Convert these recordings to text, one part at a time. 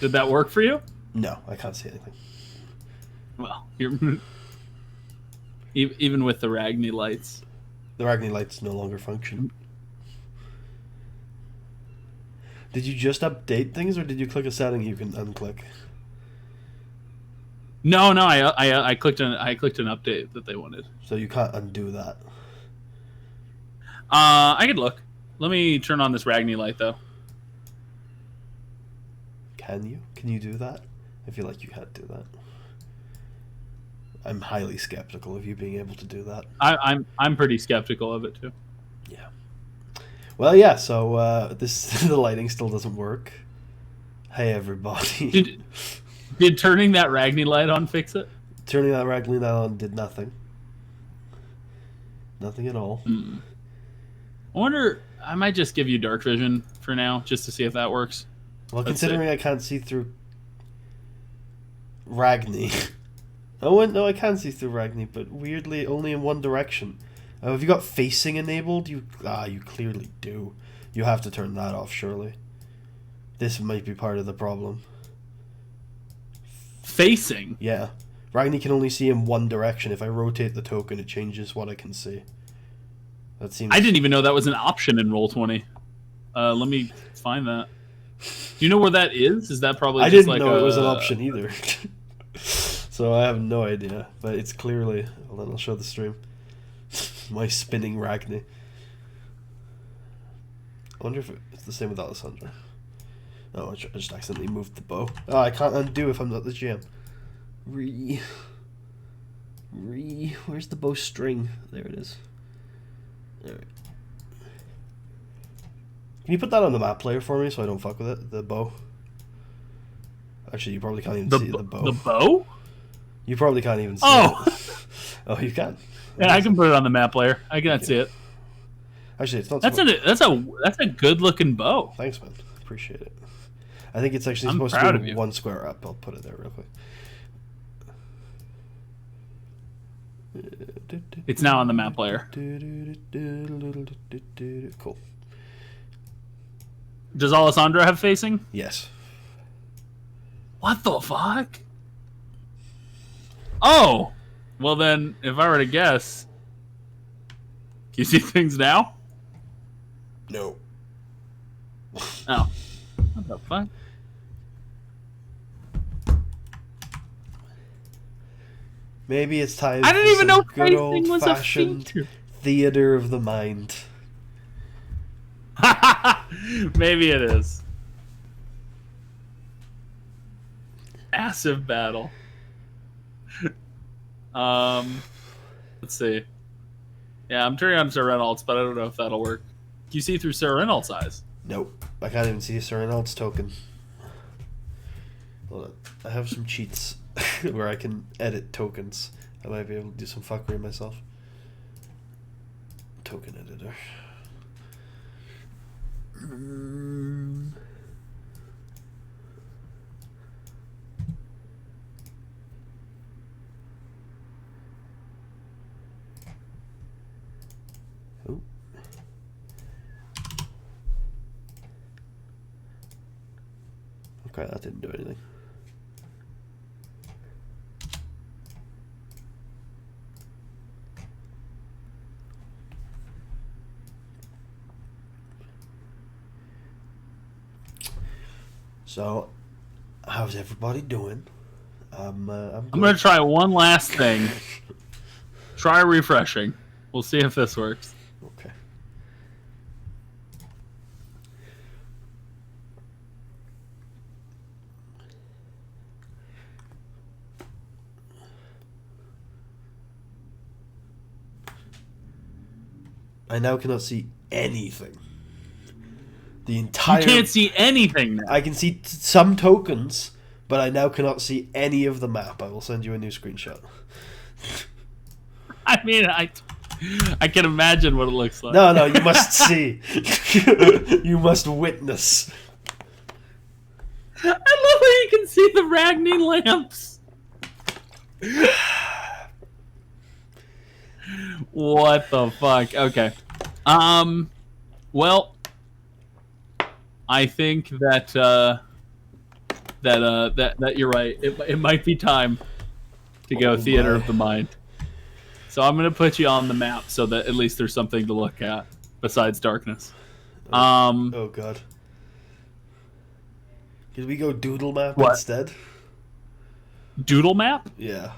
Did that work for you? No, I can't see anything. Well, even with the Ragni lights. The Ragni lights no longer function. Did you just update things, or did you click a setting you can unclick? No, I clicked an update that they wanted. So you can't undo that. I could look. Let me turn on this Ragni light though. Can you? Can you do that? I feel like you can't do that. I'm highly skeptical of you being able to do that. I'm pretty skeptical of it too. Yeah. Well, yeah. So the lighting still doesn't work. Hey, everybody. Did turning that Ragni light on fix it? Turning that Ragni light on did nothing. Nothing at all. I wonder. I might just give you dark vision for now, just to see if that works. Well, considering I can't see through Ragni. Oh, no, I can see through Ragni, but weirdly only in one direction. Have you got facing enabled? You clearly do. You have to turn that off, surely. This might be part of the problem. Facing? Yeah. Ragni can only see in one direction. If I rotate the token, it changes what I can see. That seems... I didn't even know that was an option in Roll20. Let me find that. Do you know where that is? Is that probably I just didn't like know it was an option either. So I have no idea. But it's clearly... Well, then I'll show the stream. My spinning Ragni. I wonder if it's the same with Alessandra. Oh, I just accidentally moved the bow. Oh, I can't undo if I'm not the GM. Where's the bowstring? There it is. Alright. Can you put that on the map player for me so I don't fuck with it? The bow. Actually, you probably can't even see the bow. The bow? You probably can't even see it. Oh, you can. Yeah, I can put it on the map player. I can't see it. Actually, it's not. That's a good looking bow. Thanks, man. Appreciate it. I think it's actually I'm supposed proud to of be you. one square up. I'll put it there real quick. It's now on the map player. Cool. Does Alessandra have facing? Yes. What the fuck? Oh! Well then, if I were to guess... Can you see things now? No. Oh. What the fuck? Maybe it's time I didn't for even know some good facing was a old-fashioned feature. theater of the mind. Maybe it is. Massive battle. Let's see. Yeah, I'm turning on Sir Reynolds, but I don't know if that'll work. Can you see through Sir Reynolds' eyes? Nope. I can't even see Sir Reynolds' token. Hold on. I have some cheats where I can edit tokens. I might be able to do some fuckery myself. Token editor. Oh. Okay, that didn't do anything. So, how's everybody doing? I'm going to try one last thing. Try refreshing. We'll see if this works. Okay. I now cannot see anything. The entire... You can't see anything now. I can see some tokens, but I now cannot see any of the map. I will send you a new screenshot. I mean, I can imagine what it looks like. No, you must see. You must witness. I love how you can see the Ragni lamps. What the fuck? Okay. Well, I think that that you're right. It might be time to go theater of the mind. So I'm gonna put you on the map so that at least there's something to look at besides darkness. Oh god. Could we go doodle map instead? Doodle map? Yeah.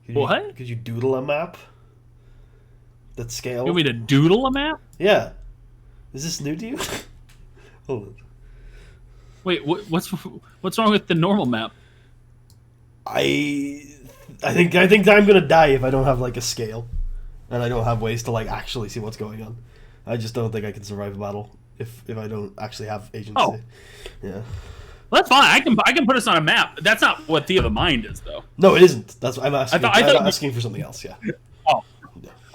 What? Could you doodle a map? That scale? You want me to doodle a map? Yeah. Is this new to you? Hold on. Wait, what's wrong with the normal map? I think I'm gonna die if I don't have like a scale, and I don't have ways to like actually see what's going on. I just don't think I can survive a battle if I don't actually have agency. Oh. Yeah. Well, that's fine. I can put us on a map. That's not what Theater of the Mind is, though. No, it isn't. That's what I'm asking. I thought I'm asking for something else. Yeah. Oh.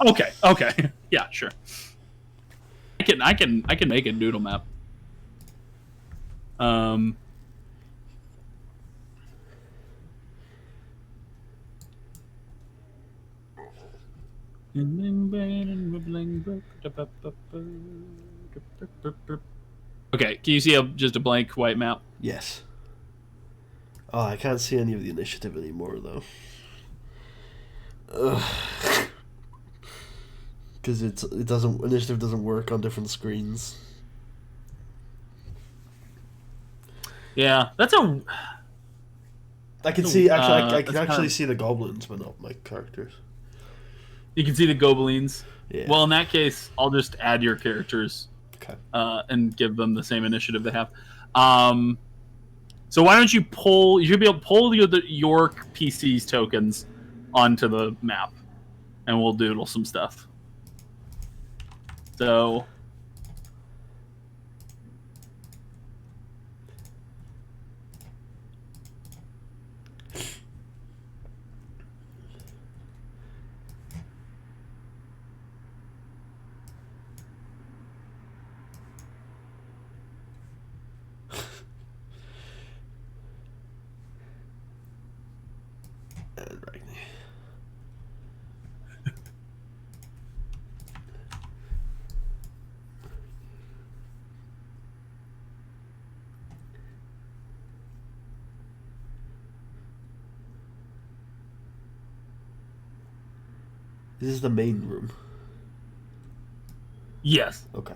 Okay. Okay. Yeah. Sure. I can make a doodle map. Okay, can you see just a blank white map? Yes. Oh, I can't see any of the initiative anymore though. Because initiative doesn't work on different screens. Yeah, that's a. I can see I can actually see the goblins, but not my characters. You can see the goblins. Yeah. Well, in that case, I'll just add your characters. Okay. And give them the same initiative they have. So why don't you pull? You should be able to pull the York PC's tokens onto the map, and we'll doodle some stuff. So. This is the main room. Yes. Okay.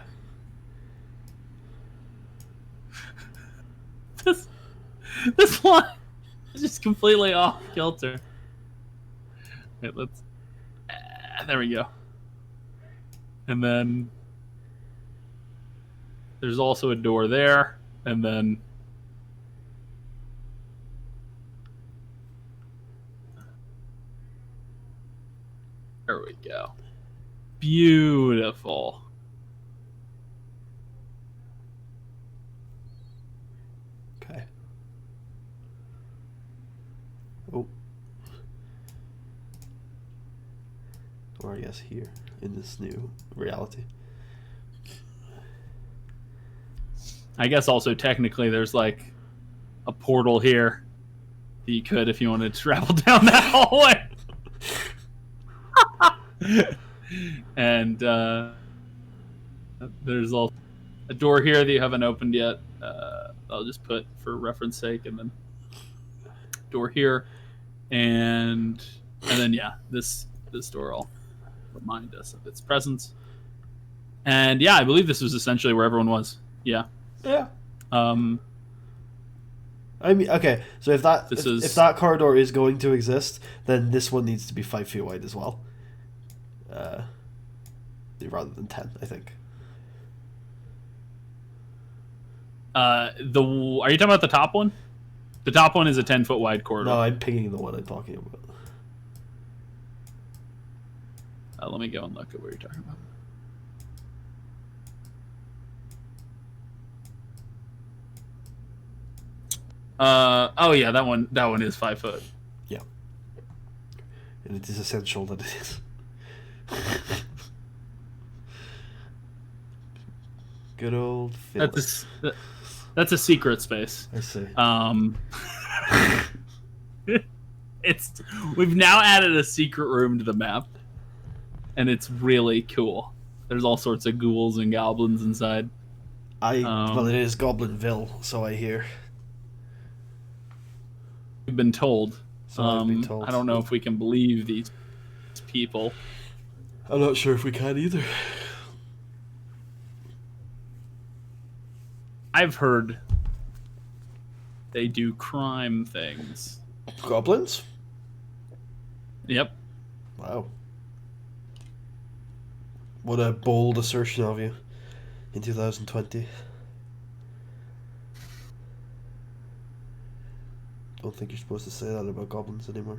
This one is just completely off kilter. Wait, let's. There we go. And then there's also a door there, and then. There we go. Beautiful. Okay. Oh. Or I guess here, in this new reality. I guess also technically there's like a portal here that you could if you wanted to travel down that hallway. And there's also a door here that you haven't opened yet. I'll just put for reference sake, and then door here, and then yeah, this door will remind us of its presence. And yeah, I believe this was essentially where everyone was. Yeah. Yeah. I mean, okay. So if that corridor is going to exist, then this one needs to be 5 feet wide as well. Rather than 10, I think. Are you talking about the top one? The top one is a 10-foot wide corridor. No, I'm pinging the one I'm talking about. Let me go and look at what you're talking about. Oh yeah, that one is 5 foot. Yeah. And it is essential that it is. Good old Phyllis. That's a secret space. I see. We've now added a secret room to the map, and it's really cool. There's all sorts of ghouls and goblins inside. Well, it is Goblinville, so I hear. we've been told. So I've been told. I don't know if we can believe these people. I'm not sure if we can either. I've heard they do crime things. Goblins? Yep. Wow. What a bold assertion of you in 2020. Don't think you're supposed to say that about goblins anymore.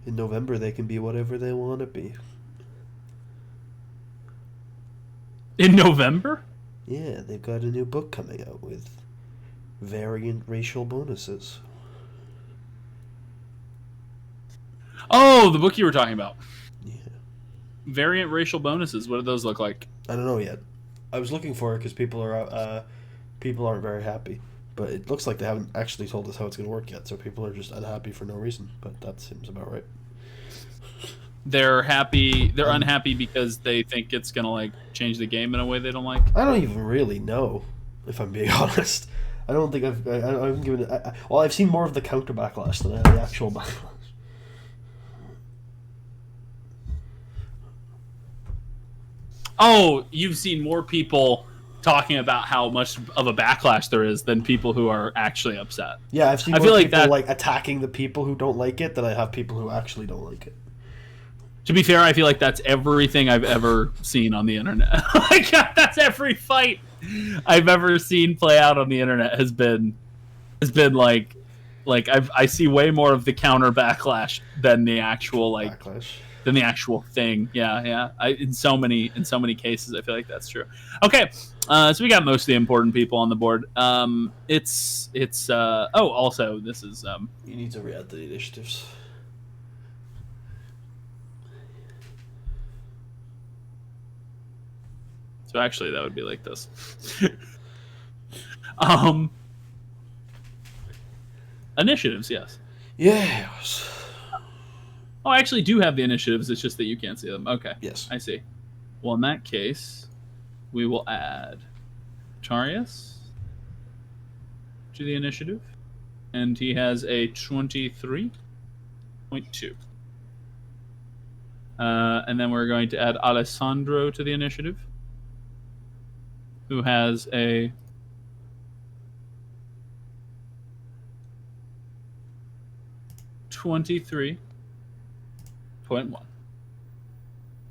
In November, they can be whatever they want to be. In November? Yeah, they've got a new book coming out with variant racial bonuses. Oh, the book you were talking about. Yeah. Variant racial bonuses. What do those look like? I don't know yet. I was looking for it because people aren't very happy. But it looks like they haven't actually told us how it's going to work yet, so people are just unhappy for no reason. But that seems about right. They're happy. They're unhappy because they think it's going to like change the game in a way they don't like. I don't even really know, if I'm being honest. I don't think I've given it. Well, I've seen more of the counter backlash than I have the actual backlash. Oh, you've seen more people talking about how much of a backlash there is than people who are actually upset. Yeah, I've seen I more feel like people that, like attacking the people who don't like it than I have people who actually don't like it. To be fair, I feel like that's everything I've ever seen on the internet. Like that's every fight I've ever seen play out on the internet has been like I see way more of the counter backlash than the actual like Backlash. than the actual thing. Yeah. In so many cases, I feel like that's true. Okay, so we got most of the important people on the board. Also this is You need to re-add the initiatives. So actually, that would be like this. Initiatives, yes. Yes. Oh, I actually do have the initiatives. It's just that you can't see them. Okay. Yes. I see. Well, in that case, we will add Tarius to the initiative, and he has a 23.2. And then we're going to add Alessandro to the initiative, who has a 23.1.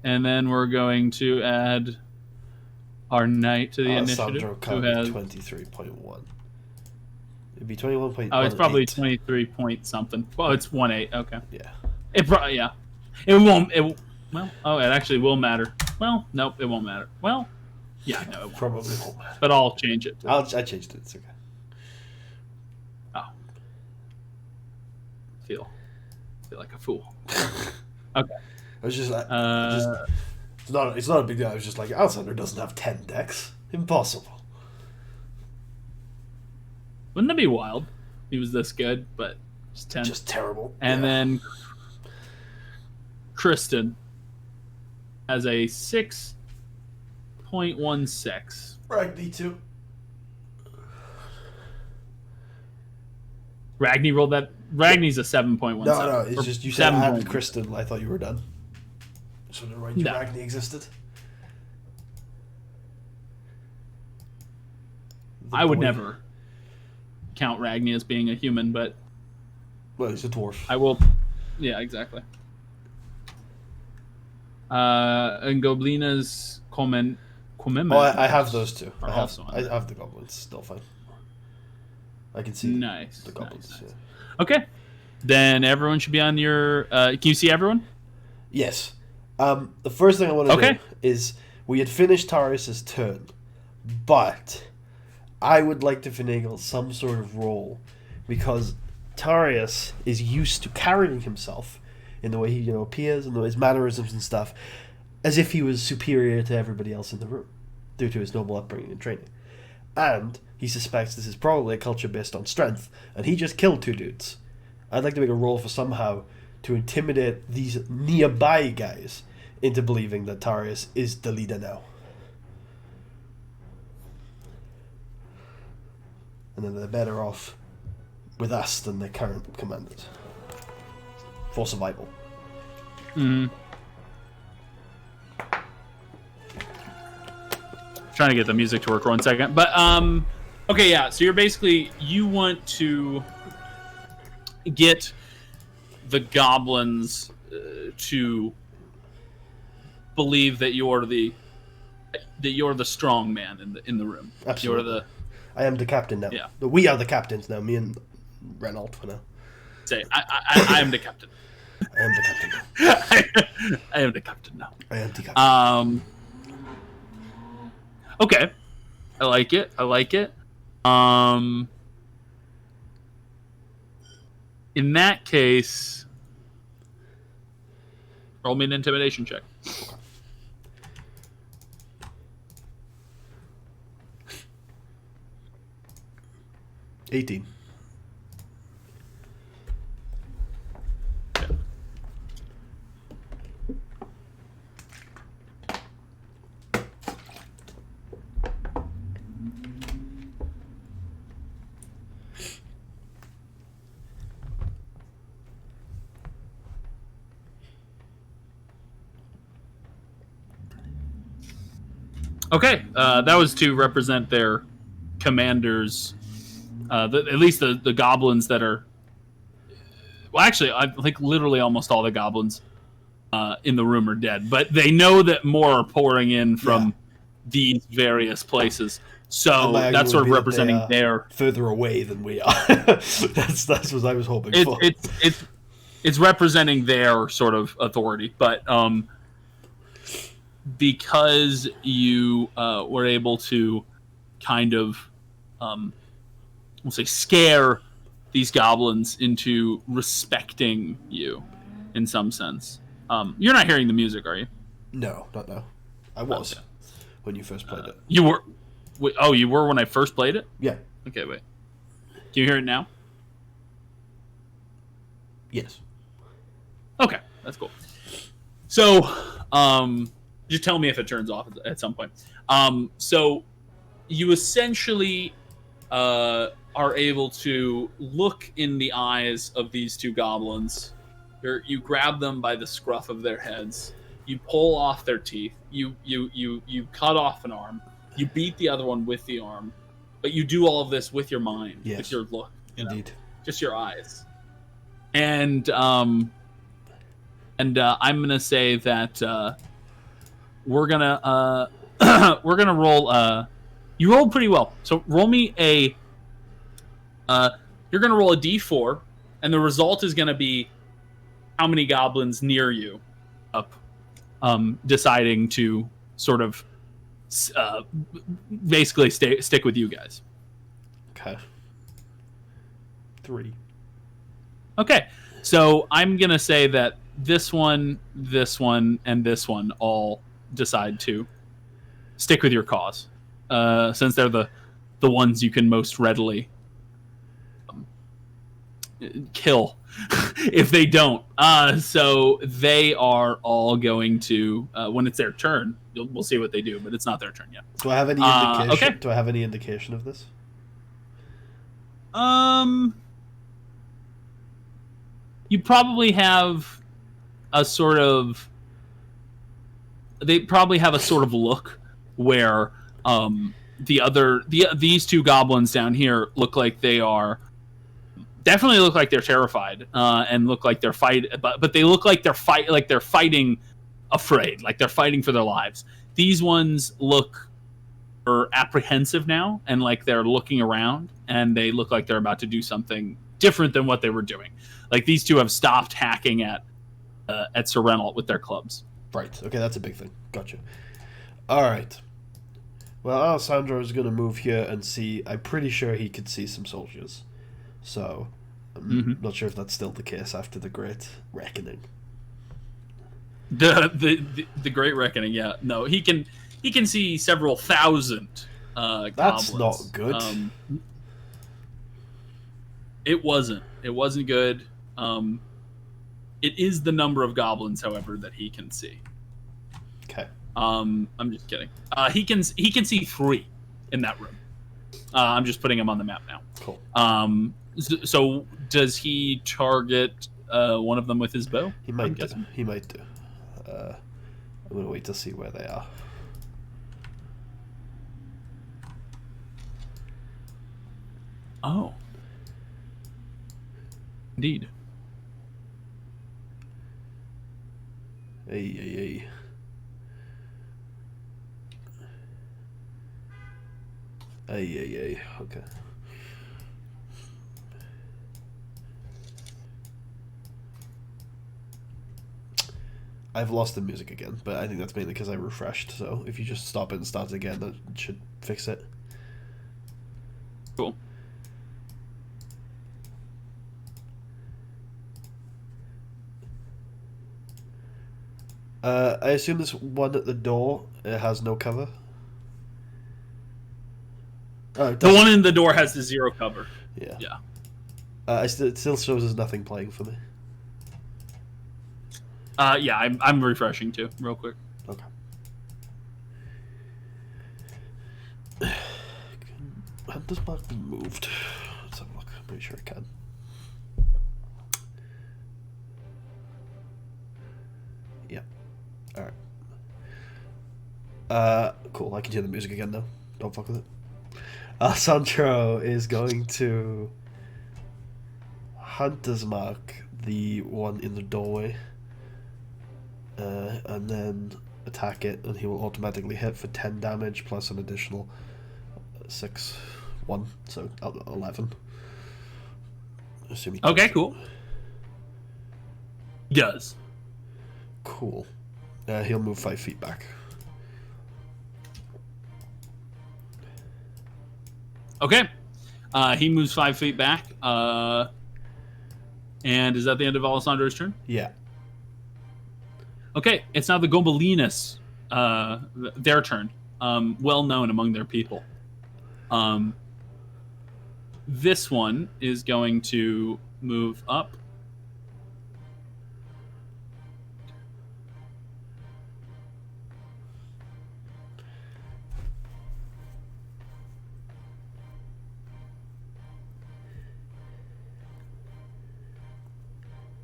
And then we're going to add our knight to the initiative, who has 23.1. It'd be 21.1. Oh, it's probably 23 point something. Well, it's 1.8. Okay. Yeah. It won't. It actually will matter. Well, nope, it won't matter. Well, yeah, no, it won't. Probably won't matter. But I'll change it. I changed it. It's okay. Oh. Feel like a fool. Okay. I was just it's not a big deal. I was just like, Alexander doesn't have 10 decks. Impossible. Wouldn't that be wild? He was this good, but just 10. Just terrible. And then Kristen has a 6.16. Ragni too. Ragni rolled that. Ragni's a 7.17. No, it's just you said add 7.1. Kristen. I thought you were done. So the right No. Ragni existed. I would never count Ragni as being a human, but Well, he's a dwarf. I will. Yeah, exactly. And Goblina's comment. Oh, I have those two. Are also on I there. have the goblins. Still fine. I can see Nice. the goblins. Nice. Yeah. Okay. Then everyone should be on your. Can you see everyone? Yes. The first thing I want to Okay. do is we had finished Tarius' turn, but I would like to finagle some sort of role because Tarius is used to carrying himself in the way he appears and his mannerisms and stuff as if he was superior to everybody else in the room due to his noble upbringing and training. And he suspects this is probably a culture based on strength, and he just killed 2 dudes. I'd like to make a roll for somehow to intimidate these nearby guys into believing that Tarius is the leader now. and then they're better off with us than their current commanders for survival. Mm-hmm. Trying to get the music to work 1 second, but okay, yeah. So you want to get the goblins to believe that you're the strong man in the room. Absolutely. I am the captain now. Yeah. We are the captains now. Me and Renault for now. Say, I am the captain. I am the captain. I am the captain now. I am the captain. Okay. I like it. In that case, roll me an intimidation check. Okay. 18. Okay, that was to represent their commanders, at least the goblins that are... Well, actually, I think literally almost all the goblins in the room are dead. But they know that more are pouring in from these various places. So that's sort of representing their... Further away than we are. That's what I was hoping for. It's representing their sort of authority. But... because you were able to kind of, we'll say, scare these goblins into respecting you in some sense. You're not hearing the music, are you? No, not now. I was when you first played it. You were? Oh, you were when I first played it? Yeah. Okay, wait. Can you hear it now? Yes. Okay, that's cool. So, just tell me if it turns off at some point. So you essentially are able to look in the eyes of these two goblins. You grab them by the scruff of their heads. You pull off their teeth. You cut off an arm. You beat the other one with the arm. But you do all of this with your mind, with your look. Indeed. Just your eyes. And I'm gonna say that we're gonna roll. You rolled pretty well, so roll me a. You're gonna roll a d4, and the result is gonna be how many goblins near you up, deciding to sort of basically stick with you guys. Okay. 3. Okay, so I'm gonna say that this one, and this one all decide to stick with your cause, since they're the ones you can most readily kill if they don't. So they are all going to, when it's their turn, we'll see what they do, but it's not their turn yet. Do I have any indication? Okay. Do I have any indication of this? You probably have a sort of... They probably have a sort of look where these two goblins down here look like they are... Definitely look like they're terrified, and look like they're but they look like they're fighting afraid, like they're fighting for their lives. These ones look apprehensive now, and like they're looking around, and they look like they're about to do something different than what they were doing. Like these two have stopped hacking at Sir Renault with their clubs. Right. Okay, that's a big thing. Gotcha. All right. Well, Alessandro is going to move here and see. I'm pretty sure he could see some soldiers. So, I'm not sure if that's still the case after the Great Reckoning. The Great Reckoning, yeah. No, he can see several thousand goblins. That's not good. It wasn't good. It is the number of goblins, however, that he can see. Okay. I'm just kidding. He can see 3 in that room. I'm just putting him on the map now. Cool. So does he target one of them with his bow? He might do. He might do. I'm going to wait to see where they are. Oh. Indeed. Hey. Okay. I've lost the music again, but I think that's mainly because I refreshed, so if you just stop it and start it again, that should fix it. Cool. I assume this one at the door has no cover? Oh, the one in the door has the 0 cover. Yeah. Yeah. It still shows there's nothing playing for me. Yeah, I'm refreshing too, real quick. Okay. Have this mark been moved? Let's have a look. I'm pretty sure it can. Yeah. Alright. Cool. I can hear the music again now. Don't fuck with it. Sandro is going to Hunter's Mark, the one in the doorway, and then attack it, and he will automatically hit for 10 damage plus an additional 1, so 11. Assuming okay, cool. He does. Cool. He'll move 5 feet back. Okay. He moves 5 feet back. And is that the end of Alessandro's turn? Yeah. Okay, it's now the Gobelinas, their turn. Well known among their people. This one is going to move up.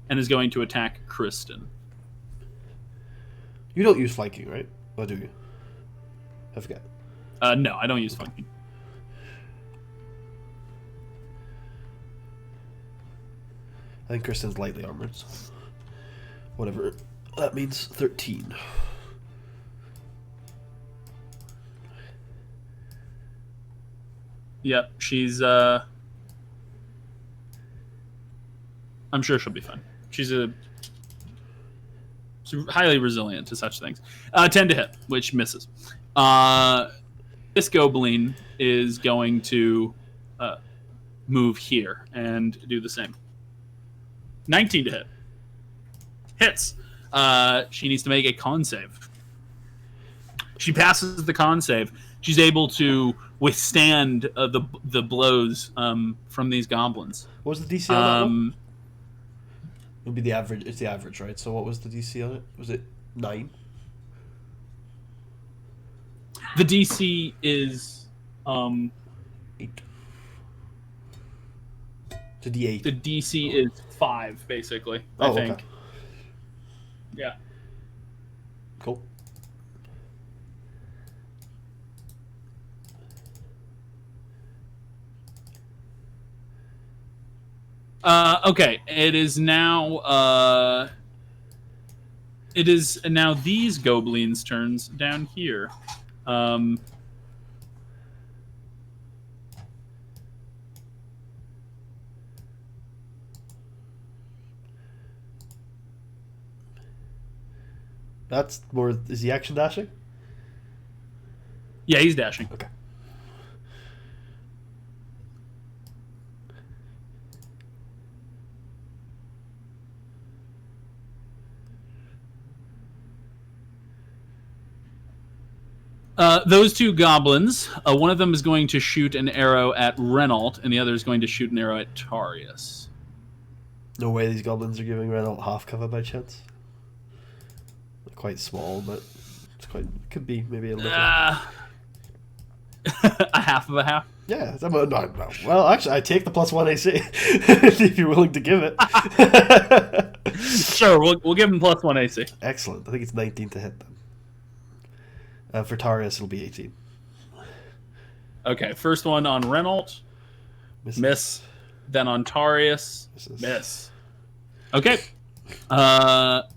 And is going to attack Kristen. You don't use flanking, right? Or do you? I forget. No, I don't use flanking. I think Kristen's lightly armored, so whatever that means. 13. Yep, she's I'm sure she'll be fine. She's highly resilient to such things. 10 to hit, which misses. This goblin is going to move here and do the same. 19 to hit. Hits. She needs to make a con save. She passes the con save. She's able to withstand the blows from these goblins. What was the DC on that one? It would be the average. It's the average, right? So what was the DC on it? Was it 9? The DC is 8. The D8. the DC is 5, basically. Oh, I think. okay. Yeah. Cool. Okay, it is now these goblins' turns down here. That's more. Is he action dashing? Yeah, he's dashing. Okay. Those two goblins, one of them is going to shoot an arrow at Renault, and the other is going to shoot an arrow at Tarius. No way these goblins are giving Renault half cover by chance. They're quite small, but it's quite. Could be maybe a little. a half of a half. Yeah. Well, actually, I take the +1 AC if you're willing to give it. Sure, we'll give him +1 AC. Excellent. I think it's 19 to hit then. For Tarius, it'll be 18. Okay, first one on Renault. Misses. Miss. Then on Tarius. Misses. Miss. Okay. That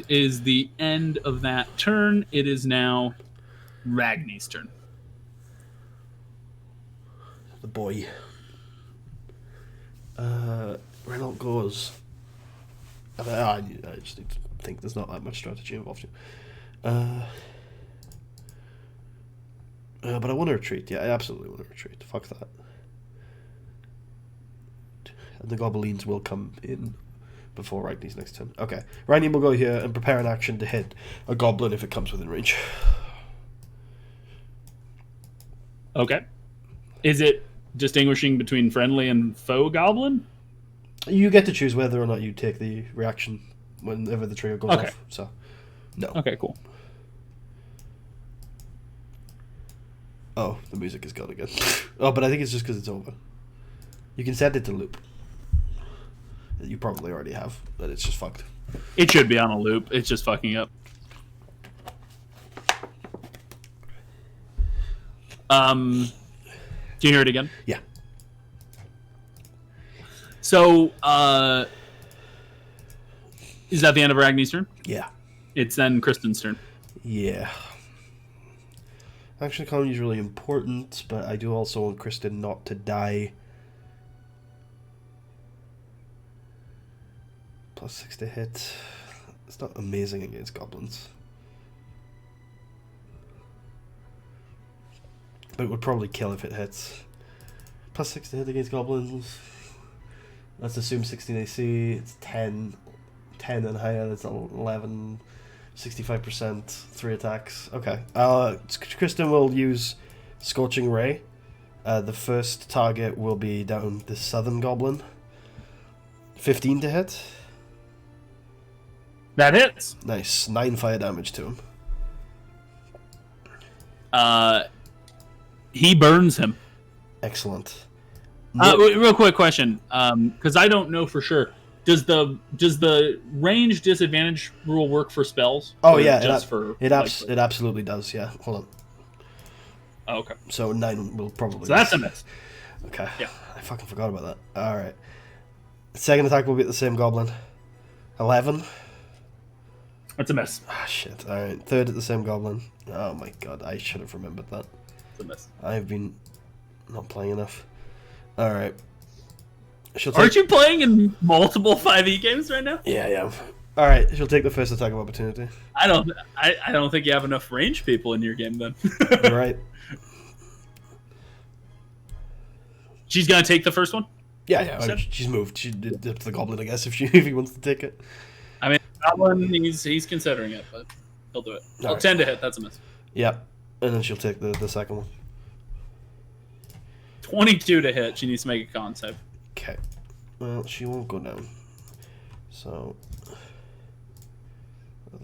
is the end of that turn. It is now Ragni's turn. The boy. Renault goes. I just need to think there's not that much strategy involved here. But I want to retreat. Yeah, I absolutely want to retreat. Fuck that. And the Goblins will come in before Ragni's next turn. Okay. Ragni will go here and prepare an action to hit a Goblin if it comes within range. Okay. Is it distinguishing between friendly and foe Goblin? You get to choose whether or not you take the reaction whenever the trigger goes off. So, no. Okay, cool. Oh, the music is gone again. Oh, but I think it's just because it's over. You can set it to loop. You probably already have, but it's just fucked. It should be on a loop. It's just fucking up. Can you hear it again? Yeah. So, is that the end of Ragni's turn? Yeah. It's then Kristen's turn. Yeah. Action economy is really important, but I do also want Kristen not to die. +6 to hit. It's not amazing against goblins. But it would probably kill if it hits. +6 to hit against goblins. Let's assume 16 AC. It's 10. 10 and higher. That's 11. 65%. 3 attacks. Okay. Kristen will use Scorching Ray. The first target will be down the southern goblin. 15 to hit. That hits. Nice. 9 fire damage to him. He burns him. Excellent. Real quick question, because I don't know for sure. Does the range disadvantage rule work for spells? Oh yeah, it absolutely does. Yeah, hold on. Oh, okay. So 9 will probably. So that's a miss. Okay. Yeah. I fucking forgot about that. All right. Second attack will be at the same goblin. 11. That's a miss. Ah shit. All right. Third at the same goblin. Oh my god, I should have remembered that. It's a miss. I've been not playing enough. All right. Aren't you playing in multiple 5e games right now? Yeah, yeah. All right. She'll take the first attack of opportunity. I don't think you have enough range people in your game then. You're right. She's gonna take the first one. Yeah, yeah. I mean, she's moved. She did to the goblin, I guess, if he wants to take it. I mean, that one he's considering it, but he'll do it. Well, right. 10 to hit. That's a miss. Yep. And then she'll take the second one. 22 to hit. She needs to make a con save. Okay. Well, she won't go down. So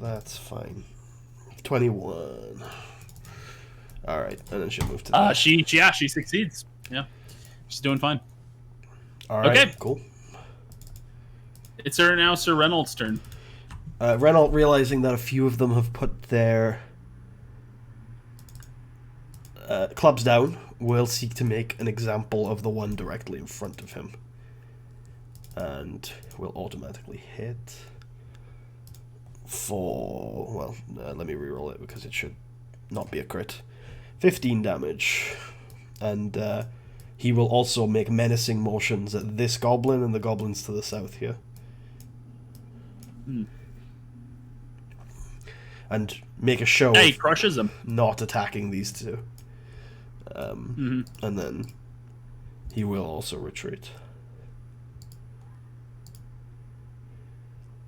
that's fine. 21. All right, and then she'll move to. She succeeds. Yeah, she's doing fine. All right. Okay. Cool. It's now Sir Reynolds' turn. Reynolds, realizing that a few of them have put their clubs down, will seek to make an example of the one directly in front of him. And will automatically hit for... Well, let me reroll it because it should not be a crit. 15 damage. And he will also make menacing motions at this goblin and the goblins to the south here. And make a show he crushes them. Not attacking these two. And then he will also retreat.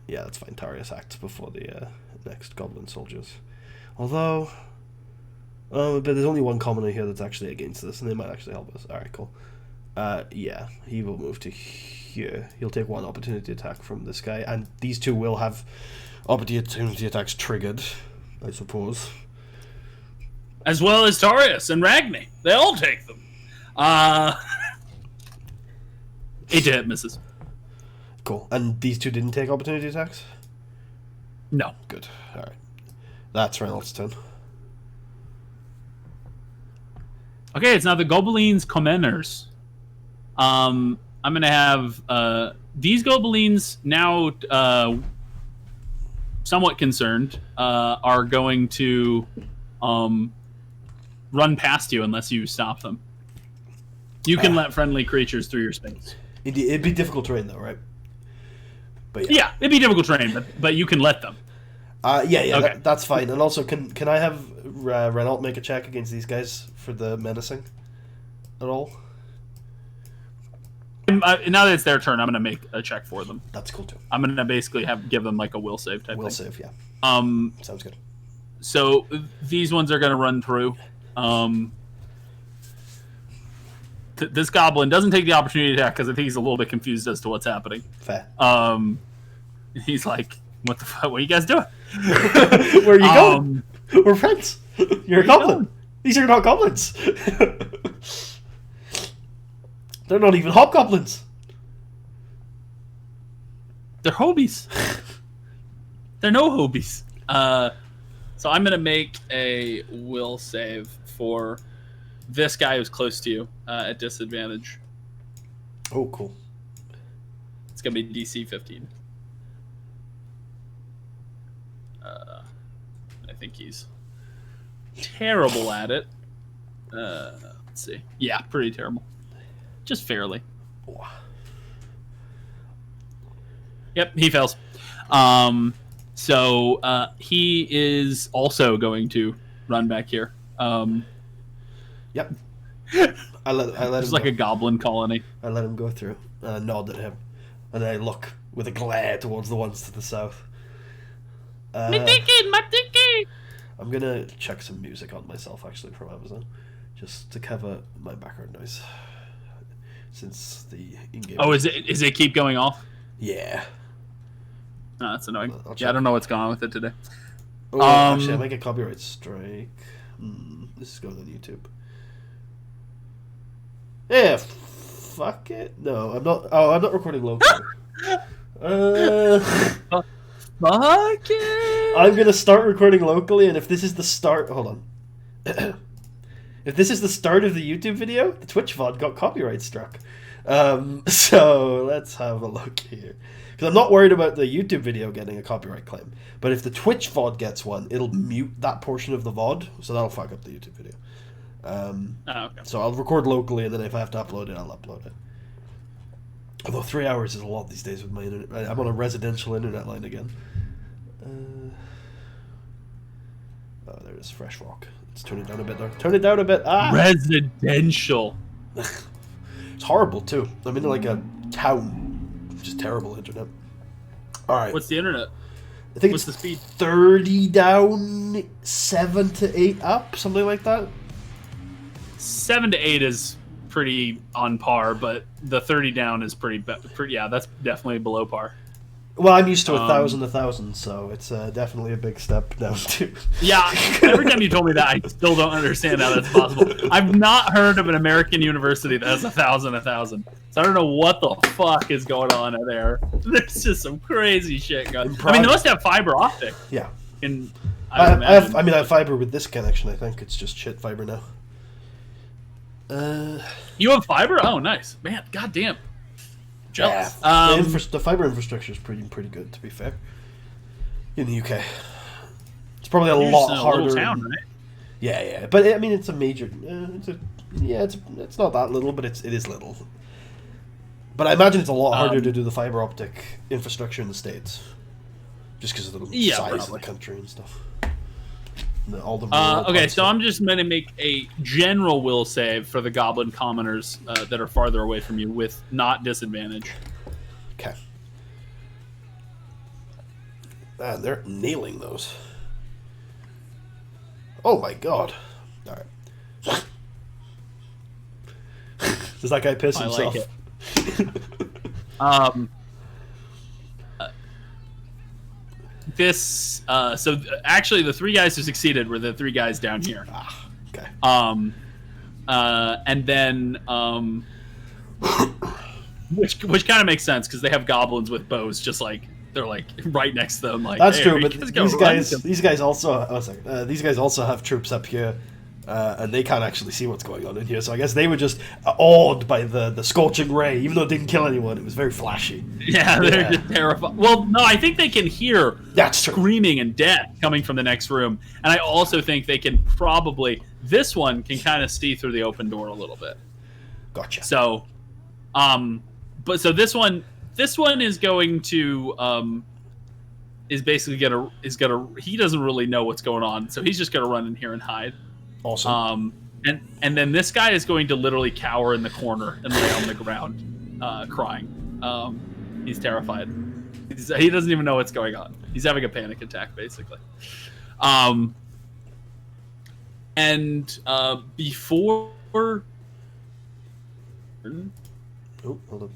Yeah, that's fine. Tarius acts before the next goblin soldiers. Although... but there's only one commoner here that's actually against this, and they might actually help us. Alright, cool. Yeah, he will move to here. He'll take one opportunity attack from this guy, and these two will have opportunity attacks triggered, I suppose. as well as Tarius and Ragni. They all take them. 8 to hit, misses. Cool. And these two didn't take opportunity attacks? No. Good. All right. That's Reynolds' turn. Okay, it's now the Goblins Commoners. I'm going to have these Goblins now somewhat concerned are going to run past you unless you stop them. You can let friendly creatures through your space. It'd be difficult terrain, though, right? But yeah, it'd be difficult terrain, but you can let them. Yeah, Okay. that's fine. And also, can I have Renault make a check against these guys for the menacing at all? Now that it's their turn, I'm going to make a check for them. That's cool, too. I'm going to basically give them like a will save type Will thing. save, yeah. Sounds good. So these ones are going to run through. This goblin doesn't take the opportunity attack because I think he's a little bit confused as to what's happening. Fair. He's like, "What the fuck? What are you guys doing? Where are you going? We're friends. You're a goblin. These are not goblins. They're not even hobgoblins. They're hobies. They're no hobies." So I'm going to make a will save for this guy who's close to you at disadvantage. Oh, cool. It's going to be DC 15. I think he's terrible at it. Let's see. Yeah, pretty terrible. Just fairly. Yep, he fails. So he is also going to run back here. Yep. I let It's him like go. a goblin colony. I let him go through. And I nod at him. And I look with a glare towards the ones to the south. My thinking! I'm going to check some music on myself, actually, from Amazon. Just to cover my background noise. Since the in-game... Oh, is it keep going off? Yeah. Oh, that's annoying. I'll Yeah, I don't know what's going on with it today. Oh, actually, I might get copyright strike. This is going on YouTube. Yeah, fuck it. No, I'm not. Oh, I'm not recording locally. Fuck it! I'm gonna start recording locally, and if this is the start, hold on. If this is the start of the YouTube video, the Twitch VOD got copyright struck. So let's have a look here. Because I'm not worried about the YouTube video getting a copyright claim. But if the Twitch VOD gets one, it'll mute that portion of the VOD. So that'll fuck up the YouTube video. Okay. So I'll record locally, and then if I have to upload it, I'll upload it. Although 3 hours is a lot these days with my internet. I'm on a residential internet line again. Oh, there it is. Fresh rock. Let's turn it down a bit there. Turn it down a bit. Ah! Residential. It's horrible, too. I'm in like a town. Just terrible internet. Alright. What's the internet? I think What's it's the speed? 30 down, 7 to 8 up, something like that. 7 to 8 is pretty on par, but the 30 down is pretty. Yeah, that's definitely below par. Well, I'm used to 1,000, so it's definitely a big step down too. Yeah, every time you told me that, I still don't understand how that's possible. I've not heard of an American university that has 1,000. So I don't know what the fuck is going on there. There's just some crazy shit going. I mean, they must have fiber optic. Yeah. I have fiber with this connection. I think it's just shit fiber now. You have fiber? Oh, nice, man. Goddamn. Jealous. Yeah, the fiber infrastructure is pretty good, to be fair. In the UK, it's probably a lot harder. Little town, right? Yeah, but I mean, it's a major. It's not that little, but it is little. But I imagine it's a lot harder to do the fiber optic infrastructure in the States, just because of the size of the country and stuff. Okay, so I'm just going to make a general will save for the goblin commoners that are farther away from you with not disadvantage. Okay. Man, they're nailing those. Oh my god. Alright. Does that guy piss himself? I like it. So actually the 3 guys who succeeded were the 3 guys down here. And then which kind of makes sense because they have goblins with bows, just like they're like right next to them. Like That's hey, true, but these guys also have troops up here, and they can't actually see what's going on in here. So I guess they were just awed by the scorching ray, even though it didn't kill anyone. It was very flashy. Yeah, they're just terrified. Well, no, I think they can hear That's true. screaming and death coming from the next room, and I also think they can probably this one can kind of see through the open door a little bit. Gotcha. So, but so this one is going to is basically gonna he doesn't really know what's going on, so he's just gonna run in here and hide. Awesome. And then this guy is going to literally cower in the corner and lay on the ground, crying. He's terrified. He doesn't even know what's going on. He's having a panic attack, basically. And before Oh, hold on.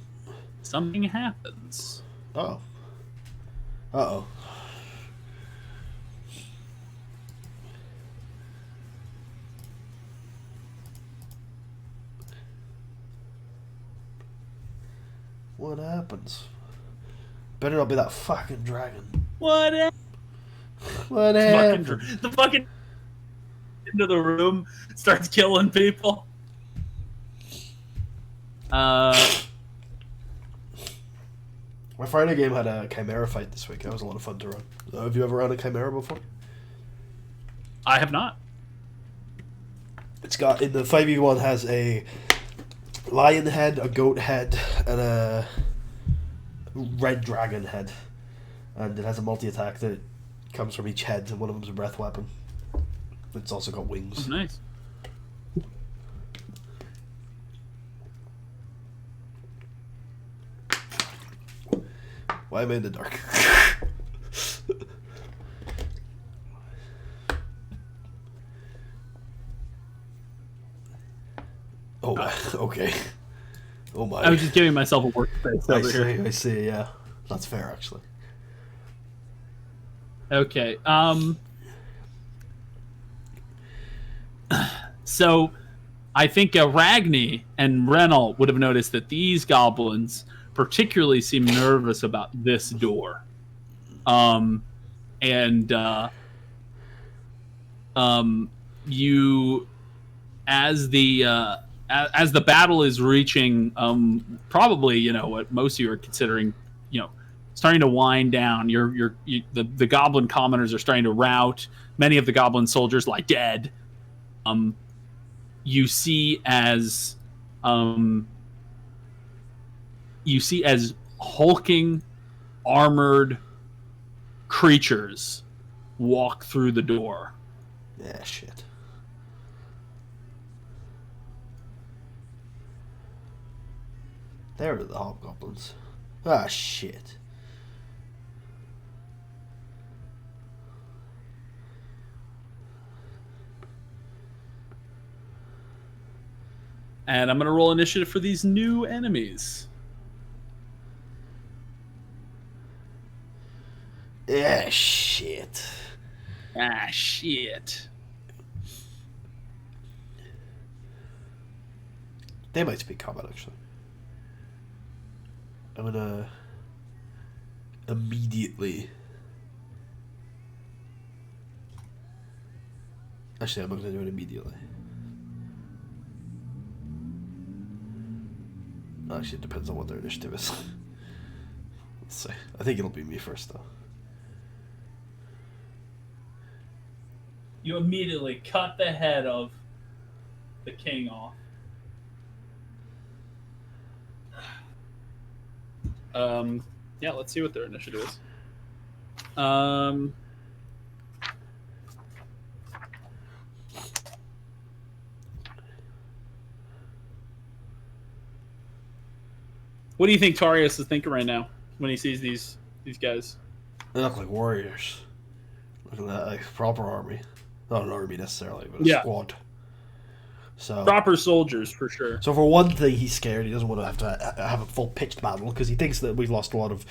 something happens. Oh. Uh-oh. What happens? Better not be that fucking dragon. What happened? What happened? The fucking into the room starts killing people. My Friday game had a Chimera fight this week. That was a lot of fun to run. Have you ever run a Chimera before? I have not. It's got in the 5v1 has a lion head, a goat head, and a red dragon head, and it has a multi-attack that comes from each head, and one of them's a breath weapon. It's also got wings. Oh, nice. Why am I in the dark? Oh, okay. Oh my. I was just giving myself a workspace over here. I see, yeah. That's fair, actually. Okay. So, I think Ragni and Renal would have noticed that these goblins particularly seem nervous about this door. You, as the battle is reaching, probably what most of you are considering, starting to wind down. The goblin commoners are starting to rout. Many of the goblin soldiers lie dead. You see as hulking, armored creatures walk through the door. Yeah, shit. There are the hobgoblins. Ah, shit. And I'm going to roll initiative for these new enemies. Yeah, shit. Ah, shit. They might speak combat, actually. I'm gonna immediately. Actually, I'm not gonna do it immediately. Actually, it depends on what their initiative is. Let's see. I think it'll be me first, though. You immediately cut the head of the king off. Yeah, let's see what their initiative is. What do you think Tarius is thinking right now when he sees these guys? They look like warriors. Look at that, like proper army. Not an army necessarily, but a squad. So proper soldiers for sure. So for one thing, he's scared. He doesn't want to have a full pitched battle because he thinks that we've lost a lot of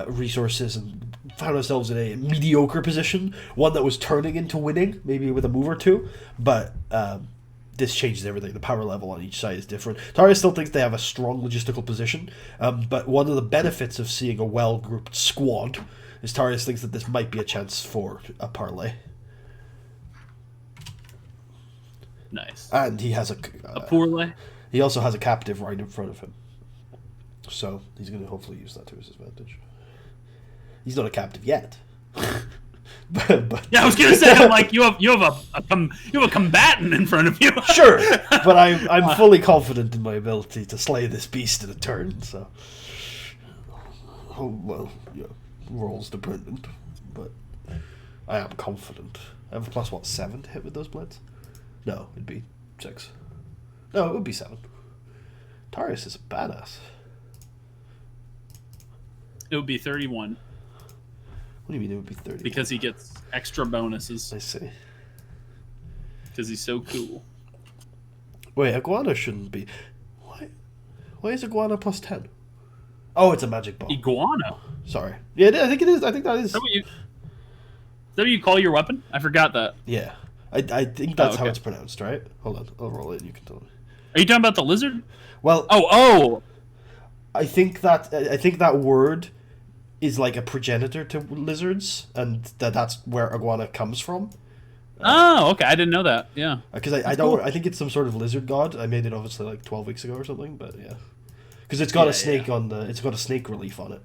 resources and found ourselves in a mediocre position, one that was turning into winning, maybe with a move or two, but this changes everything. The power level on each side is different. Tarius still thinks they have a strong logistical position, but one of the benefits of seeing a well-grouped squad is Tarius thinks that this might be a chance for a parlay. Nice. And he has a parlay? He also has a captive right in front of him. So he's going to hopefully use that to his advantage. He's not a captive yet. but yeah, I was going to say, like, you have a combatant in front of you. Sure, but I'm fully confident in my ability to slay this beast in a turn. So, well, yeah, rolls dependent, but I am confident. I have a plus 7 to hit with those blades? No, it'd be 6. No, it would be 7. Tarius is a badass. It would be 31. What do you mean it would be 30? Because he gets extra bonuses. I see. Because he's so cool. Wait, Iguana shouldn't be. Why is Iguana plus 10? Oh, it's a magic ball. Iguana? Sorry. Yeah, I think it is. I think that is. Is that what you call your weapon? I forgot that. Yeah. I think that's okay. how it's pronounced, right? Hold on. I'll roll it and you can tell me. Are you talking about the lizard? Well. Oh! I think that word is like a progenitor to lizards, and that's where iguana comes from. Oh, okay. I didn't know that. Yeah. Because I don't. Cool. I think it's some sort of lizard god. I made it obviously like 12 weeks ago or something, but yeah. Because it's got a snake on the. It's got a snake relief on it.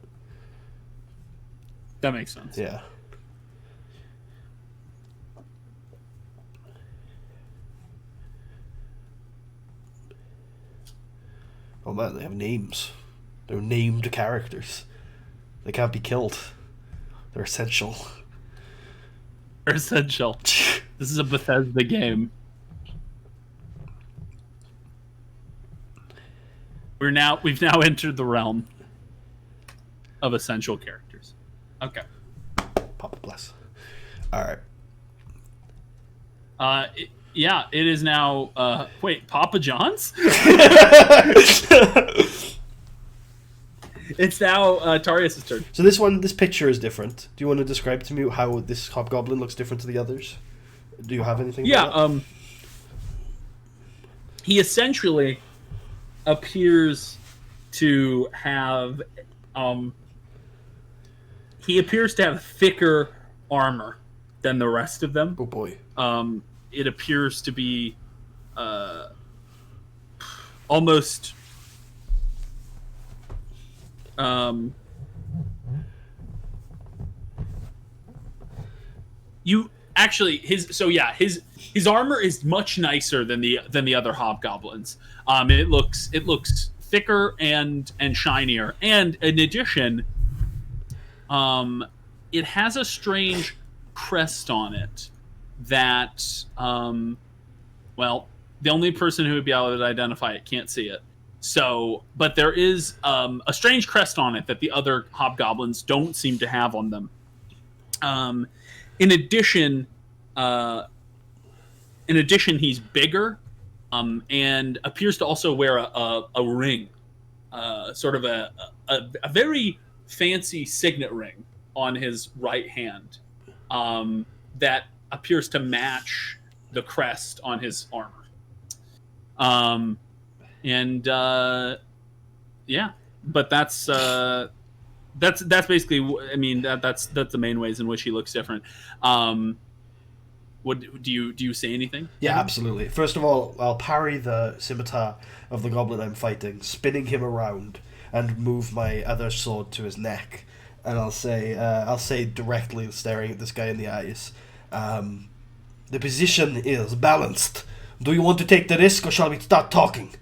That makes sense. Yeah. Oh man, they have names. They're named characters. They can't be killed. They're essential. They're essential. This is a Bethesda game. We've now entered the realm of essential characters. Okay. Papa bless. All right. Yeah, it is now. Wait, Papa John's? It's now Tarius' turn. So this picture is different. Do you want to describe to me how this hobgoblin looks different to the others? Do you have anything? Yeah. He essentially appears to have. He appears to have thicker armor than the rest of them. Oh boy. It appears to be almost you actually his armor is much nicer than the other hobgoblins. It looks thicker and shinier, and in addition it has a strange crest on it that well, the only person who would be able to identify it can't see it. So, but there is a strange crest on it that the other hobgoblins don't seem to have on them. In addition, he's bigger and appears to also wear a ring, sort of a very fancy signet ring on his right hand that appears to match the crest on his armor. Yeah, but that's basically. I mean, that's the main ways in which he looks different. What do you say anything? Yeah, absolutely. First of all, I'll parry the scimitar of the goblin I'm fighting, spinning him around, and move my other sword to his neck. And I'll say directly, staring at this guy in the eyes, the position is balanced. Do you want to take the risk, or shall we start talking?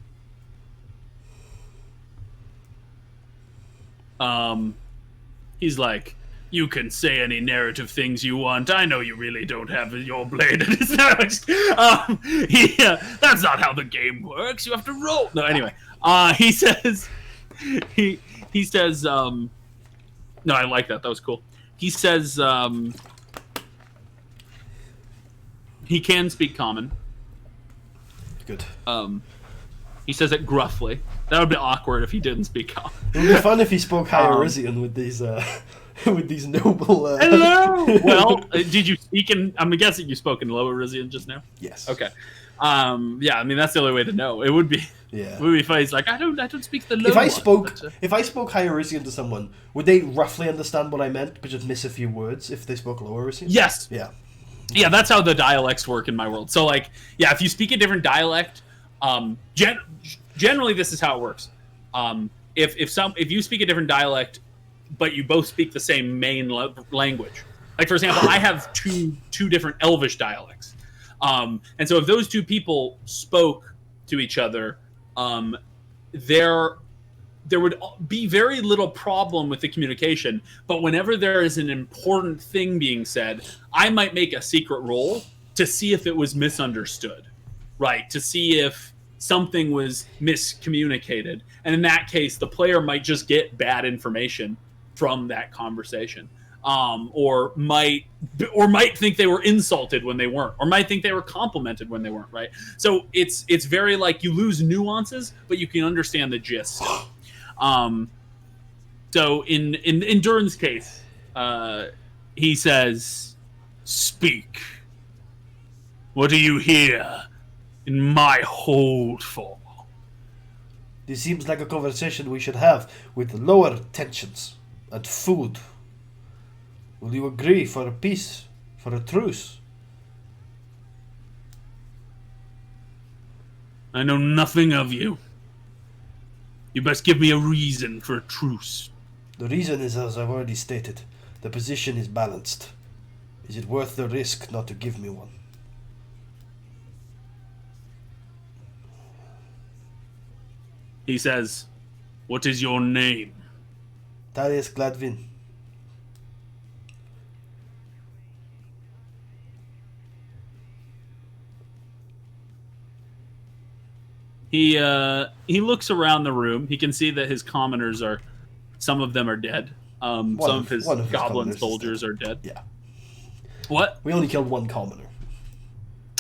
He's like, you can say any narrative things you want. I know you really don't have your blade in his nose. That's not how the game works. You have to roll. No, anyway. He says, no, I like that. That was cool. He says, he can speak common. Good. He says it gruffly. That would be awkward if he didn't speak common. It would be fun if he spoke High-Arisian with these with these noble. Hello. Well, did you speak in? I'm guessing you spoke in Low Arisian just now. Yes. Okay. Yeah, I mean that's the only way to know. It would be. Yeah. It would be funny. He's like, I don't speak the low. If I spoke High-Arisian to someone, would they roughly understand what I meant, but just miss a few words if they spoke Low Arisian? Yes. Yeah. Yeah, that's how the dialects work in my world. So, like, yeah, if you speak a different dialect, generally this is how it works. If you speak a different dialect, but you both speak the same main language, like for example, I have two different Elvish dialects, and so if those two people spoke to each other, there would be very little problem with the communication, but whenever there is an important thing being said, I might make a secret roll to see if it was misunderstood, right? To see if something was miscommunicated. And in that case, the player might just get bad information from that conversation. Or might think they were insulted when they weren't, or might think they were complimented when they weren't, right? So it's very like you lose nuances, but you can understand the gist. So in Durin's case, he says, "Speak. What do you hear in my hold for?" This seems like a conversation we should have with lower tensions and food. Will you agree for a peace, for a truce? I know nothing of you. You best give me a reason for a truce. The reason is, as I've already stated, the position is balanced. Is it worth the risk not to give me one? He says, "What is your name?" Tarius Gladwin. He looks around the room. He can see that his commoners some of them are dead. Some of his goblin soldiers are dead. Yeah. What? We only killed one commoner.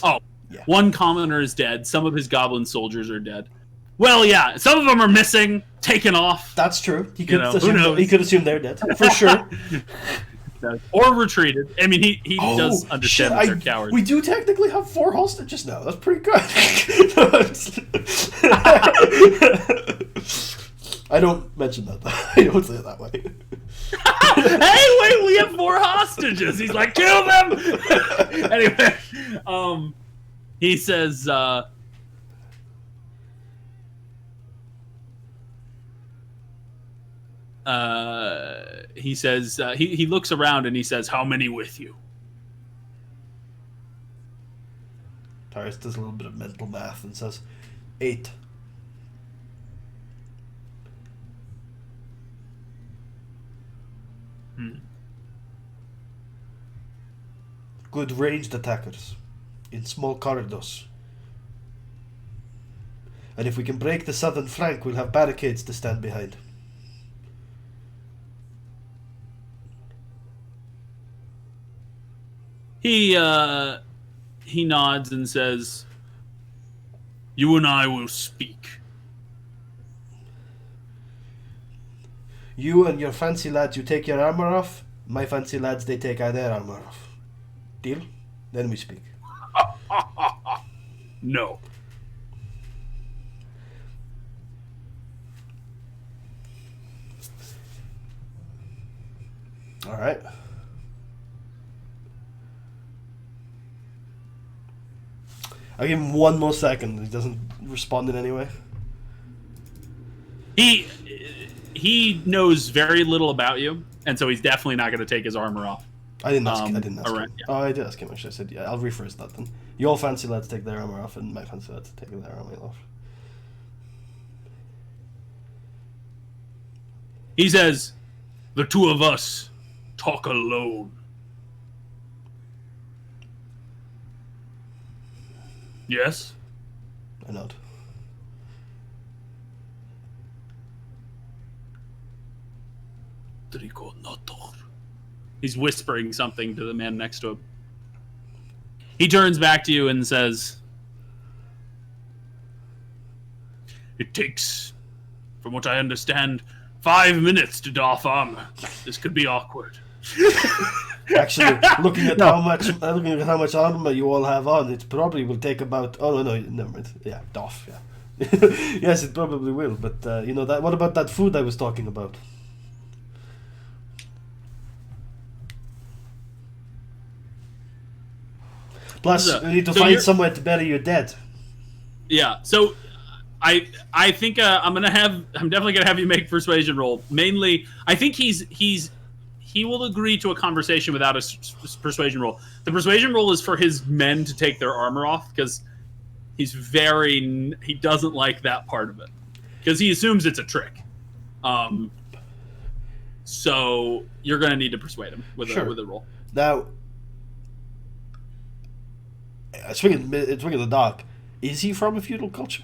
Oh, yeah. One commoner is dead. Some of his goblin soldiers are dead. Well, yeah, some of them are missing, taken off. That's true. He could assume they're dead for sure. Or retreated. I mean, he does understand that they're cowards. We do technically have 4 hostages now. That's pretty good. I don't mention that. I don't say it that way. Hey, wait! We have 4 hostages. He's like, kill them. Anyway, he says. He says he looks around and he says, "How many with you?" Tarius does a little bit of mental math and says, 8. Good ranged attackers in small corridors. And if we can break the southern flank, we'll have barricades to stand behind. He nods and says, "You and I will speak." You and your fancy lads, you take your armor off. My fancy lads, they take their armor off. Deal? Then we speak. No. All right. I'll give him one more second. He doesn't respond in any way. He knows very little about you, and so he's definitely not going to take his armor off. I didn't ask him. Yeah. Oh, I did ask him. Actually, I said, yeah, I'll rephrase that then. Your fancy lads take their armor off, and my fancy lads take their armor off. He says, "The two of us talk alone." Yes? I nod. He's whispering something to the man next to him. He turns back to you and says, It takes, from what I understand, 5 minutes to doff armor. This could be awkward. Actually, looking at how much armor you all have on, it probably will take about. Oh no, never mind. Yeah, doff. Yeah. Yes, it probably will. But you know that. What about that food I was talking about? Plus, So- we need to so find you're- somewhere to bury your dead. Yeah. So I think I'm definitely gonna have you make persuasion roll. Mainly, I think he will agree to a conversation without a persuasion roll. The persuasion roll is for his men to take their armor off because he doesn't like that part of it because he assumes it's a trick. So you're gonna need to persuade him with a roll. Now, swinging the dark. Is he from a feudal culture?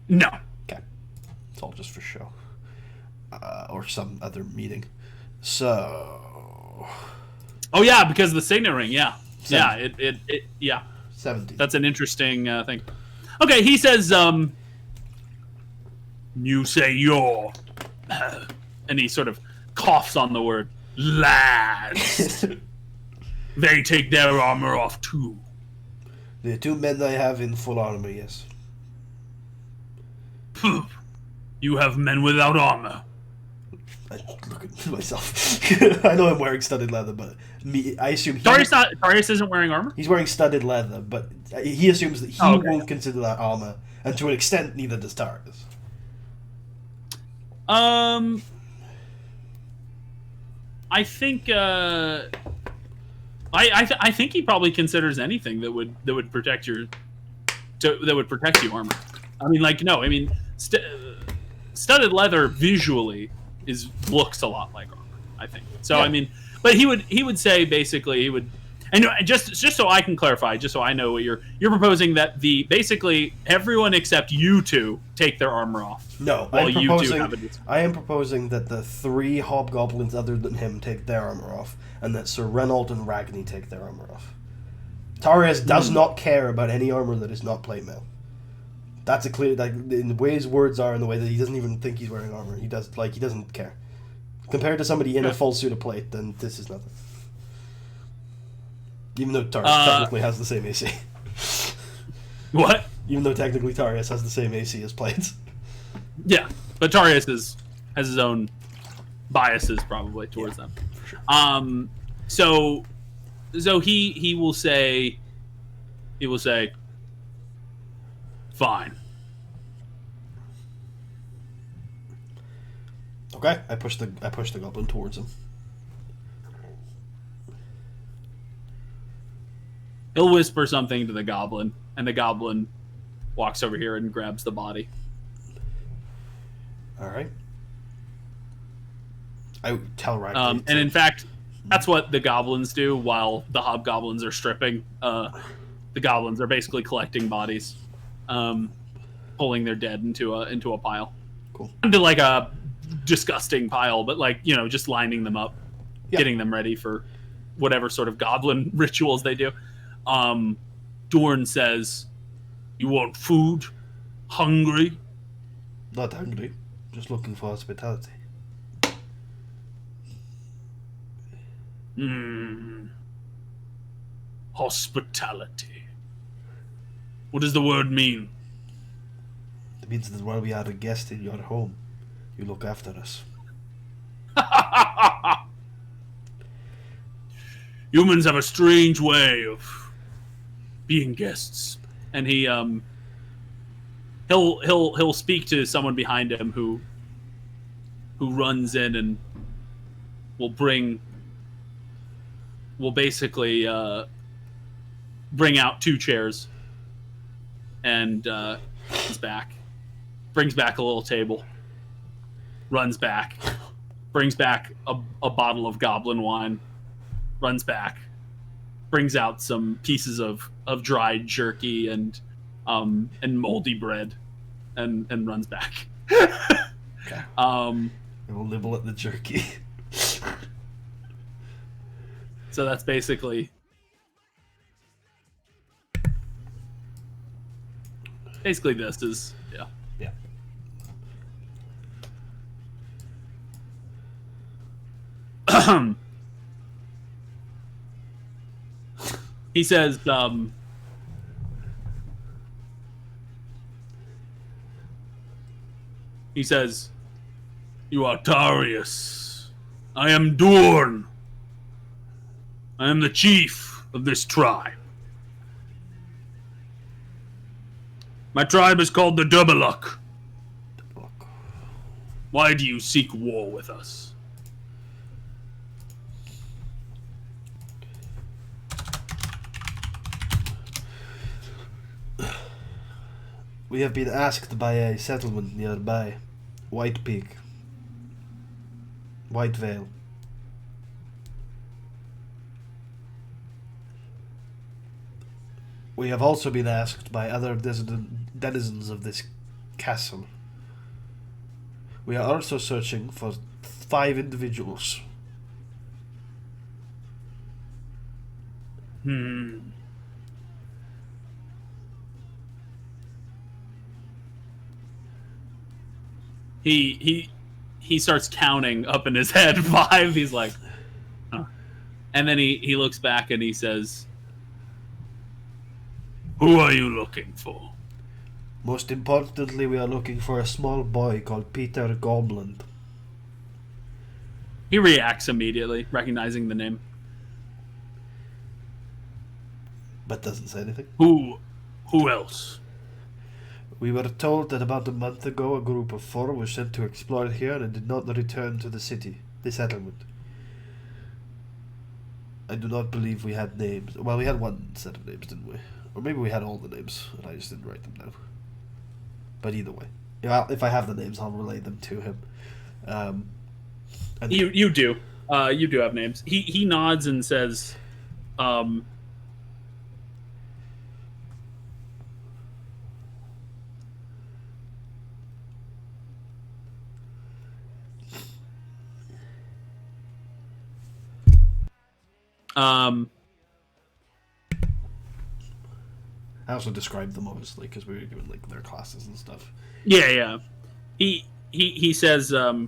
No. Okay, it's all just for show, or some other meeting. So, Oh yeah, because of the signet ring. Yeah. Seven. Yeah. It yeah. 17. That's an interesting thing. Okay, he says, you say you're, and he sort of coughs on the word, lads. They take their armor off too. The two men I have in full armor, yes. You have men without armor. I look at myself. I know I'm wearing studded leather, but I assume Tarius isn't wearing armor? he's wearing studded leather, but he assumes that he won't consider that armor, and to an extent, neither does Tarius. I think I think he probably considers anything that would protect you armor. I mean, like, no, I mean, studded leather visually looks a lot like armor, I think. So Yeah. I mean, but he would say basically and just so I can clarify, just so I know what you're proposing, that basically everyone except you two take their armor off. No, while you two have it. I am proposing that the 3 hobgoblins other than him take their armor off, and that Sir Ralton and Ragni take their armor off. Tarius does not care about any armor that is not plate mail. That's a clear, like, in the way his words are, in the way that he doesn't even think he's wearing armor. He doesn't care. Compared to somebody in a full suit of plate, then this is nothing. Even though Tarius technically has the same AC. What? Even though technically Tarius has the same AC as plates. Yeah, but Tarius has his own biases probably towards them. For sure. So he will say, fine. Okay, I push the goblin towards him. He'll whisper something to the goblin, and the goblin walks over here and grabs the body. All right. I would tell Ragni. And in fact, that's what the goblins do while the hobgoblins are stripping. The goblins are basically collecting bodies, pulling their dead into a pile. Cool. Into like a disgusting pile, but like, you know, just lining them up, Yeah. getting them ready for whatever sort of goblin rituals they do. Dorn says, "You want food? Hungry?" Not hungry, just looking for hospitality. Hospitality. What does the word mean? It means that while we are a guest in your home, you look after us. Humans have a strange way of being guests. And he'll speak to someone behind him who runs in and will basically bring out 2 chairs and brings back a little table, runs back, brings back a bottle of goblin wine, runs back, brings out some pieces of dried jerky and moldy bread, and runs back. Okay. Um, We will nibble at the jerky. so that's basically. Basically, this is yeah. Yeah. He says, "You are Tarius. I am Dorn. I am the chief of this tribe. My tribe is called the Double-Luck. Why do you seek war with us?" We have been asked by a settlement nearby. White Peak. White Vale. We have also been asked by other denizens of this castle. We are also searching for 5 individuals. He starts counting up in his head 5. He's like, huh. And then he looks back and he says, Who are you looking for? Most importantly, we are looking for a small boy called Peter Gormland. he reacts immediately, recognizing the name. But doesn't say anything. Who else? We were told that about a month ago a group of 4 was sent to explore here and did not return to the settlement. I do not believe we had names. Well, we had one set of names, didn't we? Or maybe we had all the names, and I just didn't write them down. But either way. Yeah, if I have the names, I'll relay them to him. And You do. You do have names. He nods and says, I also described them, obviously, because we were given like their classes and stuff. yeah. He says, the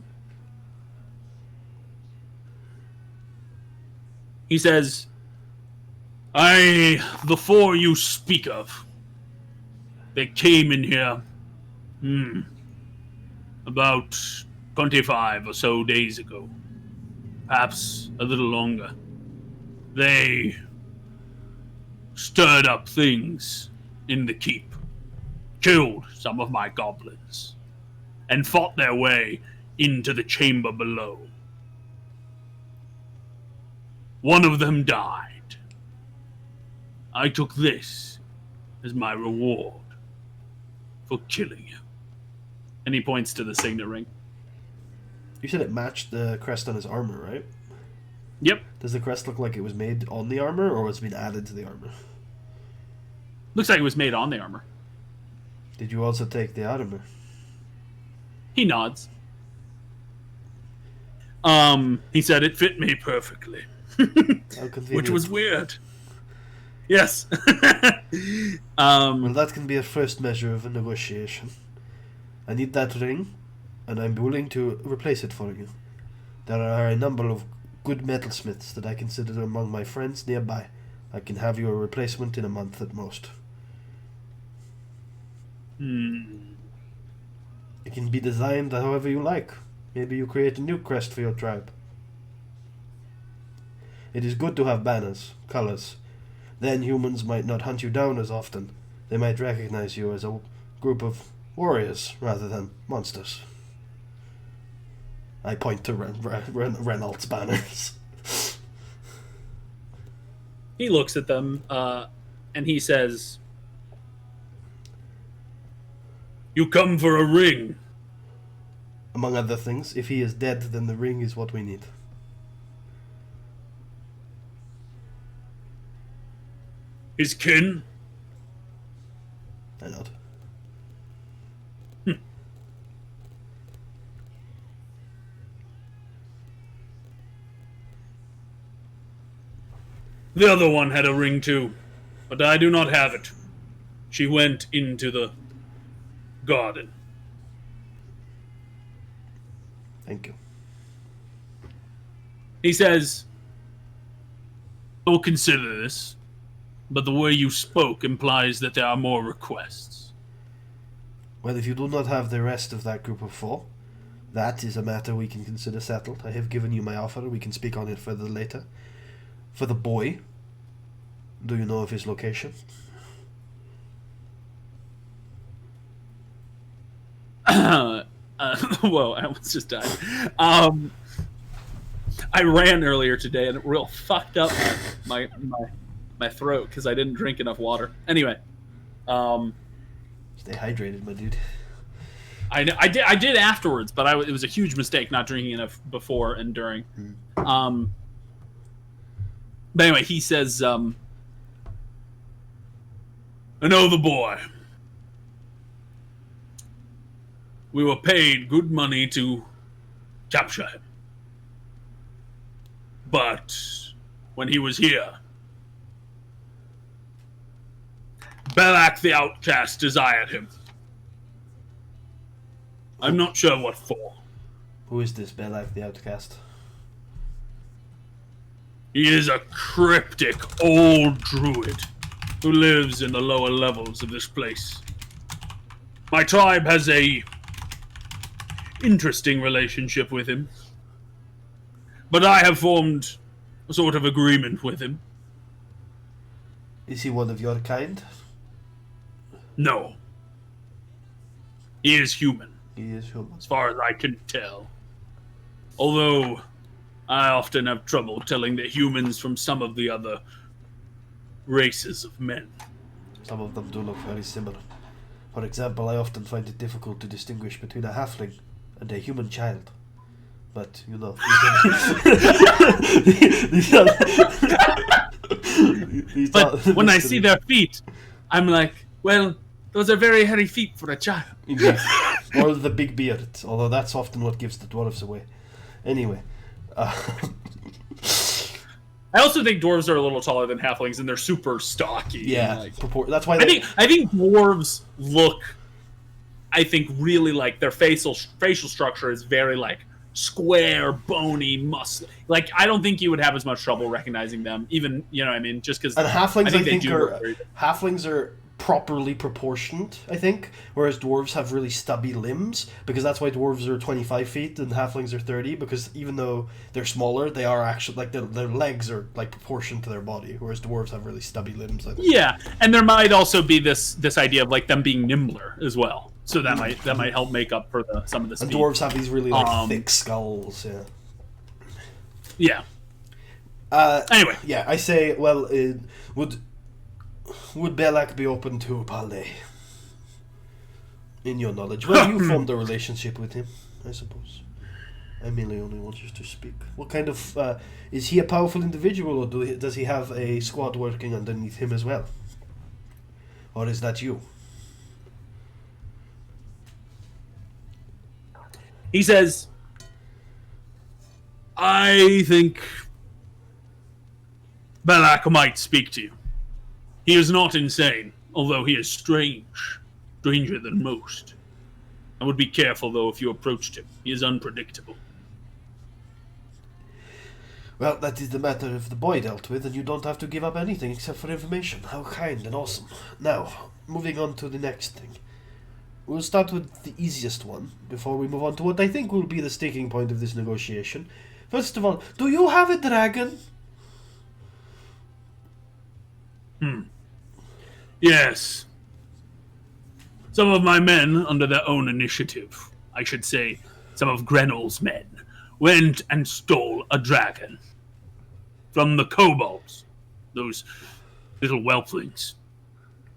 4 you speak of, they came in here, about 25 or so days ago. Perhaps a little longer. They stirred up things in the keep, killed some of my goblins, and fought their way into the chamber below. One of them died. I took this as my reward for killing him. And he points to the signet ring. You said it matched the crest on his armor, right? Yep. Does the crest look like it was made on the armor, or was it been added to the armor? Looks like it was made on the armor. Did you also take the armor? He nods. He said it fit me perfectly. How convenient. Which was weird. Yes. Well, that can be a first measure of a negotiation. I need that ring, and I'm willing to replace it for you. There are a number of good metalsmiths that I consider among my friends nearby. I can have you a replacement in a month at most. It can be designed however you like. Maybe you create a new crest for your tribe. It is good to have banners, colors. Then humans might not hunt you down as often. They might recognize you as a group of warriors rather than monsters. I point to Reynolds' banners. He looks at them, and he says, You come for a ring. Among other things, if he is dead, then the ring is what we need. His kin? I nod. The other one had a ring too, but I do not have it. She went into the garden. Thank you. He says, I will consider this, but the way you spoke implies that there are more requests. Well, if you do not have the rest of that group of 4, that is a matter we can consider settled. I have given you my offer. We can speak on it further later. For the boy, do you know of his location? Whoa, I almost just died. I ran earlier today and it real fucked up my throat because I didn't drink enough water. Anyway, Stay hydrated, my dude. I did afterwards, but it was a huge mistake not drinking enough before and during. But anyway, he says, I know the boy. We were paid good money to capture him. But when he was here, Belak the Outcast desired him. I'm not sure what for. Who is this Belak the Outcast? He is a cryptic old druid who lives in the lower levels of this place. My tribe has a interesting relationship with him. But I have formed a sort of agreement with him. Is he one of your kind? No. He is human, He is human. as far as I can tell. Although, I often have trouble telling the humans from some of the other races of men. Some of them do look very similar. For example, I often find it difficult to distinguish between a halfling and a human child. But, you know, But when I see their feet, I'm like, well, those are very hairy feet for a child. Indeed. Or the big beard, although that's often what gives the dwarves away. Anyway. I also think dwarves are a little taller than halflings, and they're super stocky. Yeah, Like, that's why I think dwarves look, I think, really like their facial structure is very like square, bony, muscle. Like, I don't think you would have as much trouble recognizing them, even, you know what I mean? Just because and halflings, I think look very- halflings are properly proportioned, I think, whereas dwarves have really stubby limbs, because that's why dwarves are 25 feet and halflings are 30, because even though they're smaller, they are actually, like, their legs are, like, proportioned to their body, whereas dwarves have really stubby limbs, I think. Yeah, and there might also be this idea of like them being nimbler as well. So that might help make up for some of the speed. And dwarves have these really, like, thick skulls, yeah. Yeah. Anyway. Yeah, I say, well, would Belak be open to a parley? In your knowledge. Well, you formed a relationship with him, I suppose. I merely only want you to speak. What kind of... is he a powerful individual, or does he have a squad working underneath him as well? Or is that you? He says, I think Belak might speak to you. He is not insane, although he is strange. Stranger than most. I would be careful, though, if you approached him. He is unpredictable. Well, that is the matter of the boy dealt with, and you don't have to give up anything except for information. How kind and awesome. Now, moving on to the next thing. We'll start with the easiest one, before we move on to what I think will be the sticking point of this negotiation. First of all, do you have a dragon? Yes. Some of my men, under their own initiative, I should say, some of Grenel's men, went and stole a dragon. From the kobolds. Those little whelplings.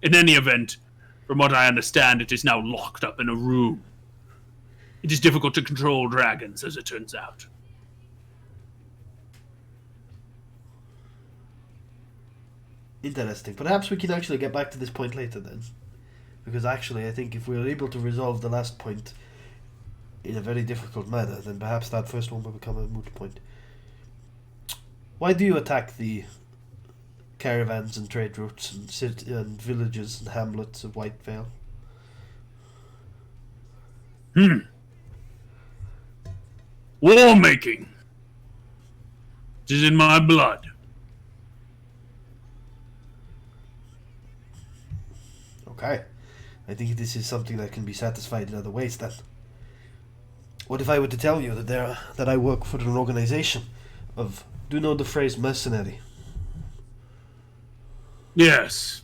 In any event, from what I understand, it is now locked up in a room. It is difficult to control dragons, as it turns out. Interesting. Perhaps we can actually get back to this point later then. Because actually, I think if we're able to resolve the last point in a very difficult manner, then perhaps that first one will become a moot point. Why do you attack the caravans and trade routes and villages and hamlets of Whitevale? War making. It is in my blood. Okay. I think this is something that can be satisfied in other ways then. What if I were to tell you that I work for an organization of... Do you know the phrase mercenary? Yes.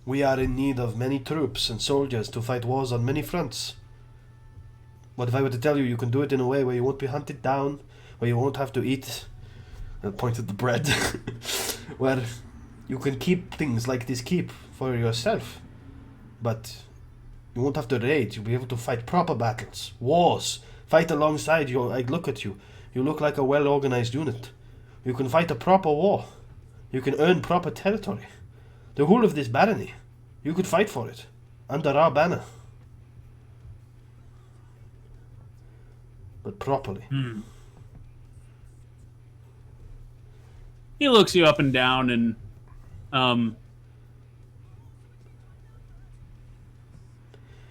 We are in need of many troops and soldiers to fight wars on many fronts. What if I were to tell you you can do it in a way where you won't be hunted down, where you won't have to eat... I pointed the bread. Where you can keep things like this keep for yourself. But you won't have to raid. You'll be able to fight proper battles. Wars. Fight alongside you. I look at you. You look like a well-organized unit. You can fight a proper war. You can earn proper territory. The whole of this barony. You could fight for it. Under our banner. But properly. He looks you up and down and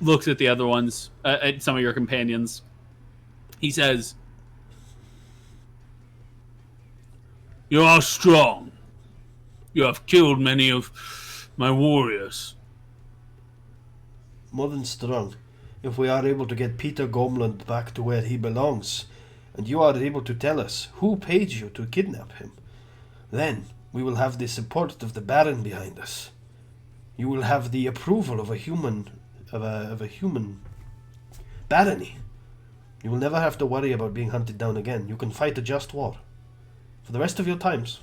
looks at the other ones, at some of your companions. He says, You are strong. You have killed many of my warriors. More than strong. If we are able to get Peter Gormland back to where he belongs, and you are able to tell us who paid you to kidnap him, then we will have the support of the Baron behind us. You will have the approval of a human barony. You will never have to worry about being hunted down again. You can fight a just war for the rest of your times.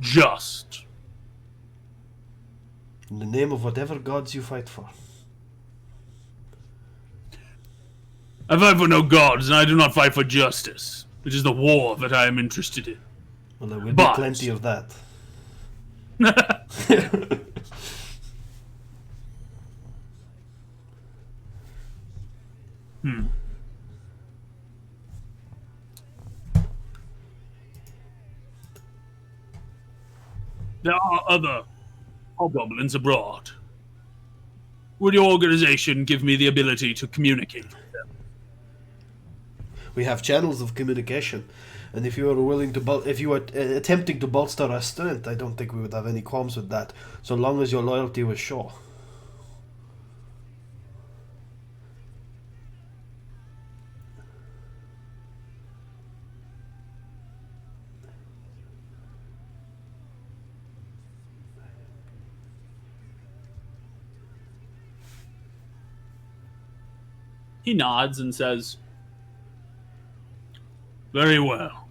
Just. In the name of whatever gods you fight for. I fight for no gods, and I do not fight for justice. It is the war that I am interested in. Well, there will be plenty of that. There are other hobgoblins abroad. Would your organization give me the ability to communicate with them? We have channels of communication, and if you are willing to, if you are attempting to bolster our strength, I don't think we would have any qualms with that, so long as your loyalty was sure. he nods and says, Very well.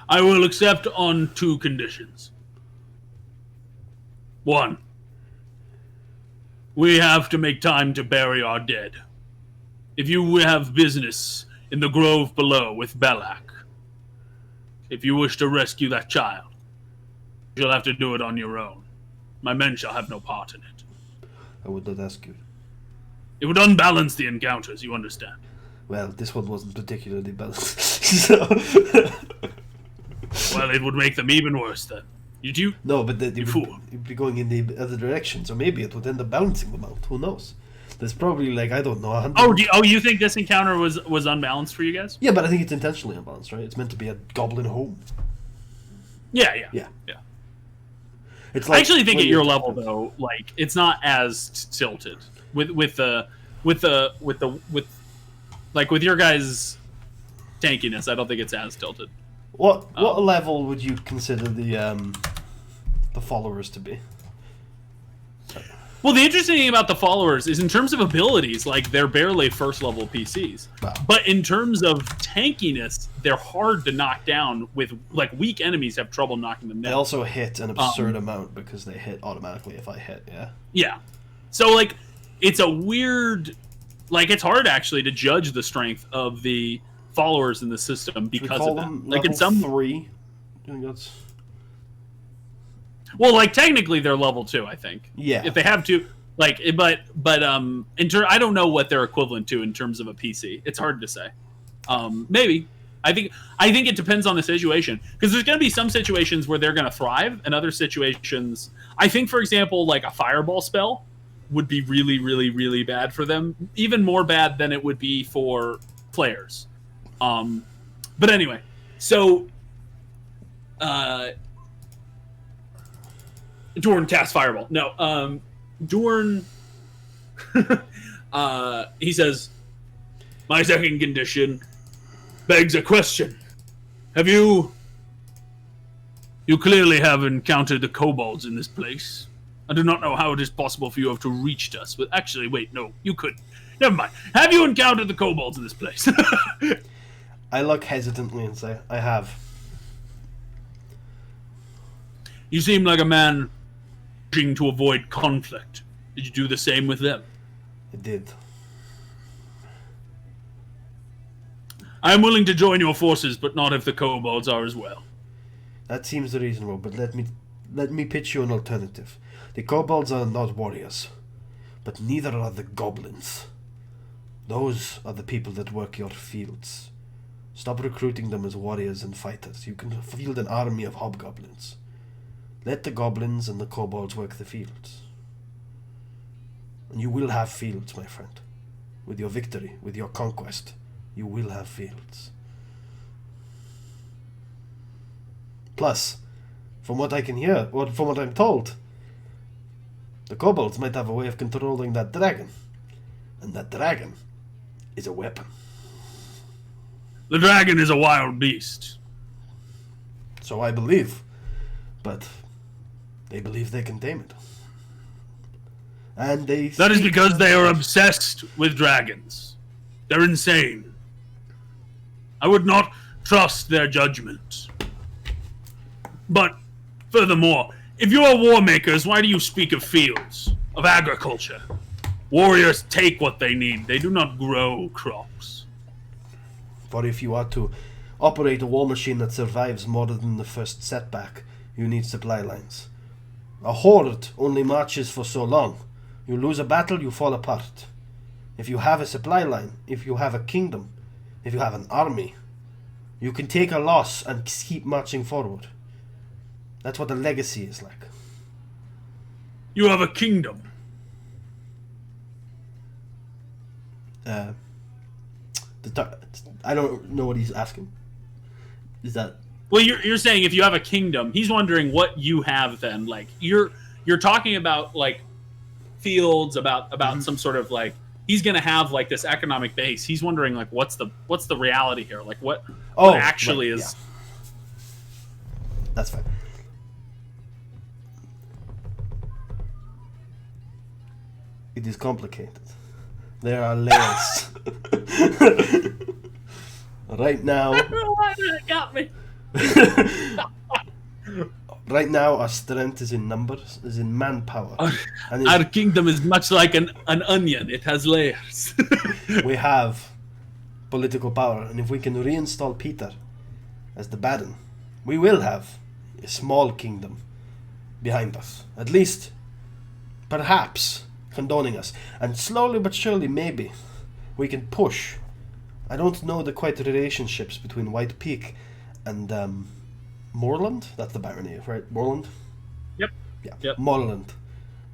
I will accept on 2 conditions. 1. We have to make time to bury our dead. If you have business in the grove below with Belak, if you wish to rescue that child, you'll have to do it on your own. My men shall have no part in it. I would not ask you. It would unbalance the encounters, you understand. Well, this one wasn't particularly balanced. So... Well, it would make them even worse then. You No, but you fool. you'd be going in the other direction, so maybe it would end up balancing them out. Who knows? There's probably, like, I don't know, 100... you think this encounter was unbalanced for you guys? Yeah, but I think it's intentionally unbalanced, right? It's meant to be a goblin home. Yeah. It's I actually think when at your you're- level though, like it's not as tilted with your guys' tankiness. I don't think it's as tilted. What level would you consider the followers to be? Well, the interesting thing about the followers is in terms of abilities, like they're barely first level PCs. Wow. But in terms of tankiness, they're hard to knock down. With like weak enemies have trouble knocking them They down. also hit an absurd amount because they hit automatically if I hit, yeah? Yeah. So like it's a weird, like it's hard actually to judge the strength of the followers in the system We because call of them that. Like level in some 3. I think that's... Well, like technically they're level 2, I think. Yeah. If they have to, like, but I don't know what they're equivalent to in terms of a PC. It's hard to say. Maybe I think it depends on the situation, because there's going to be some situations where they're going to thrive, and other situations. I think, for example, like a fireball spell would be really, really, really bad for them, even more bad than it would be for players. But anyway, so Dorn casts fireball. No, Dorn. He says, "My second condition begs a question. Have you clearly have encountered the kobolds in this place? I do not know how it is possible for you to have reached us. But actually, wait, no, you couldn't. Never mind. Have you encountered the kobolds in this place?" I look hesitantly and say, I have. You seem like a man wishing to avoid conflict. Did you do the same with them? I did. I am willing to join your forces, but not if the kobolds are as well. That seems reasonable, but let me pitch you an alternative. The kobolds are not warriors, but neither are the goblins. Those are the people that work your fields. Stop recruiting them as warriors and fighters. You can field an army of hobgoblins. Let the goblins and the kobolds work the fields. And you will have fields, my friend. With your victory, with your conquest, you will have fields. Plus, from what I can hear, or from what I'm told, the kobolds might have a way of controlling that dragon. And that dragon is a weapon. The dragon is a wild beast. So I believe. But they believe they can tame it. And they... That is because they are obsessed with dragons. They're insane. I would not trust their judgment. But, furthermore, if you are war makers, why do you speak of fields, of agriculture? Warriors take what they need. They do not grow crops. For if you are to operate a war machine that survives more than the first setback, you need supply lines. A horde only marches for so long. You lose a battle, you fall apart. If you have a supply line, if you have a kingdom, if you have an army, you can take a loss and keep marching forward. That's what a legacy is like. You have a kingdom. I don't know what he's asking. Is that... Well, you're saying if you have a kingdom, he's wondering what you have then. Like you're talking about like fields, about some sort of like he's gonna have like this economic base. He's wondering like what's the reality here? Like what actually right, is. Yeah. That's fine. It is complicated. There are layers. Right now. It got me. Right now, our strength is in numbers, is in manpower. And Our kingdom is much like an onion. It has layers. we have political power, and if we can reinstall Peter as the Baron, we will have a small kingdom behind us. At least, perhaps, condoning us. And slowly but surely, maybe, we can push. I don't know the quite relationships between White Peak and Moorland. That's the barony, right? Moorland? Yep. Yeah, Yep. Moorland.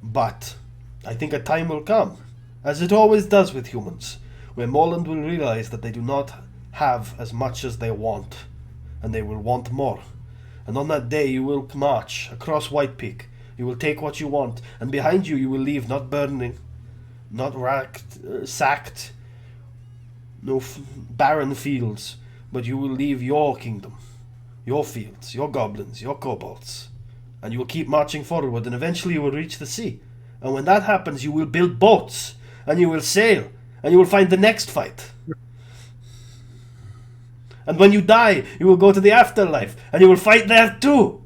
But I think a time will come, as it always does with humans, where Moorland will realize that they do not have as much as they want, and they will want more. And on that day you will march across White Peak. You will take what you want, and behind you you will leave not burning, not sacked, no barren fields, but you will leave your kingdom, your fields, your goblins, your kobolds, and you will keep marching forward, and eventually you will reach the sea. And when that happens, you will build boats, and you will sail, and you will find the next fight. And when you die, you will go to the afterlife, and you will fight there too.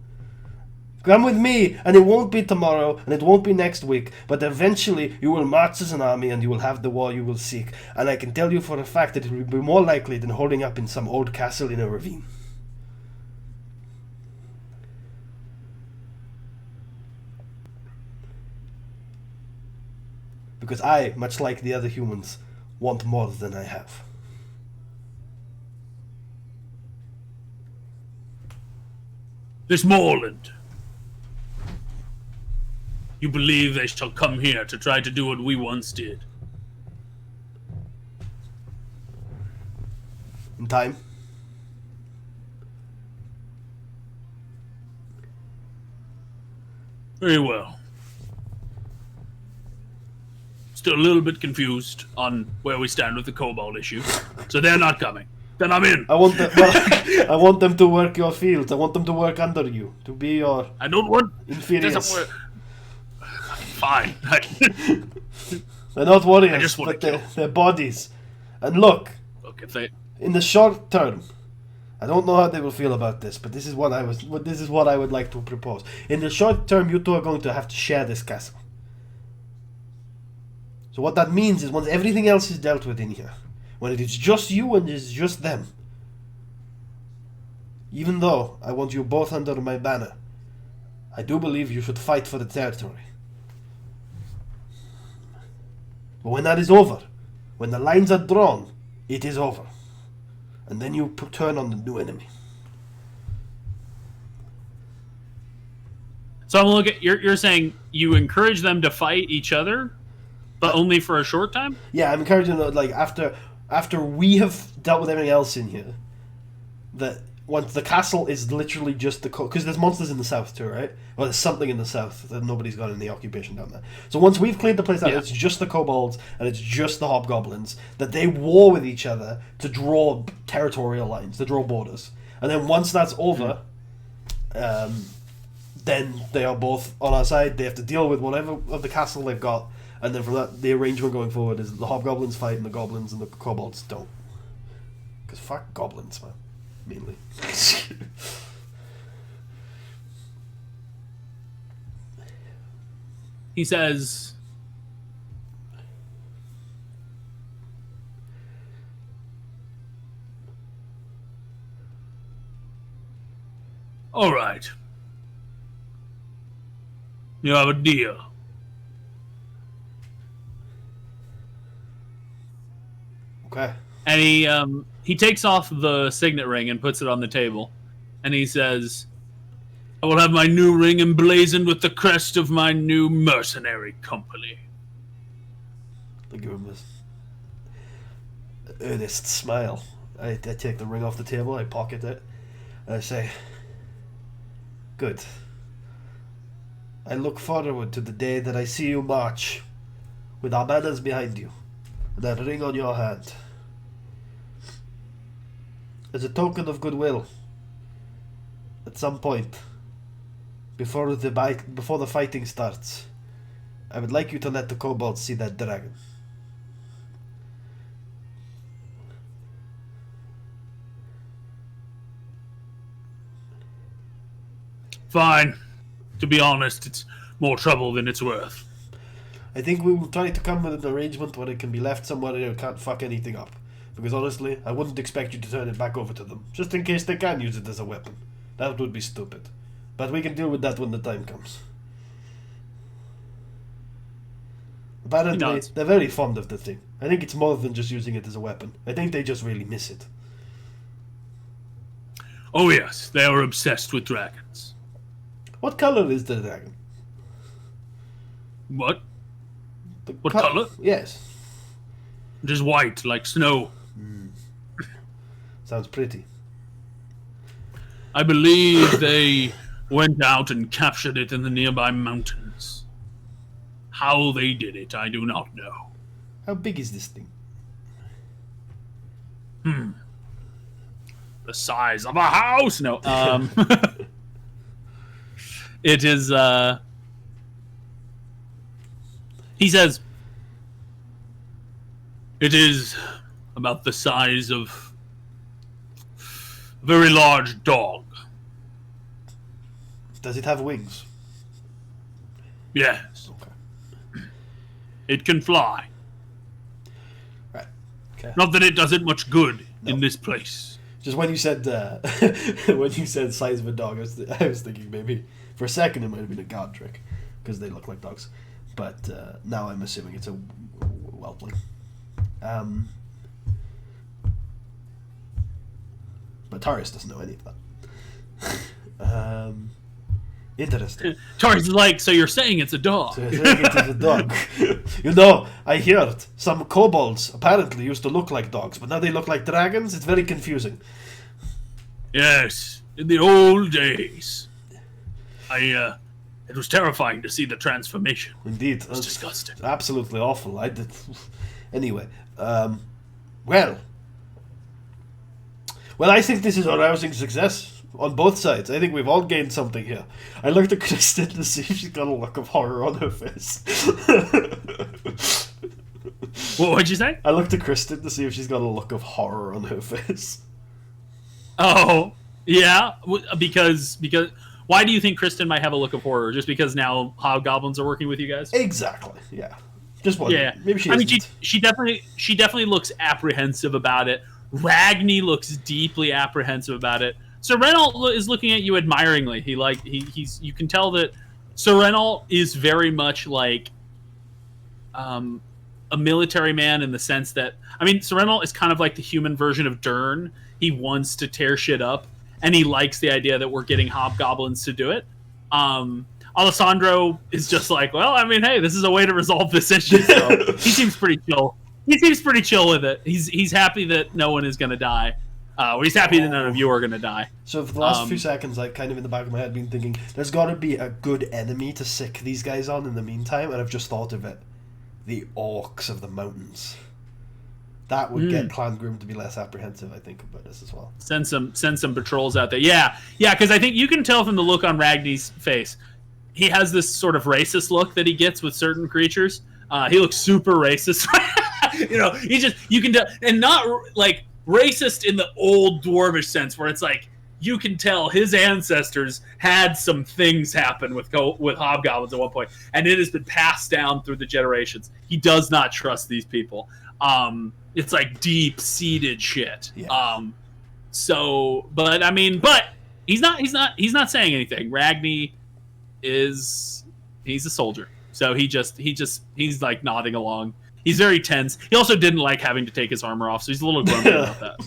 Come with me, and it won't be tomorrow, and it won't be next week, but eventually you will march as an army, and you will have the war you will seek. And I can tell you for a fact that it will be more likely than holding up in some old castle in a ravine. Because I, much like the other humans, want more than I have. This moorland. You believe they shall come here to try to do what we once did? In time. Very well. Still a little bit confused on where we stand with the kobold issue. So they're not coming. Then I'm in. I want them. Well, I want them to work your fields. I want them to work under you, to be your I don't want... inferiors. Fine. They're not warriors, I just wanna but kill. they're bodies. And look, Look, if they... in the short term, I don't know how they will feel about this, but this is what I would like to propose. In the short term, you two are going to have to share this castle. So what that means is once everything else is dealt with in here, when it is just you and it's just them, even though I want you both under my banner, I do believe you should fight for the territory. But when that is over, when the lines are drawn, it is over. And then you turn on the new enemy. So I'm looking. You're saying you encourage them to fight each other, but only for a short time? Yeah, I'm encouraging them, like, after we have dealt with everything else in here, that once the castle is literally just the... Because there's monsters in the south too, right? Well, there's something in the south that nobody's got in the occupation down there. So once we've cleared the place out, it's just the kobolds and it's just the hobgoblins, that they war with each other to draw territorial lines, to draw borders. And then once that's over, then they are both on our side. They have to deal with whatever of the castle they've got. And then from that, the arrangement going forward is the hobgoblins fight and the goblins and the kobolds don't. Because fuck goblins, man. Mainly. He says, all right. You have a deal. Okay. And he takes off the signet ring and puts it on the table. And he says, I will have my new ring emblazoned with the crest of my new mercenary company. I give him this earnest smile. I take the ring off the table, I pocket it, and I say, good. I look forward to the day that I see you march with our banners behind you and that ring on your hand. As a token of goodwill, at some point, before the fighting starts, I would like you to let the kobolds see that dragon. Fine. To be honest, it's more trouble than it's worth. I think we will try to come with an arrangement where it can be left somewhere and it can't fuck anything up. Because honestly, I wouldn't expect you to turn it back over to them, just in case they can use it as a weapon. That would be stupid. But we can deal with that when the time comes. Apparently, they're very fond of the thing. I think it's more than just using it as a weapon. I think they just really miss it. Oh yes, they are obsessed with dragons. What color is the dragon? What? What color? Yes. It is white, like snow. Sounds pretty. I believe they went out and captured it in the nearby mountains. How they did it, I do not know. How big is this thing? The size of a house? No, it is, he says, it is about the size of a very large dog. Does it have wings? Yes. Okay. It can fly. Right. Okay. Not that it does it much good in this place. Just when you said when you said size of a dog, I was thinking maybe for a second it might have been a god trick because they look like dogs, but now I'm assuming it's a whelpling. But Tarius doesn't know any of that. Interesting. Tarius is like, so you're saying it's a dog? So I think it is a dog. You know, I heard some kobolds apparently used to look like dogs, but now they look like dragons. It's very confusing. Yes, in the old days. It was terrifying to see the transformation. Indeed. It was disgusting. Absolutely awful. I did. Anyway, well, I think this is a rousing success on both sides. I think we've all gained something here. I looked at Kristen to see if she's got a look of horror on her face. What would you say? I looked at Kristen to see if she's got a look of horror on her face. Oh, yeah, because why do you think Kristen might have a look of horror? Just because now hobgoblins are working with you guys? Exactly. Yeah. Just wondering. Yeah. Maybe she. I mean, isn't. she definitely looks apprehensive about it. Ragni looks deeply apprehensive about it. Sir Renald is looking at you admiringly. He's you can tell that Sir Renald is very much like a military man in the sense that, I mean, Sir Renald is kind of like the human version of Dern. He wants to tear shit up, and he likes the idea that we're getting hobgoblins to do it. Alessandro is just like, well, I mean, hey, this is a way to resolve this issue. So he seems pretty chill. He seems pretty chill with it. He's happy that no one is going to die. He's happy that none of you are going to die. So for the last few seconds, I've kind of in the back of my head been thinking, there's got to be a good enemy to sick these guys on in the meantime, and I've just thought of it. The orcs of the mountains. That would get Clan Groom to be less apprehensive, I think, about this as well. Send some patrols out there. Yeah, because I think you can tell from the look on Ragni's face. He has this sort of racist look that he gets with certain creatures. He looks super racist. You can tell, and not like racist in the old dwarvish sense, where it's like you can tell his ancestors had some things happen with hobgoblins at one point, and it has been passed down through the generations. He does not trust these people. It's like deep-seated shit. Yeah. But he's not saying anything. Ragni he's a soldier. So he's like nodding along. He's very tense. He also didn't like having to take his armor off, so he's a little grumpy about that.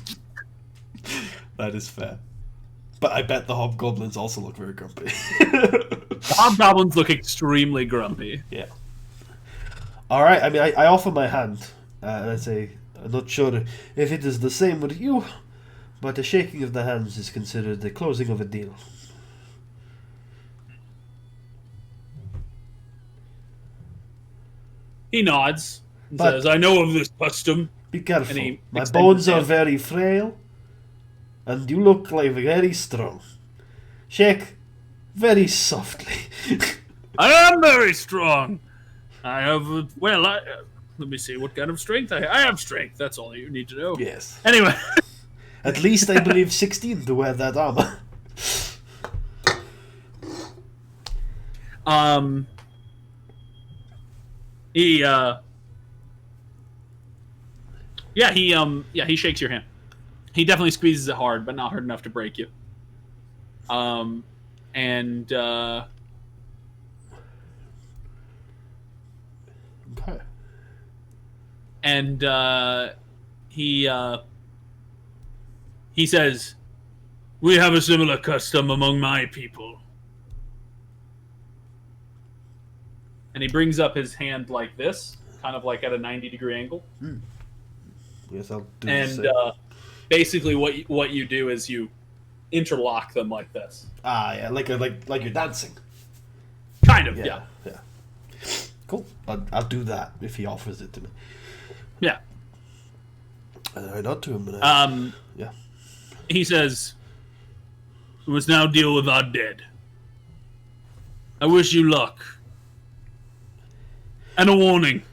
That is fair. But I bet the hobgoblins also look very grumpy. The hobgoblins look extremely grumpy. Yeah. Alright, I mean, I offer my hand. And I say, I'm not sure if it is the same with you, but the shaking of the hands is considered the closing of a deal. He nods and But- says, I know of this custom. Be careful. And he My extends bones his are hand. very frail, and you look like very strong. Shake very softly. I am very strong. I have, let me see what kind of strength I have strength. That's all you need to know. Yes. Anyway. At least I believe 16 to wear that armor. He shakes your hand. He definitely squeezes it hard, but not hard enough to break you. Okay. And he says, we have a similar custom among my people. And he brings up his hand like this, kind of like at a 90-degree angle. Yes, I'll do And the same. basically what you do is you interlock them like this. Ah, yeah, like you're dancing. Kind of, yeah. Cool. I'll do that if he offers it to me. Yeah. And I nod to him. And yeah. He says, we must now deal with our dead. I wish you luck. And a warning.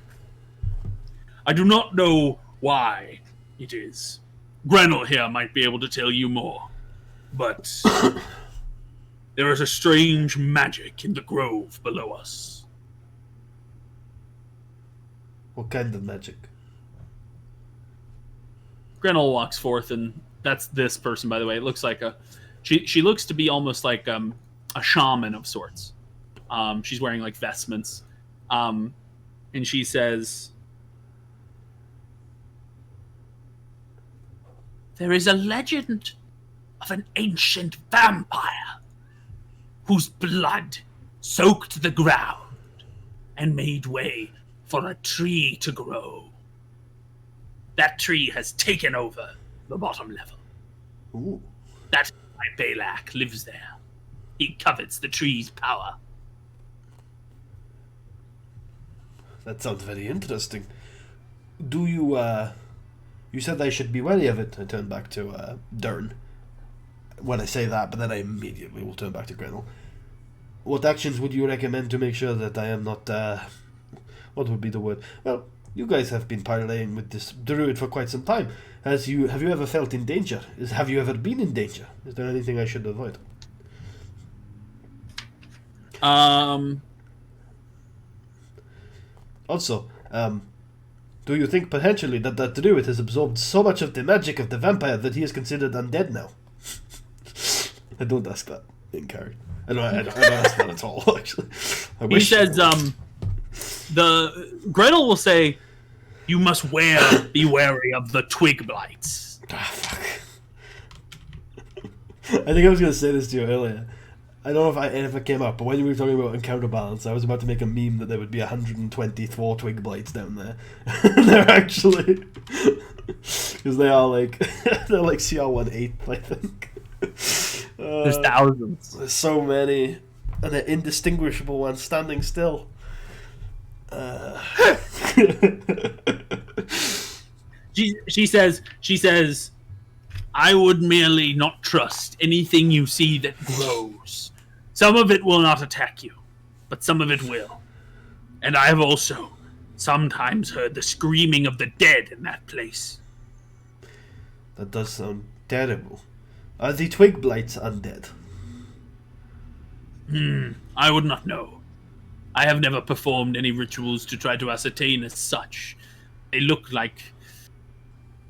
I do not know why it is. Grenell here might be able to tell you more. But there is a strange magic in the grove below us. What kind of magic? Grenell walks forth, and that's this person, by the way. It looks like she looks to be almost like a shaman of sorts. She's wearing like vestments. And she says, there is a legend of an ancient vampire whose blood soaked the ground and made way for a tree to grow. That tree has taken over the bottom level. Ooh. That's why Balak lives there. He covets the tree's power. That sounds very interesting. Do you, you said I should be wary of it. I turn back to, Dern. When I say that, but then I immediately will turn back to Grenell. What actions would you recommend to make sure that I am not, what would be the word? Well, you guys have been parleying with this druid for quite some time. Have you ever felt in danger? Have you ever been in danger? Is there anything I should avoid? Also, do you think potentially that that druid has absorbed so much of the magic of the vampire that he is considered undead now? I don't ask that in character. I don't ask that at all, actually. He says, the Gretel will say, "You must be wary of the twig blights." Ah, fuck. I think I was going to say this to you earlier. I don't know if it came up, but when we were talking about counterbalance, I was about to make a meme that there would be 120 Thor twig blights down there. They're actually... Because they are like... they're like CR1/8, I think. There's thousands. There's so many. And they're indistinguishable ones standing still. She says, "I would merely not trust anything you see that grows. Some of it will not attack you, but some of it will. And I have also sometimes heard the screaming of the dead in that place." That does sound terrible. Are the twig blights undead? I would not know. I have never performed any rituals to try to ascertain as such. They look like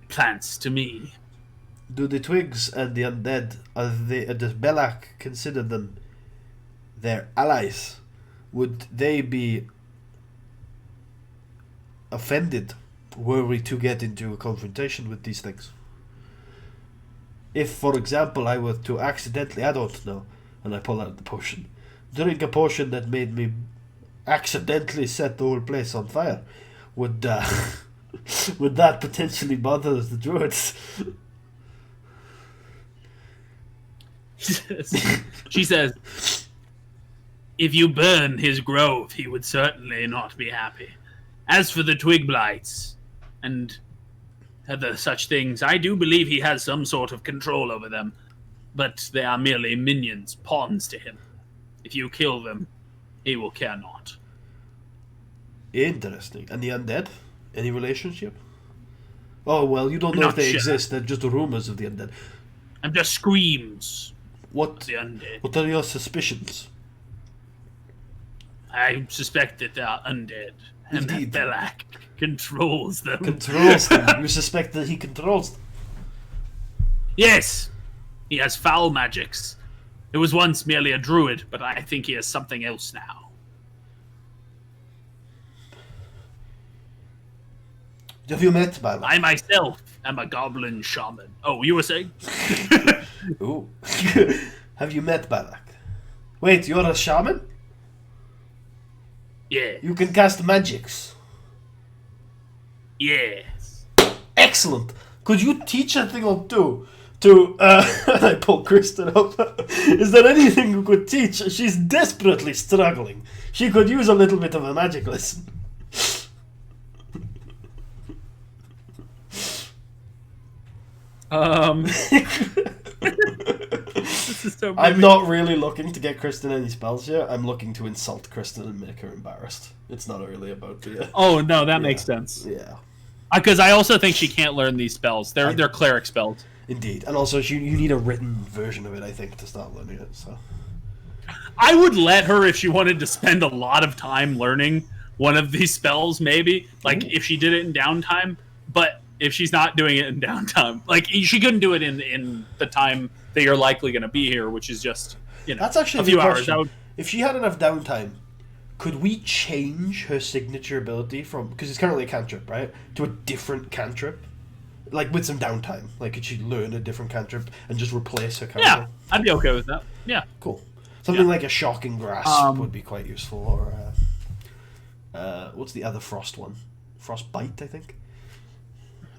plants to me. Do the twigs and the undead, does Belak consider them their allies? Would they be offended were we to get into a confrontation with these things? If, for example, I were to accidentally, I don't know, and I pull out the potion, drink a potion that made me accidentally set the whole place on fire, would would that potentially bother the druids? She says, "If you burn his grove, he would certainly not be happy. As for the twig blights and other such things, I do believe he has some sort of control over them, but they are merely minions, pawns to him. If you kill them, he will care not." Interesting. And the undead? Any relationship? Oh, well, you don't know Not if they sure. exist. They're just rumors of the undead. And just screams What? of the undead. What are your suspicions? I suspect that they are undead, and Indeed. that Belak controls them. Controls them. You suspect that he controls them. Yes, he has foul magics. It was once merely a druid, but I think he has something else now. Have you met Balak? I myself am a goblin shaman. Oh, you were saying? Ooh. Have you met Balak? Wait, you're a shaman? Yeah. You can cast magics. Yes. Excellent. Could you teach a thing or two to, I pull Kristen up. Is there anything you could teach? She's desperately struggling. She could use a little bit of a magic lesson. This is so I'm not really looking to get Kristen any spells here. I'm looking to insult Kristen and make her embarrassed. It's not really about the... Oh no, that makes sense. Yeah. Because I also think she can't learn these spells. They're cleric spells. Indeed. And also, you need a written version of it, I think, to start learning it, so... I would let her if she wanted to spend a lot of time learning one of these spells, maybe. Like, if she did it in downtime. But if she's not doing it in downtime, like, she couldn't do it in the time that you're likely going to be here, which is just, That's actually a few good hours. question. That would... If she had enough downtime, could we change her signature ability from... Because it's currently a cantrip, right? To a different cantrip? Like, with some downtime. Like, could she learn a different cantrip and just replace her character? Yeah, I'd be okay with that. Yeah. Cool. Something like a shocking grasp would be quite useful, or what's the other frost one? Frostbite, I think.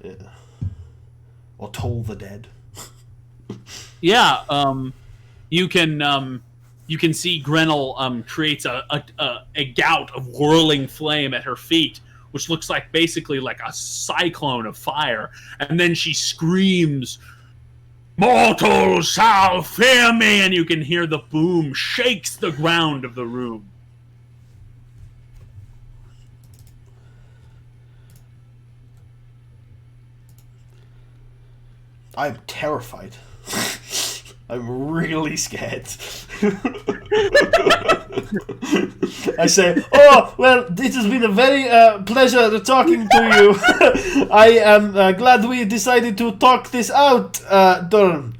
Yeah. Or Toll the Dead. Yeah. You can see Grenell creates a gout of whirling flame at her feet, which looks like basically like a cyclone of fire, and then she screams, "Mortals shall fear me!" and you can hear the boom shakes the ground of the room. I'm terrified. I'm really scared. I say, "Oh, well, it has been a very pleasure talking to you. I am glad we decided to talk this out, Durham.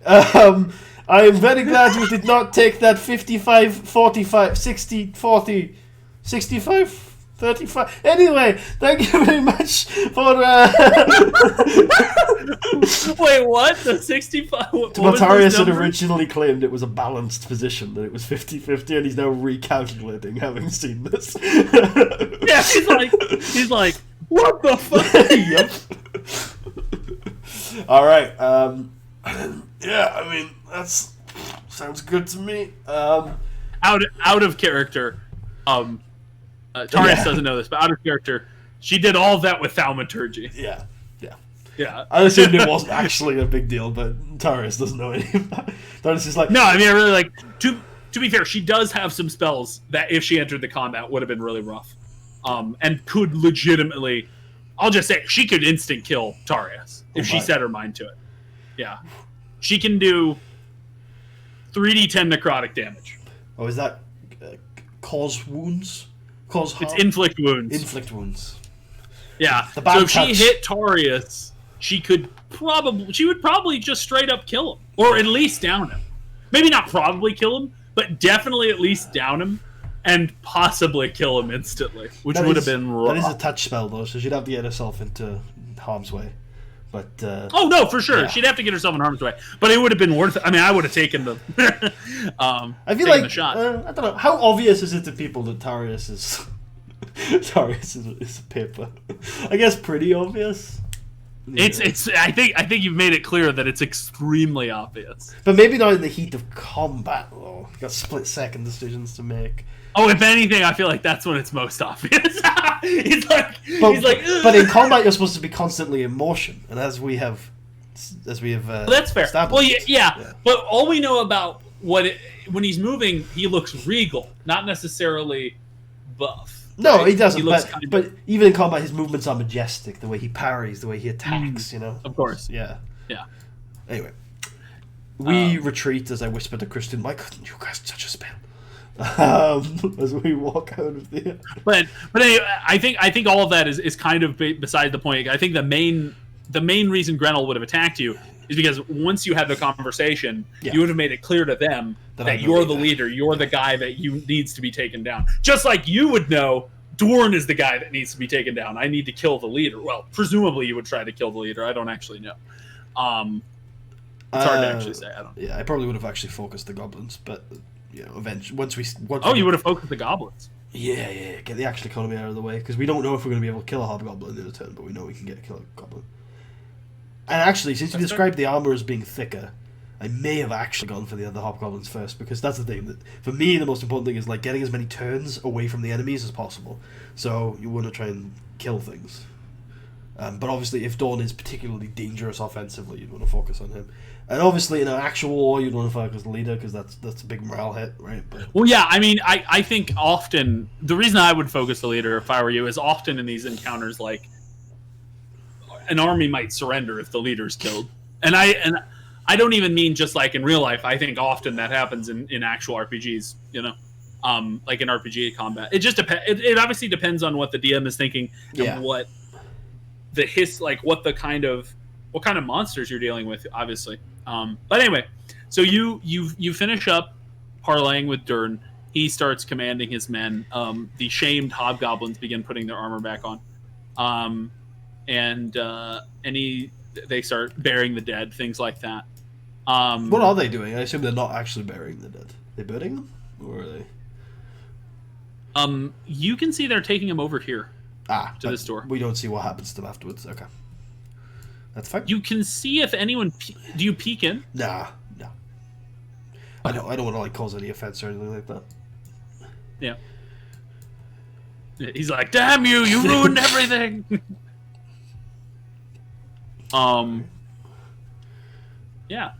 I am very glad you did not take that 55, 45, 60, 40, 65... 35. Anyway, thank you very much for. Wait, what? The 65? Tarius had originally claimed it was a balanced position, that it was 50-50, and he's now recalculating, having seen this. Yeah, he's like, what the fuck? Yep. All right. Yeah, I mean, that's sounds good to me. Out of character. Tarius doesn't know this, but out of character, she did all that with thaumaturgy. Yeah. Yeah. I assumed it wasn't actually a big deal, but Tarius doesn't know any of that. Tarius is like... No, I mean, I really like... To be fair, she does have some spells that, if she entered the combat, would have been really rough. And could legitimately... I'll just say, she could instant kill Tarius if she set her mind to it. Yeah. She can do 3d10 necrotic damage. Oh, is that cause wounds? Cause harm? It's inflict wounds. Inflict wounds. Yeah. The bad So if touch. she hit Tarius, she would probably just straight up kill him, or at least down him. Maybe not probably kill him, but definitely at least down him, and possibly kill him instantly, which would have been rough. That is a touch spell, though, so she'd have to get herself into harm's way. But oh no, for sure, yeah. She'd have to get herself in harm's way. But it would have been worth it. I mean, I would have taken the. I feel like the shot. I don't know. How obvious is it to people that Tarius is a paper? I guess pretty obvious. Yeah. It's. I think you've made it clear that it's extremely obvious. But maybe not in the heat of combat, though. You got split-second decisions to make. Oh, if anything, I feel like that's when it's most obvious. he's like, but in combat, you're supposed to be constantly in motion, and as we have that's fair. Well, yeah. But all we know about when he's moving, he looks regal, not necessarily buff. No, right? he doesn't. He but even in combat, his movements are majestic. The way he parries, the way he attacks. You know. Of course. Yeah. Anyway, we retreat as I whisper to Kristen, "Why couldn't you guys touch a spell?" As we walk out of there. But anyway, I think all of that is kind of beside the point. I think the main reason Grenell would have attacked you is because once you had the conversation, you would have made it clear to them that you're the leader, you're the guy that needs to be taken down. Just like you would know, Dorn is the guy that needs to be taken down. I need to kill the leader. Well, presumably you would try to kill the leader. I don't actually know. It's hard to actually say. I don't. Yeah, I probably would have actually focused the goblins, but you know, eventually you would have focused the goblins. Yeah. Get the action economy out of the way, because we don't know if we're going to be able to kill a hobgoblin in a turn, but we know we can kill a goblin. And actually, since you described the armor as being thicker, I may have actually gone for the other hobgoblins first, because that's the thing. That for me, the most important thing is like getting as many turns away from the enemies as possible. So you want to try and kill things. But obviously, if Dawn is particularly dangerous offensively, you'd want to focus on him. And obviously, in an actual war, you'd want to focus on the leader, because that's a big morale hit, right? Well, yeah, I mean, I think often, the reason I would focus the leader, if I were you, is often in these encounters, like, an army might surrender if the leader's killed. And I don't even mean just like in real life. I think often that happens in actual RPGs, you know? Like in RPG combat. It just depends. It obviously depends on what the DM is thinking and what what kind of monsters you're dealing with, obviously. But anyway, so you finish up parlaying with Dern. He starts commanding his men. The shamed hobgoblins begin putting their armor back on. And he they start burying the dead, things like that. What are they doing? I assume they're not actually burying the dead. They burying them, or are they? You can see they're taking him over here to this door. We don't see what happens to them afterwards. Okay, that's fine. You can see if anyone. Do you peek in? Nah. I don't want to like cause any offense or anything like that. Yeah. He's like, "Damn you! You ruined everything." Yeah.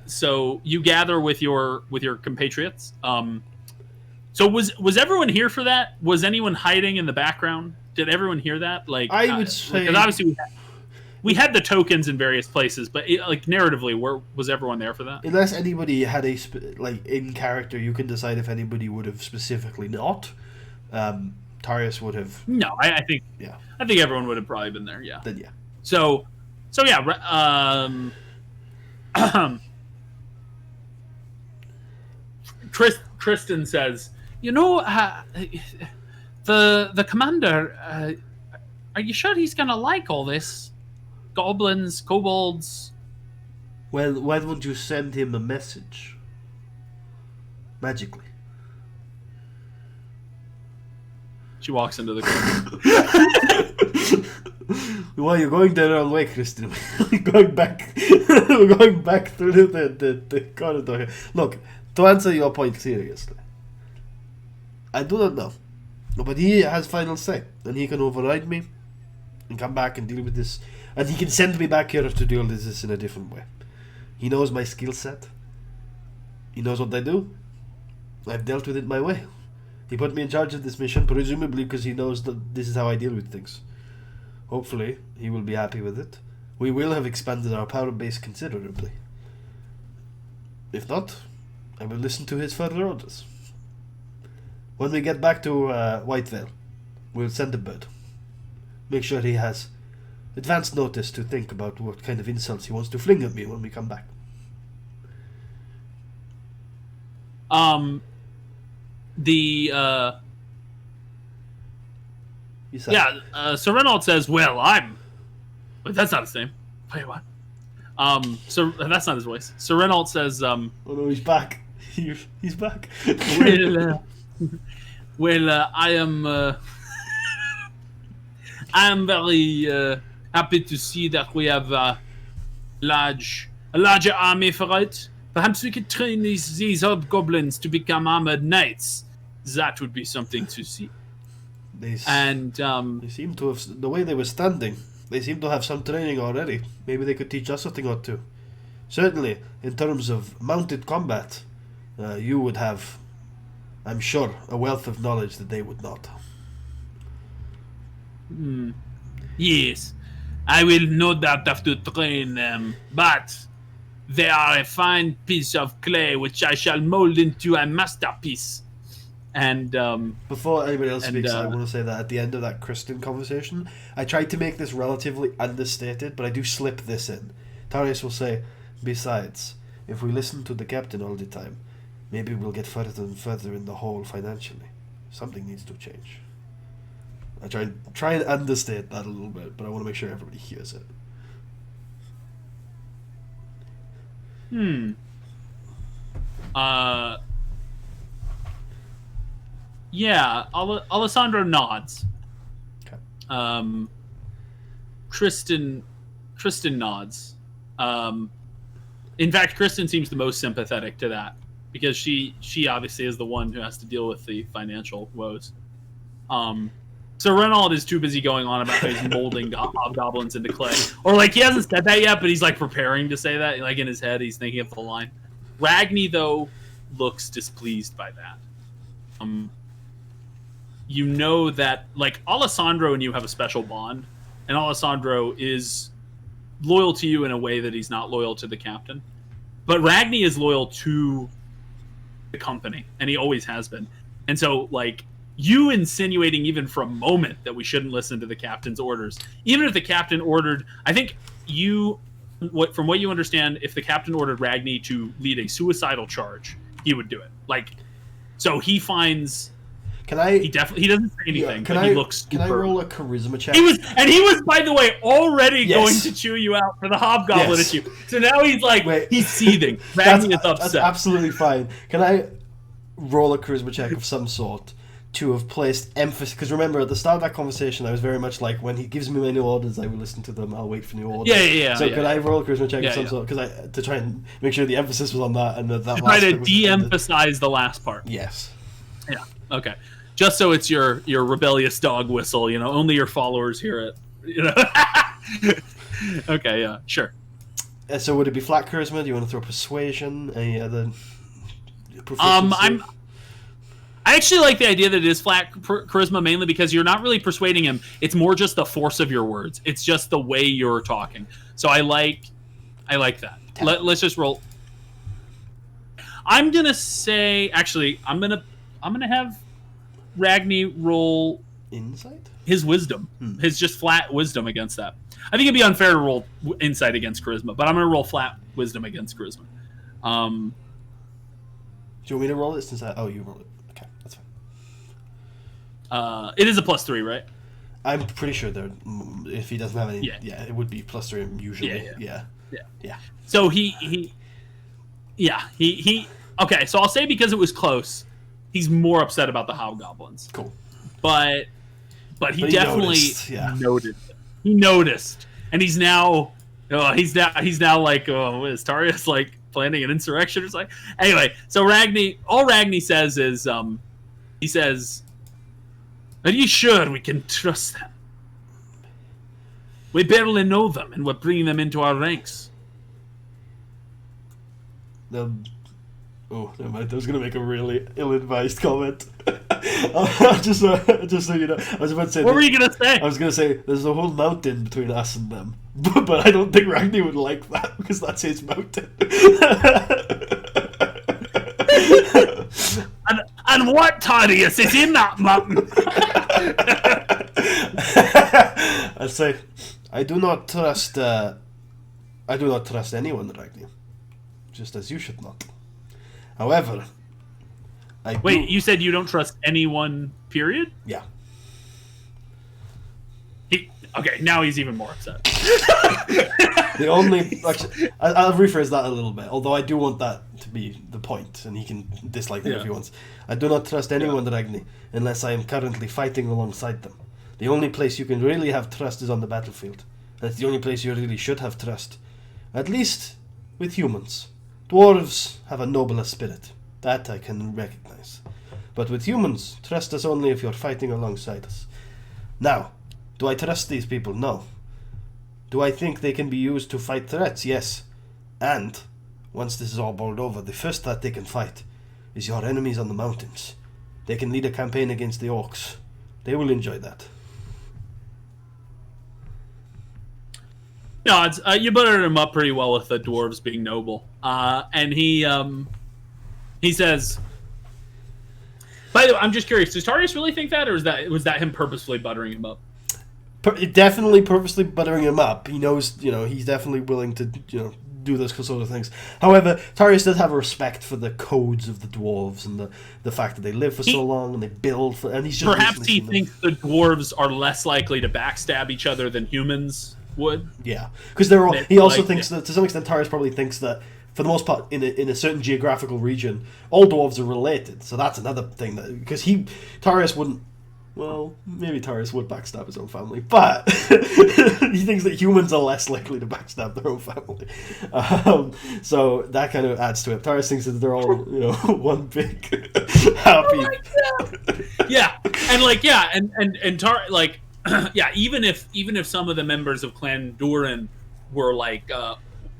So you gather with your compatriots. So was everyone here for that? Was anyone hiding in the background? Did everyone hear that? Like, I would say, because obviously we had the tokens in various places, but like narratively, was everyone there for that? Unless anybody had a like in character, you can decide if anybody would have specifically not. Tarius would have. No, I think. Yeah. I think everyone would have probably been there. Yeah. Then yeah. So yeah. Tristan says, "You know, the commander. Are you sure he's gonna like all this? Goblins, kobolds." Well, why don't you send him a message? Magically. She walks into the corner. Why are you going the wrong way, Kristen? We're going back. We're going back through the corridor here. Look, to answer your point seriously, I do not know. But he has final say, and he can override me and come back and deal with this. And he can send me back here to deal with this in a different way. He knows my skill set. He knows what I do. I've dealt with it my way. He put me in charge of this mission, presumably because he knows that this is how I deal with things. Hopefully, he will be happy with it. We will have expanded our power base considerably. If not, I will listen to his further orders. When we get back to Whitevale, we'll send a bird. Make sure he has advance notice to think about what kind of insults he wants to fling at me when we come back. So Renault says, "Well, but that's not his name. Wait, what? So that's not his voice. So Renault says, "Oh no, he's back. He's back." Well, I am very happy to see that we have a larger army for it. Perhaps we could train these hobgoblins to become armored knights. That would be something to see." They seem to have, the way they were standing, they seem to have some training already. Maybe they could teach us a thing or two. Certainly, in terms of mounted combat, you would have, I'm sure, a wealth of knowledge that they would not. Yes, I will no doubt have to train them, but they are a fine piece of clay which I shall mold into a masterpiece. And before anybody else speaks, I want to say that at the end of that Kristen conversation, I tried to make this relatively understated, but I do slip this in. Tarius will say, "Besides, if we listen to the captain all the time, maybe we'll get further and further in the hole financially. Something needs to change." I try and understate that a little bit, but I want to make sure everybody hears it. Yeah, Alessandro nods. Okay. Tristan nods. In fact, Kristen seems the most sympathetic to that because she obviously is the one who has to deal with the financial woes. So Renault is too busy going on about how he's molding hobgoblins into clay, or like he hasn't said that yet, but he's like preparing to say that. Like in his head, he's thinking of the line. Ragni though looks displeased by that. You know that like Alessandro and you have a special bond, and Alessandro is loyal to you in a way that he's not loyal to the captain. But Ragni is loyal to the company, and he always has been. And so, like, you insinuating even for a moment that we shouldn't listen to the captain's orders, even if the captain ordered, I think from what you understand, if the captain ordered Ragni to lead a suicidal charge, he would do it. Like, so he finds Can I? He doesn't say anything, can but I? he looks. Can I superb. roll a charisma check? He was, by the way, already Yes. going to chew you out for the hobgoblin Yes. issue. So now he's like, Wait. he's seething. That's, Ragni is that's upset. absolutely fine. Can I roll a charisma check of some sort to have placed emphasis? Because remember, at the start of that conversation, I was very much like, when he gives me my new orders, I will listen to them. I'll wait for new orders. Yeah. So can I roll a charisma check Yeah, of some yeah. sort? Because to try and make sure the emphasis was on that and that Try last to bit was de-emphasize the last part. Yes. Yeah. Okay. Just so it's your rebellious dog whistle, you know, only your followers hear it. You know. Okay. Yeah. Sure. So would it be flat charisma? Do you want to throw persuasion? Any other proficiency? I actually like the idea that it is flat charisma mainly because you're not really persuading him. It's more just the force of your words. It's just the way you're talking. So I like that. Let's just roll. I'm gonna say, actually, I'm gonna have Ragni roll Insight? his wisdom, his just flat wisdom against that. I think it'd be unfair to roll insight against charisma, but I'm gonna roll flat wisdom against charisma. Do you want me to roll it since you roll it? Okay, that's fine. It is a +3, right? I'm pretty sure there. If he doesn't have any, Yeah. it would be +3 usually. Yeah. So he. Okay, so I'll say because it was close, he's more upset about the hobgoblins. Cool. But he definitely noticed, He noticed, and he's now like, is Tarius like planning an insurrection or something? Anyway, so all Ragni says is, he says, "Are you sure we can trust them? We barely know them, and we're bringing them into our ranks." Oh, never mind. I was going to make a really ill-advised comment. just so you know. I was about to say... What were you going to say? I was going to say, there's a whole mountain between us and them. But I don't think Ragni would like that, because that's his mountain. and what, Tarius, is in that mountain? I'd say, I do not trust anyone, Ragni. Just as you should not. However, Wait, you said you don't trust anyone, period? Yeah. Okay, now he's even more upset. The only... Actually, I'll rephrase that a little bit, although I do want that to be the point, and he can dislike that if he wants. I do not trust anyone, Ragni, unless I am currently fighting alongside them. The only place you can really have trust is on the battlefield. That's the only place you really should have trust. At least with humans. Dwarves have a nobler spirit. That I can recognize. But with humans, trust us only if you're fighting alongside us. Now, do I trust these people? No. Do I think they can be used to fight threats? Yes. And, once this is all bowled over, the first threat they can fight is your enemies on the mountains. They can lead a campaign against the orcs. They will enjoy that. No, you buttered him up pretty well with the dwarves being noble. And he says... By the way, I'm just curious, does Tarius really think that, or was that him purposefully buttering him up? Definitely purposely buttering him up. He knows, he's definitely willing to, do those sort of things. However, Tarius does have a respect for the codes of the dwarves and the fact that they live for so long and they build for, and he's just perhaps he thinks the dwarves are less likely to backstab each other than humans would. Yeah, because they're all. He also thinks that to some extent, Tarius probably thinks that for the most part, in a certain geographical region, all dwarves are related. So that's another thing that because Tarius wouldn't. Well, maybe Tarius would backstab his own family, but he thinks that humans are less likely to backstab their own family. So that kind of adds to it. Tarius thinks that they're all, one big happy. Oh yeah, and even if some of the members of Clan Durin were like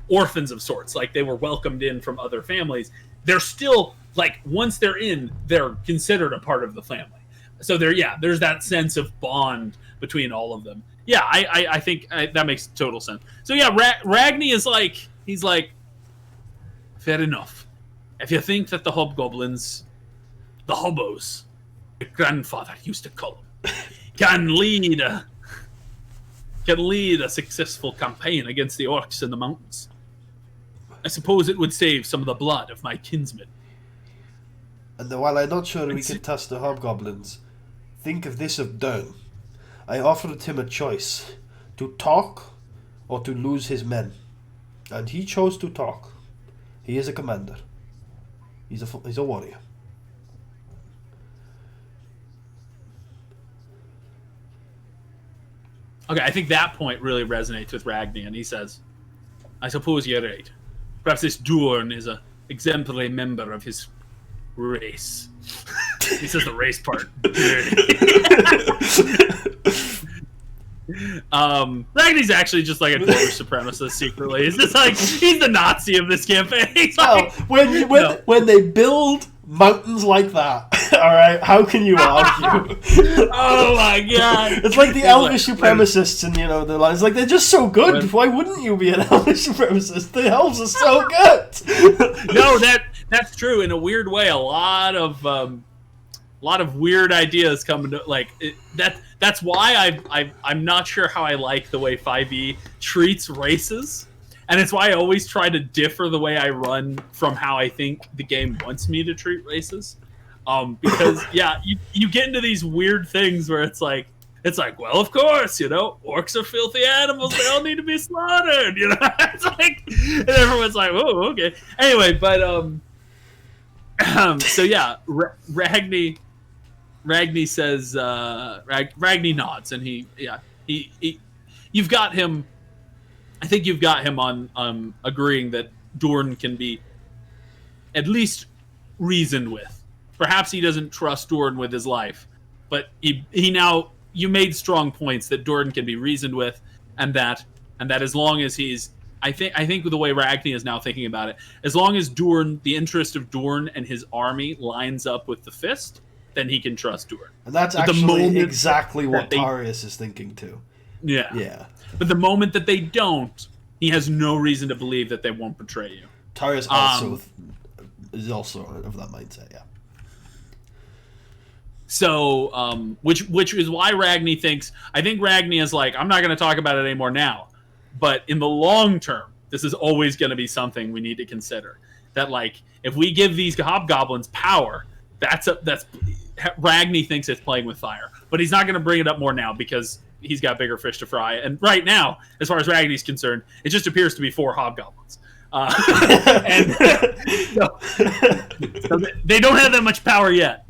orphans of sorts, like they were welcomed in from other families, they're still like once they're in, they're considered a part of the family. So there's that sense of bond between all of them. Yeah, I think that makes total sense. So yeah, Ragni is like, he's like, fair enough. If you think that the hobgoblins, the hobbos, your grandfather used to call them, can lead a successful campaign against the orcs in the mountains, I suppose it would save some of the blood of my kinsmen. And while I'm not sure we can trust the hobgoblins, think of this of Dern. I offered him a choice, to talk or to lose his men. And he chose to talk. He is a commander. He's a warrior. Okay, I think that point really resonates with Ragni, and he says, I suppose you're right. Perhaps this Dorn is an exemplary member of his race. He says the race part. Ragni's actually just like a dwarf supremacist secretly. He's just like, he's the Nazi of this campaign. He's like, when they build mountains like that, alright, how can you argue? Oh my god. It's like the elvish supremacists and, the lines. Like, they're just so good. Why wouldn't you be an elvish supremacist? The elves are so good. No, that's true. In a weird way, a lot of weird ideas come into that's why I'm not sure how I like the way 5e treats races, and it's why I always try to differ the way I run from how I think the game wants me to treat races. Because you get into these weird things where it's like, well, of course, orcs are filthy animals, they all need to be slaughtered, It's like, and everyone's like, oh, okay. Anyway, but so yeah, Ragni says, Ragni nods, and he you've got him. I think you've got him on agreeing that Dorn can be at least reasoned with. Perhaps he doesn't trust Dorn with his life, but you made strong points that Dorn can be reasoned with, and that as long as he's, I think the way Ragni is now thinking about it, as long as the interest of Dorn and his army lines up with the Fist, then he can trust Dorn. And that's actually exactly what Tarius is thinking too. Yeah. Yeah. But the moment that they don't, he has no reason to believe that they won't betray you. Tarius is also of that mindset, yeah. So, which is why Ragni thinks, I think Ragni is like, I'm not going to talk about it anymore now, but in the long term, this is always going to be something we need to consider. That, like, if we give these hobgoblins power, that's Ragni thinks it's playing with fire, but he's not going to bring it up more now because he's got bigger fish to fry. And right now, as far as Ragni's concerned, it just appears to be 4 hobgoblins. And so they don't have that much power yet.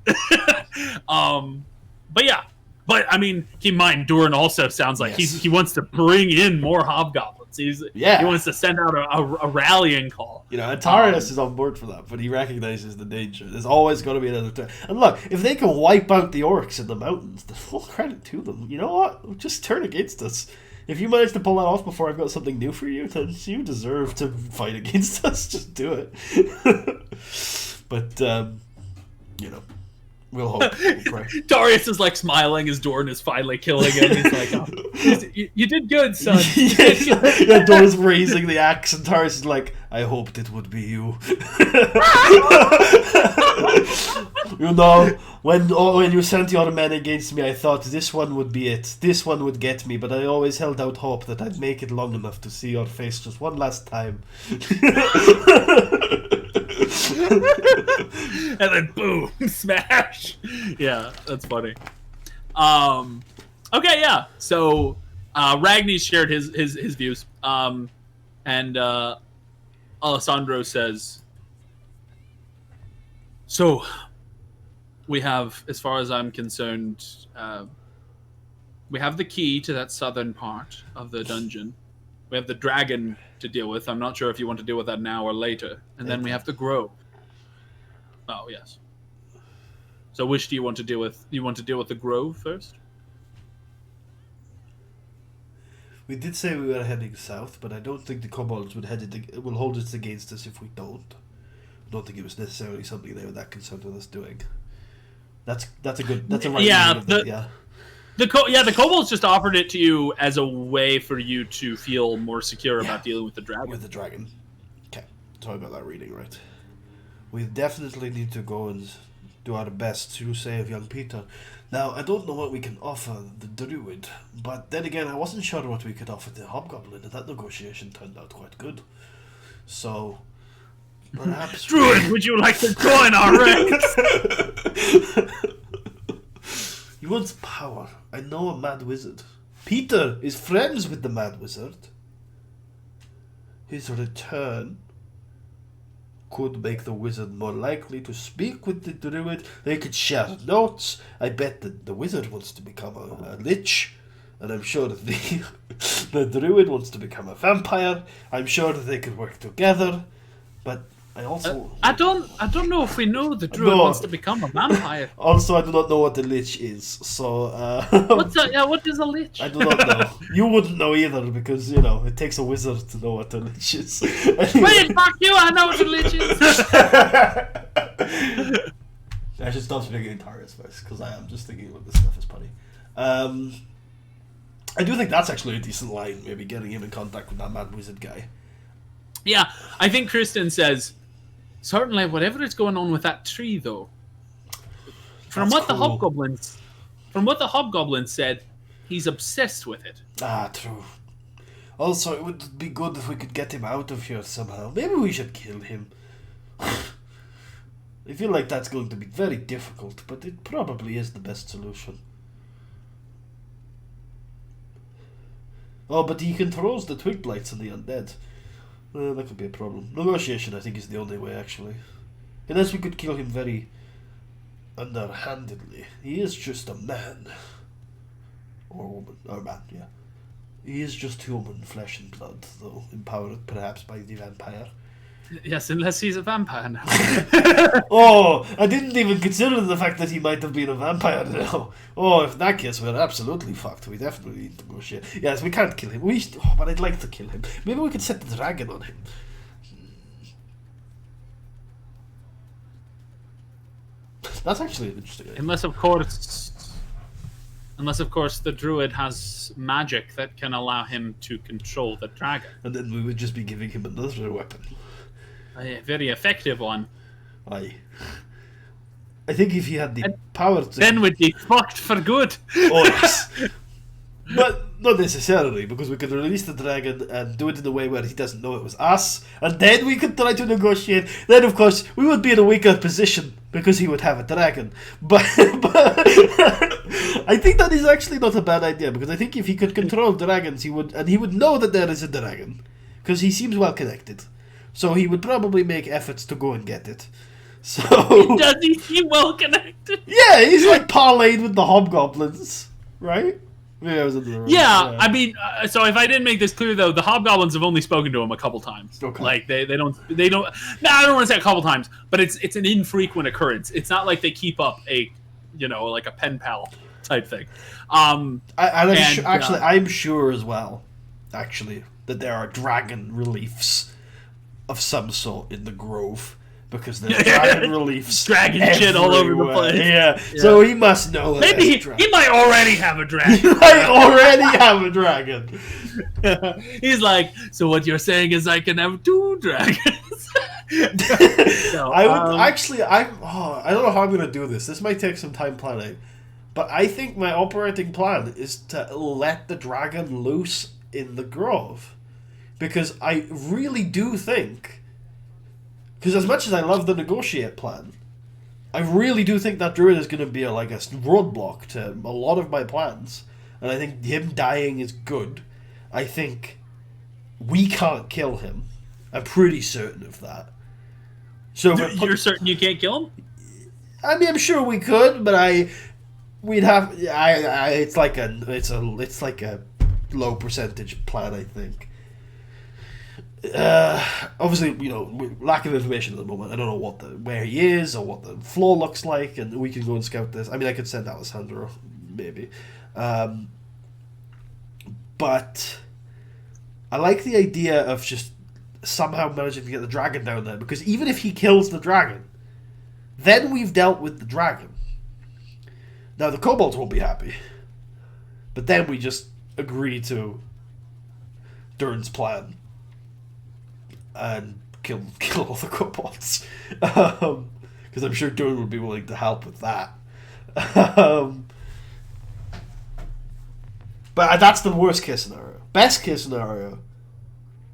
But I mean, keep in mind, Dorn also sounds like he wants to bring in more hobgoblins. He wants to send out a rallying call. And Tarius is on board for that, but he recognizes the danger. There's always going to be another turn. And look, if they can wipe out the orcs in the mountains, the full credit to them. You know what? Just turn against us. If you manage to pull that off before I've got something new for you, then you deserve to fight against us. Just do it. But, we'll hope. We'll pray. Tarius is like smiling as Dorn is finally killing him. He's like, oh, you did good, son. Dorn's raising the axe, and Tarius is like, I hoped it would be you. When you sent your men against me, I thought this one would be it. This one would get me, but I always held out hope that I'd make it long enough to see your face just one last time. And then boom, smash. Yeah, that's funny. Okay, yeah. So Ragni shared his views. And Alessandro says, so we have, as far as I'm concerned, we have the key to that southern part of the dungeon. We have the dragon to deal with. I'm not sure if you want to deal with that now or later. And then we have the grove. Oh, yes. So which do you want to deal with? You want to deal with the grove first? We did say we were heading south, but I don't think the kobolds will hold it against us if we don't. I don't think it was necessarily something they were that concerned with us doing. That's a right. Yeah, the kobolds just offered it to you as a way for you to feel more secure about dealing with the dragon. With the dragon. Okay, sorry about that reading, right? We definitely need to go and do our best to save young Peter. Now, I don't know what we can offer the druid, but then again, I wasn't sure what we could offer the hobgoblin, and that negotiation turned out quite good. So, Perhaps. Druid, would you like to join our ranks? He wants power. I know a mad wizard. Peter is friends with the mad wizard. His return could make the wizard more likely to speak with the druid. They could share notes. I bet that the wizard wants to become a lich. And I'm sure that the druid wants to become a vampire. I'm sure that they could work together. But I also... I don't know if we know the druid wants to become a vampire. Also, I do not know what the lich is. So... what is a lich? I do not know. You wouldn't know either because, it takes a wizard to know what a lich is. Wait, fuck you, I know what a lich is. I should stop speaking in Tarius first because I am just thinking about this stuff is funny. I do think that's actually a decent line, maybe getting him in contact with that mad wizard guy. Yeah, I think Kristen says, certainly whatever is going on with that tree, though, from what the hobgoblins said, he's obsessed with it. Ah, true. Also, it would be good if we could get him out of here somehow. Maybe we should kill him. I feel like that's going to be very difficult, but it probably is the best solution. Oh, but he controls the twig blights and the undead. That could be a problem. Negotiation, I think, is the only way, actually. Unless we could kill him very underhandedly. He is just a man. Or woman. Or man, yeah. He is just human flesh and blood, though empowered perhaps by the vampire. Yes, unless he's a vampire now. Oh, I didn't even consider the fact that he might have been a vampire now. Oh, if in that case, we're absolutely fucked. We definitely need to negotiate. Yes, we can't kill him. But I'd like to kill him. Maybe we could set the dragon on him. That's actually an interesting idea. Unless, of course, the druid has magic that can allow him to control the dragon. And then we would just be giving him another weapon. A very effective one. Aye. I think if he had the power to... Then we'd be fucked for good. Oh, yes. But not necessarily, because we could release the dragon and do it in a way where he doesn't know it was us, and then we could try to negotiate. Then, of course, we would be in a weaker position, because he would have a dragon. But I think that is actually not a bad idea, because I think if he could control dragons, he would know that there is a dragon, because he seems well connected. So he would probably make efforts to go and get it. So does he seem well connected? Yeah, he's like parlayed with the hobgoblins, right? Yeah, I was in the room. Yeah, I mean, so if I didn't make this clear though, the hobgoblins have only spoken to him a couple times. Okay. Like they don't. No, I don't want to say a couple times, but it's an infrequent occurrence. It's not like they keep up like a pen pal type thing. I'm sure as well, actually, that there are dragon reliefs of some sort in the grove. Because there's dragon reliefs dragon shit all over the place. Yeah. So he must know that. Maybe he might already have a dragon. He might already have a dragon. He's like, so what you're saying is I can have 2 dragons? No, I would I don't know how I'm gonna do this. This might take some time planning. But I think my operating plan is to let the dragon loose in the grove. Because I really do think... Because as much as I love the negotiate plan, I really do think that druid is going to be a roadblock to a lot of my plans. And I think him dying is good. I think we can't kill him. I'm pretty certain of that. So you're certain you can't kill him? I mean, I'm sure we could, but it's like a low percentage plan, I think. Obviously, lack of information at the moment. I don't know where he is or what the floor looks like, and we can go and scout this. I mean, I could send Alessandro, maybe. But I like the idea of just somehow managing to get the dragon down there, because even if he kills the dragon, then we've dealt with the dragon. Now, the kobolds won't be happy, but then we just agree to Durn's plan and kill all the kobolds. Because I'm sure Durn would be willing to help with that. But that's the worst case scenario. Best case scenario,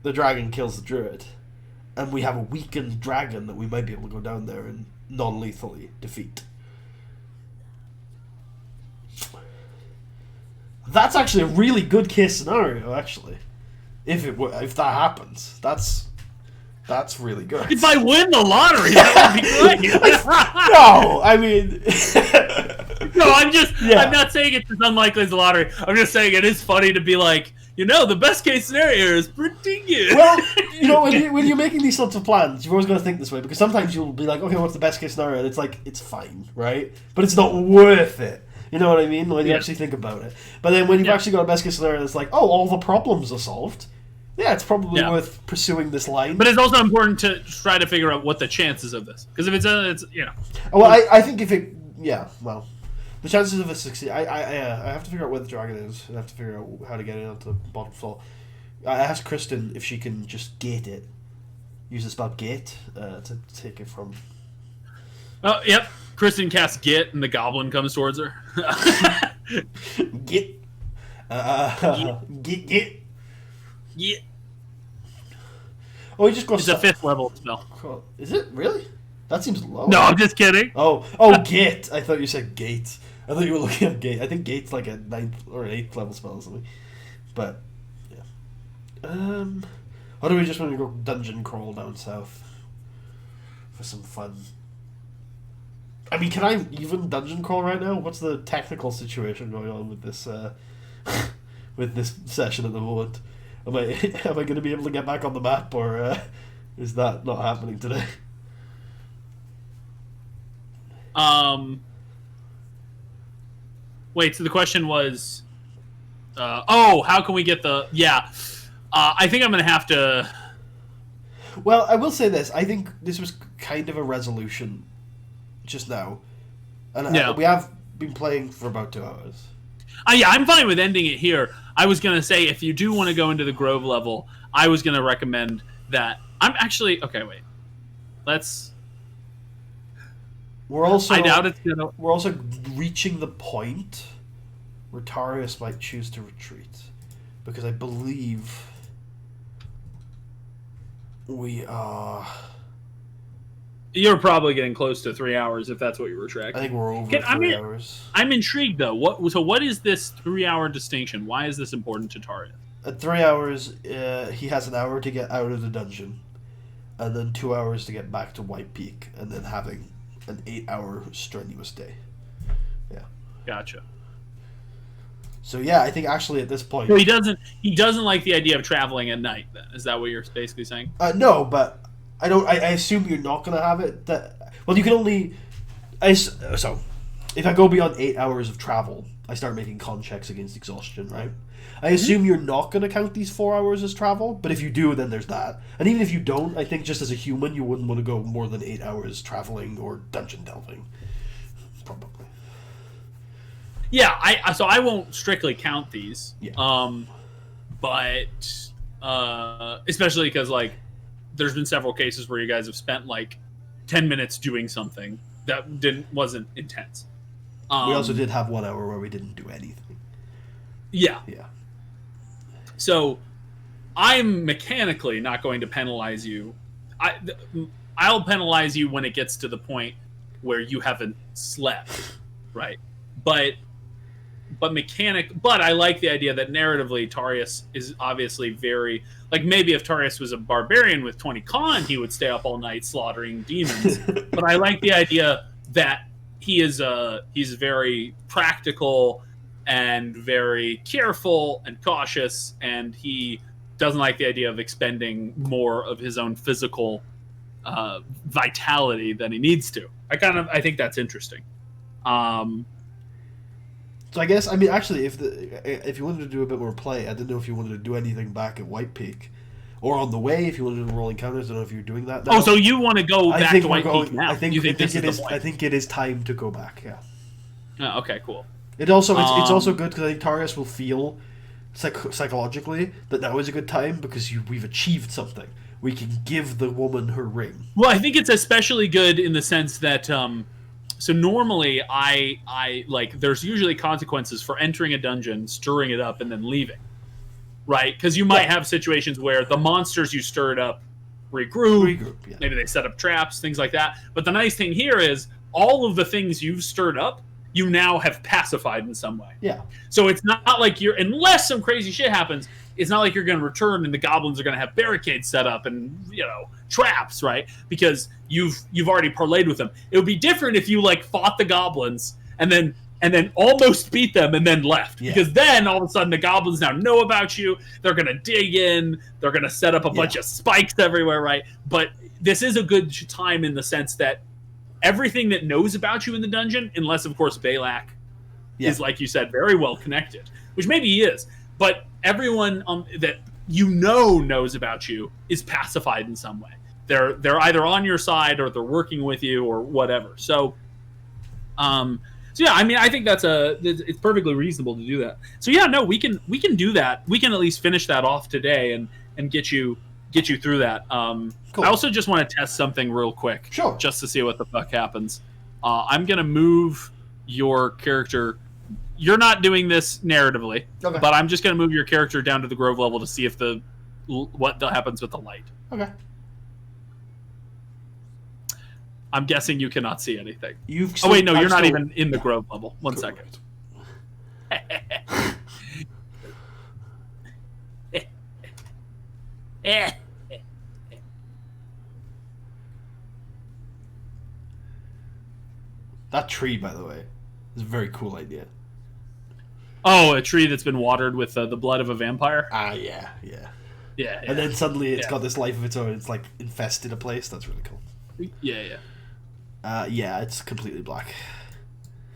the dragon kills the druid. and we have a weakened dragon that we might be able to go down there and non-lethally defeat. That's actually a really good case scenario, actually. If that happens, that's really good. If I win the lottery, that would be great. No, I mean, no, I'm Yeah. not saying it's as unlikely as the lottery. I'm just saying it is funny to be like, the best case scenario is pretty good. well, when you're making these sorts of plans, you've always got to think this way, because sometimes you'll be like, okay, what's the best case scenario? And it's like, it's fine, right? But it's not worth it. You know what I mean? When you actually think about it. But then when you've actually got a best case scenario, it's like, oh, all the problems are solved. Yeah, it's probably worth pursuing this line. But it's also important to try to figure out what the chances of this. Because if it's Well, I think if it... Yeah, well... The chances of it succeed... I have to figure out where the dragon is. I have to figure out how to get it onto the bottom floor. I asked Kristen if she can just gate it. Use the spell gate to take it from... Oh, yep. Kristen casts Git, and the goblin comes towards her. Git. Git. Yeah. Oh, he just got... It's a 5th level spell. Cool. Is it? Really? That seems low. No, I'm just kidding. Oh, gate. I thought you said gate. I thought you were looking at gate. I think gate's like a 9th or 8th level spell or something. But, yeah. Or do we just want to go dungeon crawl down south? For some fun. I mean, can I even dungeon crawl right now? What's the technical situation going on with this, with this session at the moment? Am I going to be able to get back on the map, or is that not happening today? Wait, so the question was, how can we get the... Yeah. I think I'm going to have to... Well, I will say this. I think this was kind of a resolution just now. And we have been playing for about 2 hours. Yeah, I'm fine with ending it here. I was going to say, if you do want to go into the Grove level, I was going to recommend that... I'm actually... Okay, wait. Let's... I doubt it's going to... We're also reaching the point where Tarius might choose to retreat. Because I believe... we are... You're probably getting close to 3 hours if that's what you were tracking. I think we're over 3 hours. I'm intrigued though. What is this 3-hour distinction? Why is this important to Tarra? At 3 hours, he has an hour to get out of the dungeon, and then 2 hours to get back to White Peak, and then having an 8-hour strenuous day. Yeah. Gotcha. So yeah, I think actually at this point, so he doesn't like the idea of traveling at night. Then is that what you're basically saying? No, but I don't. I assume you're not going to have it. Well, you can only. So, if I go beyond 8 hours of travel, I start making con checks against exhaustion, right? I assume you're not going to count these 4 hours as travel, but if you do, then there's that. And even if you don't, I think just as a human, you wouldn't want to go more than 8 hours traveling or dungeon delving. Probably. Yeah, so I won't strictly count these. Yeah. But especially because like there's been several cases where you guys have spent like 10 minutes doing something that wasn't intense. We also did have 1 hour where we didn't do anything. Yeah. Yeah. So I'm mechanically not going to penalize you. I'll penalize you when it gets to the point where you haven't slept, right? But I like the idea that narratively Tarius is obviously very, like, maybe if Tarius was a barbarian with 20 con, he would stay up all night slaughtering demons. But I like the idea that he's very practical and very careful and cautious, and he doesn't like the idea of expending more of his own physical vitality than he needs to. I think that's interesting. So I guess, I mean, actually, if you wanted to do a bit more play, I didn't know if you wanted to do anything back at White Peak, or on the way if you wanted to roll encounters. I don't know if you're doing that now. Oh, so you want to go back to White Peak now? I think it is time to go back. Yeah. Oh, okay, cool. It's also good because I think Tarius will feel psychologically that now is a good time because we've achieved something. We can give the woman her ring. Well, I think it's especially good in the sense that. So normally, I like. There's usually consequences for entering a dungeon, stirring it up, and then leaving, right? Because you might have situations where the monsters you stirred up regroup. Yeah. Maybe they set up traps, things like that. But the nice thing here is all of the things you've stirred up, you now have pacified in some way. Yeah. So it's not like unless some crazy shit happens, it's not like you're going to return and the goblins are going to have barricades set up and, traps, right? Because you've already parlayed with them. It would be different if you fought the goblins and then almost beat them and then left. Yeah. Because then all of a sudden the goblins now know about you. They're going to dig in. They're going to set up a bunch of spikes everywhere, right? But this is a good time in the sense that everything that knows about you in the dungeon, unless, of course, Balak is, like you said, very well connected, which maybe he is. But everyone that knows about you is pacified in some way. They're either on your side or they're working with you or whatever. So yeah, I mean, I think it's perfectly reasonable to do that. So yeah, no, we can do that. We can at least finish that off today and get you through that. Cool. I also just want to test something real quick, sure, just to see what the fuck happens. I'm gonna move your character. You're not doing this narratively, okay, but I'm just gonna move your character down to the grove level to see if what happens with the light. Okay. I'm guessing you cannot see anything. Oh wait, no, you're not even in the grove level. One second. That tree, by the way, is a very cool idea. Oh, a tree that's been watered with the blood of a vampire? Yeah. Yeah. And then suddenly it's got this life of its own. It's infested a place. That's really cool. Yeah. Yeah, it's completely black.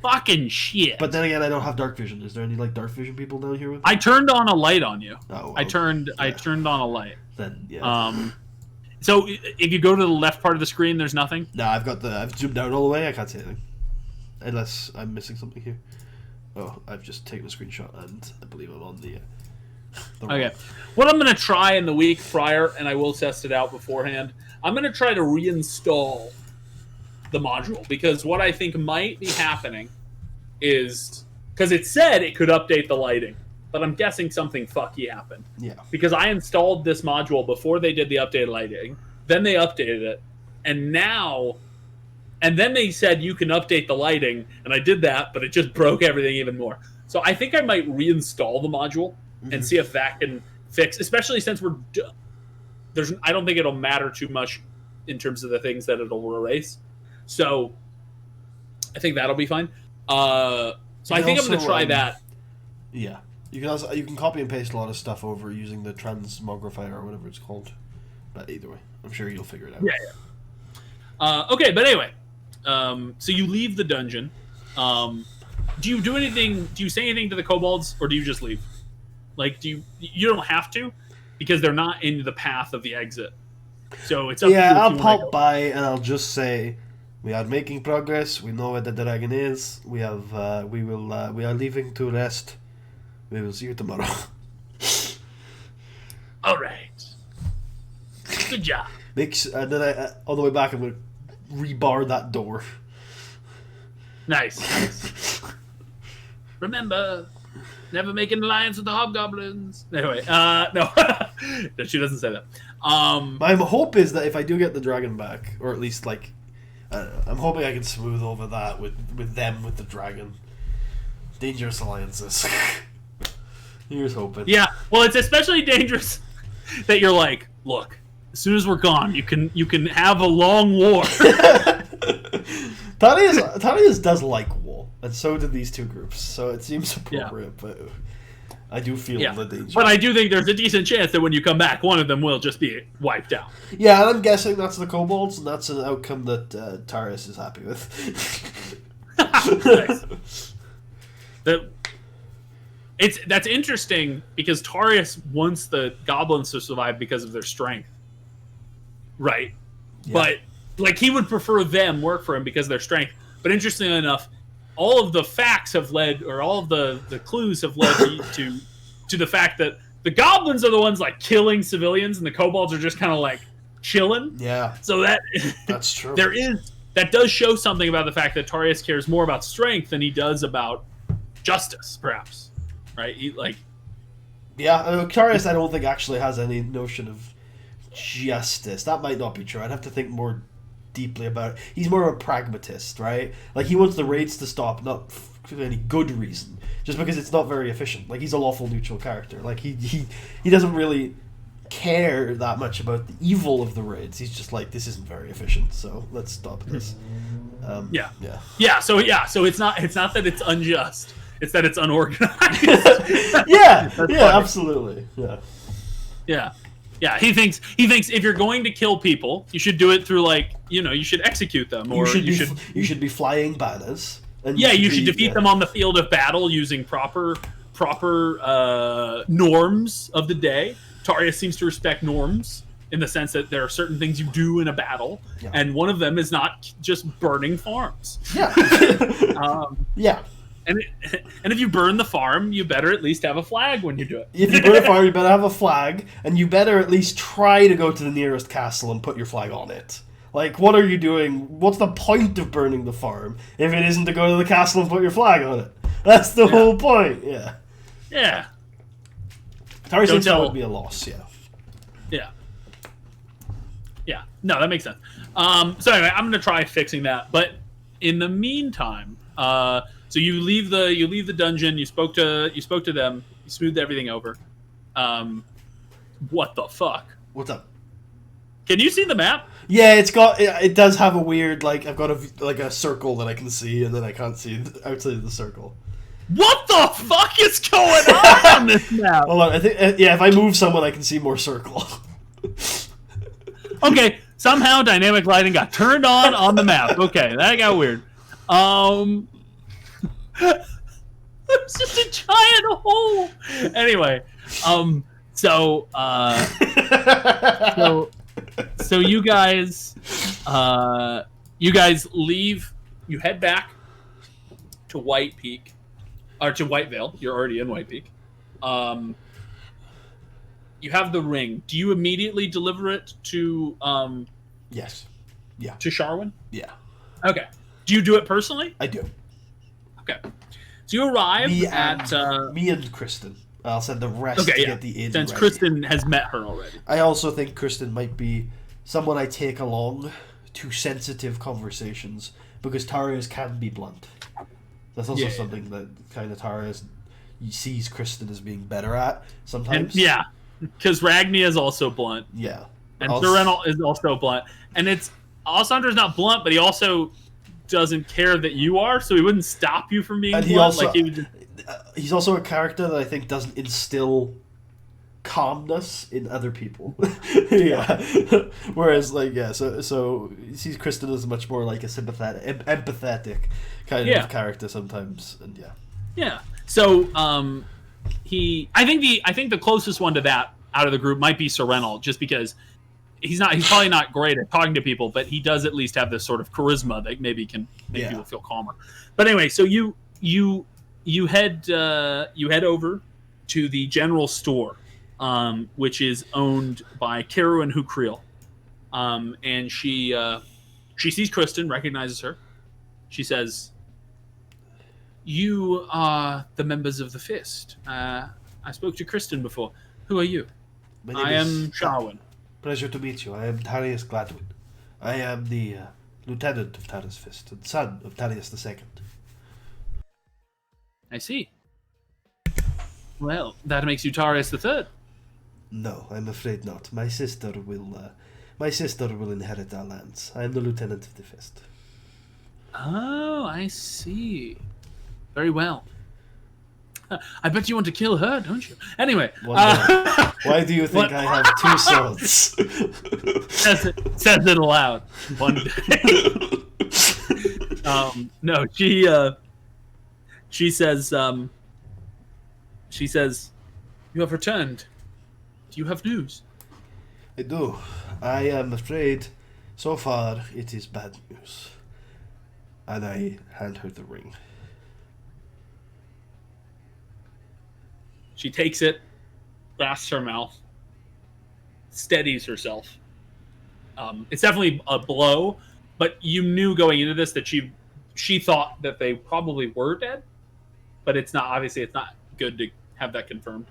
Fucking shit. But then again, I don't have dark vision. Is there any dark vision people down here with me? I turned on a light on you. Oh, well, I turned on a light. Then yeah. So if you go to the left part of the screen, there's nothing. No, I've zoomed out all the way. I can't see anything, unless I'm missing something here. Oh, I've just taken a screenshot and I believe I'm on the okay. What I'm going to try in the week prior, and I will test it out beforehand, I'm going to try to reinstall the module, because what I think might be happening is, because it said it could update the lighting, but I'm guessing something fucky happened. Yeah. Because I installed this module before they did the updated lighting, then they updated it, and then they said you can update the lighting, and I did that, but it just broke everything even more. So I think I might reinstall the module and see if that can fix, especially since I don't think it'll matter too much in terms of the things that it'll erase. So I think that'll be fine. So I think I'm going to try that. Yeah. You can copy and paste a lot of stuff over using the transmogrifier or whatever it's called. But either way, I'm sure you'll figure it out. Yeah. Okay, but anyway. So you leave the dungeon. Do you do anything? Do you say anything to the kobolds, or do you just leave? You don't have to, because they're not in the path of the exit. So it's up to you. Yeah, I'll pop by and I'll just say, we are making progress. We know where the dragon is. We are leaving to rest. We will see you tomorrow. All right. Good job. And then on the way back, I'm going to rebar that door. Nice. Remember, never make an alliance with the hobgoblins. Anyway, no. She doesn't say that. My hope is that if I do get the dragon back, or at least I'm hoping I can smooth over that with the dragon. Dangerous alliances. Here's hoping. Yeah, well, it's especially dangerous that you're like, look, as soon as we're gone, you can have a long war. Tarius does like war, and so do these two groups, so it seems appropriate, but I do feel the danger. But I do think there's a decent chance that when you come back, one of them will just be wiped out. Yeah, and I'm guessing that's the kobolds, and that's an outcome that Tarius is happy with. Nice. That's interesting, because Tarius wants the goblins to survive because of their strength. Right? Yeah. But he would prefer them work for him because of their strength. But interestingly enough, all of the facts have led, or all of the clues have led to the fact that the goblins are the ones killing civilians, and the kobolds are just kind of chilling. Yeah. So that's true. That does show something about the fact that Tarius cares more about strength than he does about justice, perhaps. Right? Yeah, Tarius, I don't think actually has any notion of justice. That might not be true. I'd have to think more deeply about it. He's more of a pragmatist, right? Like, he wants the raids to stop, not for any good reason, just because it's not very efficient. Like, he's a lawful neutral character. Like, he doesn't really care that much about the evil of the raids. He's just like, this isn't very efficient, so let's stop this. Yeah. Yeah. So it's not that it's unjust. It's that it's unorganized. Yeah, absolutely. Yeah. Yeah. He thinks if you're going to kill people, you should do it through, like, you should execut them, or you should be flying banners. And you should defeat them on the field of battle using proper norms of the day. Tarius seems to respect norms in the sense that there are certain things you do in a battle, and one of them is not just burning farms. Yeah. Yeah. And if you burn the farm, you better at least have a flag when you do it. If you burn a farm, you better have a flag, and you better at least try to go to the nearest castle and put your flag on it. Like, what are you doing? What's the point of burning the farm if it isn't to go to the castle and put your flag on it? That's the whole point. Yeah. Yeah. Tarius thinks that would be a loss. Yeah. No, that makes sense. So anyway, I'm gonna try fixing that. But in the meantime, so you leave the dungeon. You spoke to them. You smoothed everything over. What the fuck? What's up? Can you see the map? Yeah, it does have a weird, like, I've got a circle that I can see, and then I can't see outside of the circle. What the fuck is going on this map? Hold on, I think if I move someone, I can see more circle. Okay, somehow dynamic lighting got turned on the map. Okay, that got weird. It's just a giant hole. Anyway, so you guys leave. You head back to White Peak, or to White Vale. You're already in White Peak. You have the ring. Do you immediately deliver it to Yes. Yeah. to Sharwin? Yeah. Okay. Do you do it personally? I do. Okay. So you arrive Me at and Kristen. I'll send the rest to get the inn since ready. Kristen has met her already. I also think Kristen might be someone I take along to sensitive conversations, because Tarius can be blunt. That's also something that kind of Tarius sees Kristen as being better at sometimes. And, because Ragni is also blunt. Yeah. And Serenal is also blunt. And Alessandra's not blunt, but he also doesn't care that you are, so he wouldn't stop you from being blunt. He also, he's also a character that I think doesn't instill calmness in other people. Yeah. Whereas, so he sees Kristen as much more like a sympathetic, empathetic kind of character sometimes, and Yeah. So, I think the closest one to that out of the group might be Serenal, just because he's probably not great at talking to people, but he does at least have this sort of charisma that maybe can make people feel calmer. But anyway, so you head over to the general store, which is owned by Caru and Hukreel. And she sees Kristen, recognizes her. She says, "You are the members of the Fist. I spoke to Kristen before. Who are you?" "I am Sharwin." "Pleasure to meet you. I am Tarius Gladwin. I am the lieutenant of Tarius Fist and son of Tarius II. "I see. Well, that makes you Tarius III. "No, I'm afraid not. My sister will inherit our lands. I am the lieutenant of the Fist." "Oh, I see. Very well. I bet you want to kill her, don't you?" Anyway. Why do you think I have two swords? Says it aloud one day. No, she says, "You have returned. Do you have news?" "I do. I am afraid so far it is bad news." And I hand her the ring. She takes it, grasps her mouth, steadies herself. It's definitely a blow, but you knew going into this that she thought that they probably were dead, but it's not. Obviously, it's not good to have that confirmed.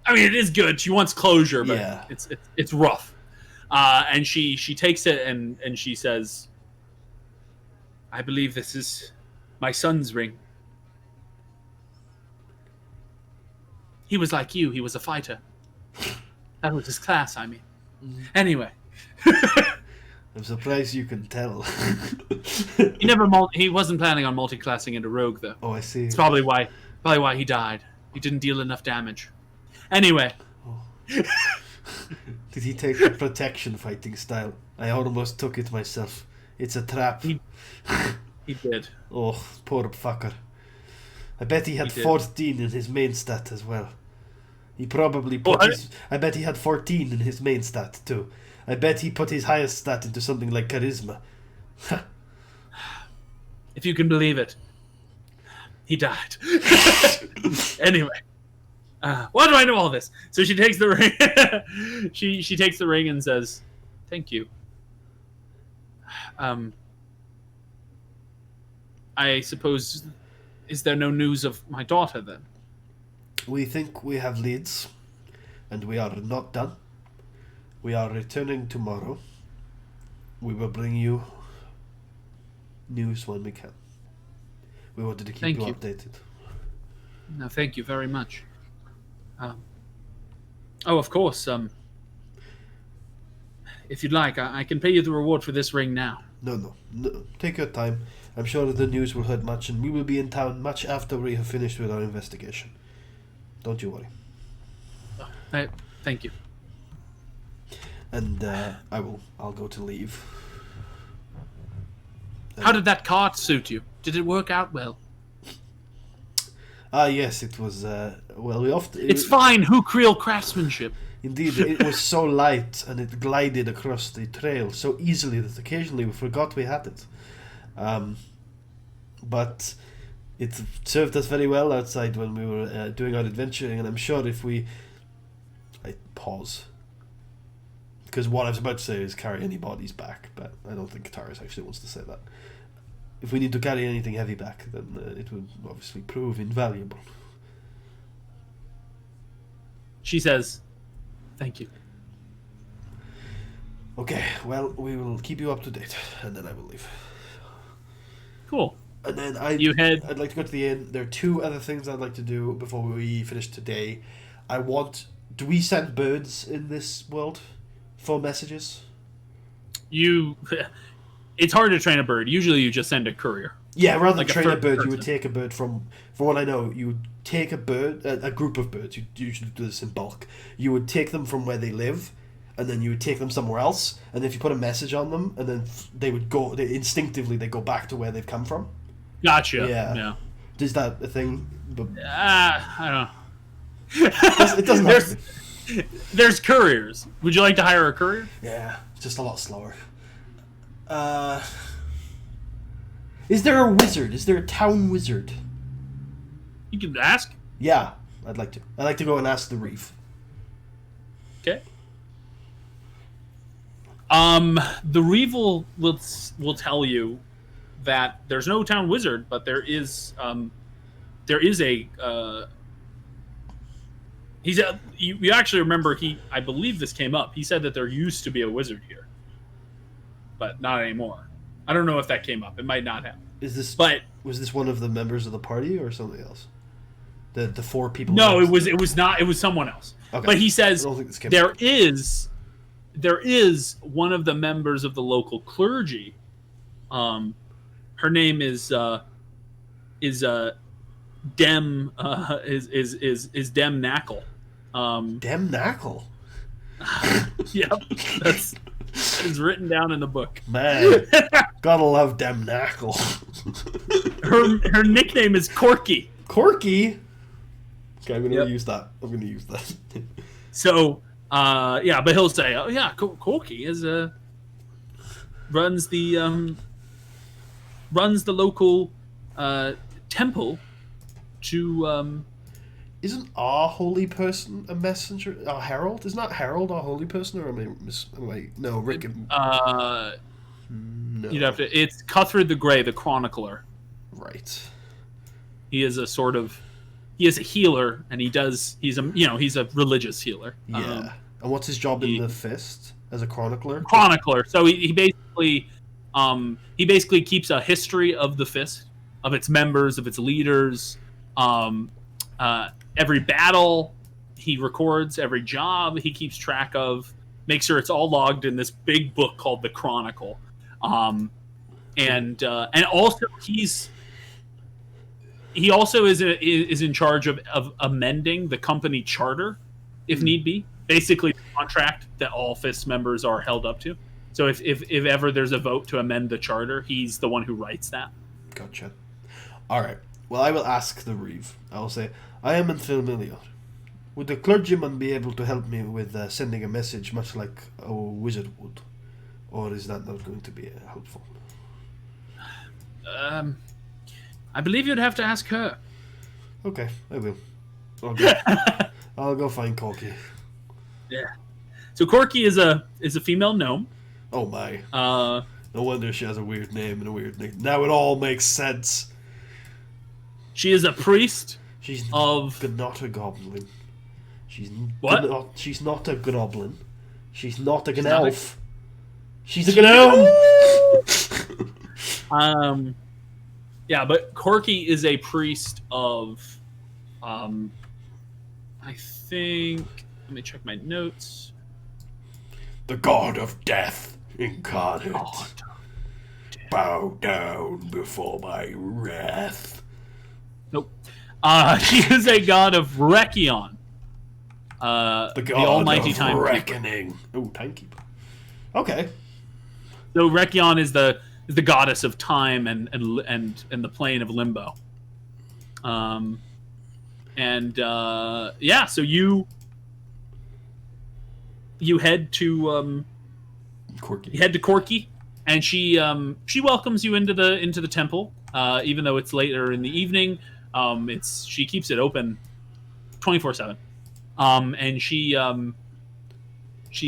I mean, it is good. She wants closure, but Yeah. it's rough. And she takes it and she says, "I believe this is my son's ring. He was like you. He was a fighter. That was his class, I mean. Anyway." I'm surprised you can tell. He wasn't planning on multi-classing into rogue, though. Oh, I see. It's probably why he died. He didn't deal enough damage. Anyway. Did he take the protection fighting style? I almost took it myself. It's a trap. He did. Oh, poor fucker. I bet he had He did. 14 in his main stat as well. He probably put his... I bet he had 14 in his main stat too. I bet he put his highest stat into something like charisma. If you can believe it. He died. Anyway. Why do I know all this? So she takes the ring. she takes the ring and says, "Thank you. I suppose, is there no news of my daughter then?" We think we have leads, and we are not done. We are returning tomorrow. We will bring you news when we can. We wanted to keep Thank you you. updated. No, thank you very much. Of course. If you'd like, I can pay you the reward for this ring now. No. Take your time. I'm sure the news will hurt much, and we will be in town much after we have finished with our investigation. Don't you worry. Thank you. And I'll go to leave. How did that cart suit you? Did it work out well? Yes, it was. Well, we often. It's fine, Hookriel craftsmanship. Indeed, it was so light and it glided across the trail so easily that occasionally we forgot we had it. But it served us very well outside when we were doing our adventuring, and I'm sure if we... I pause. Because what I was about to say is carry any bodies back, but I don't think Tarius actually wants to say that. If we need to carry anything heavy back, then it would obviously prove invaluable. She says, "Thank you." Okay, well, we will keep you up to date, and then I will leave. Cool. And then I'd like to go to the inn. There are two other things I'd like to do before we finish today. Do we send birds in this world for messages? It's hard to train a bird. Usually you just send a courier. Yeah, rather than Like a train a third bird, you person. would take a bird from what I know, you would take a bird, a group of birds, you usually do this in bulk. You would take them from where they live, and then you would take them somewhere else, and if you put a message on them, and then instinctively they go back to where they've come from. Gotcha. Yeah. Is that a thing? But I don't know. it doesn't have to be. There's couriers. Would you like to hire a courier? Yeah, it's just a lot slower. Is there a wizard? Is there a town wizard? You can ask. Yeah, I'd like to. I'd like to go and ask the reef. Okay. The Reeve will tell you that there's no town wizard, but there is a you actually remember I believe this came up. He said that there used to be a wizard here, but not anymore. I don't know if that came up. It might not have. Was this one of the members of the party or something else? The four people. No, it was not. It was someone else. Okay. But he says I don't think this came there up. is one of the members of the local clergy. Her name is Dem Dem Knackle. Dem Knackle. Yep, that is written down in the book. Man, gotta love Dem Knackle. Her nickname is Corky. Corky. Okay, I'm gonna Yep. use that. I'm gonna use that. So, yeah, but he'll say, "Oh yeah, Corky is runs the local temple to." Isn't our holy person a messenger? Our herald? Isn't that herald our holy person? Or no, Rick. No. You'd have to. It's Cuthred the Grey, the chronicler. Right. He is a sort of he is a healer, and he's a religious healer. Yeah. And what's his job in the Fist as a chronicler? Chronicler. So he basically keeps a history of the Fist, of its members, of its leaders, every battle he records, every job he keeps track of, make sure it's all logged in this big book called the Chronicle. And also he also is in charge of amending the company charter if need be. Basically, the contract that all Fist members are held up to. So if ever there's a vote to amend the charter, he's the one who writes that. Gotcha. All right. Well, I will ask the Reeve. I will say, I am unfamiliar. Would the clergyman be able to help me with sending a message, much like a wizard would? Or is that not going to be helpful? I believe you'd have to ask her. Okay, I will. I'll go find Corky. Yeah. So Corky is a female gnome. Oh my. No wonder she has a weird name and a weird name. Now it all makes sense. She is a priest. She's not a goblin. She's what? She's not a goblin. She's not a elf. She's a gnome. Yeah, but Corky is a priest of, I think. Let me check my notes. The god of death incarnate. God. Bow down before my wrath. Nope. She is a god of Rekion. The almighty of timekeeper. reckoning. Oh, timekeeper. Okay. So Rekion is the goddess of time and the plane of limbo. So you head to Corky. You head to Corky, and she welcomes you into the temple, even though it's later in the evening. She keeps it open 24/7, and she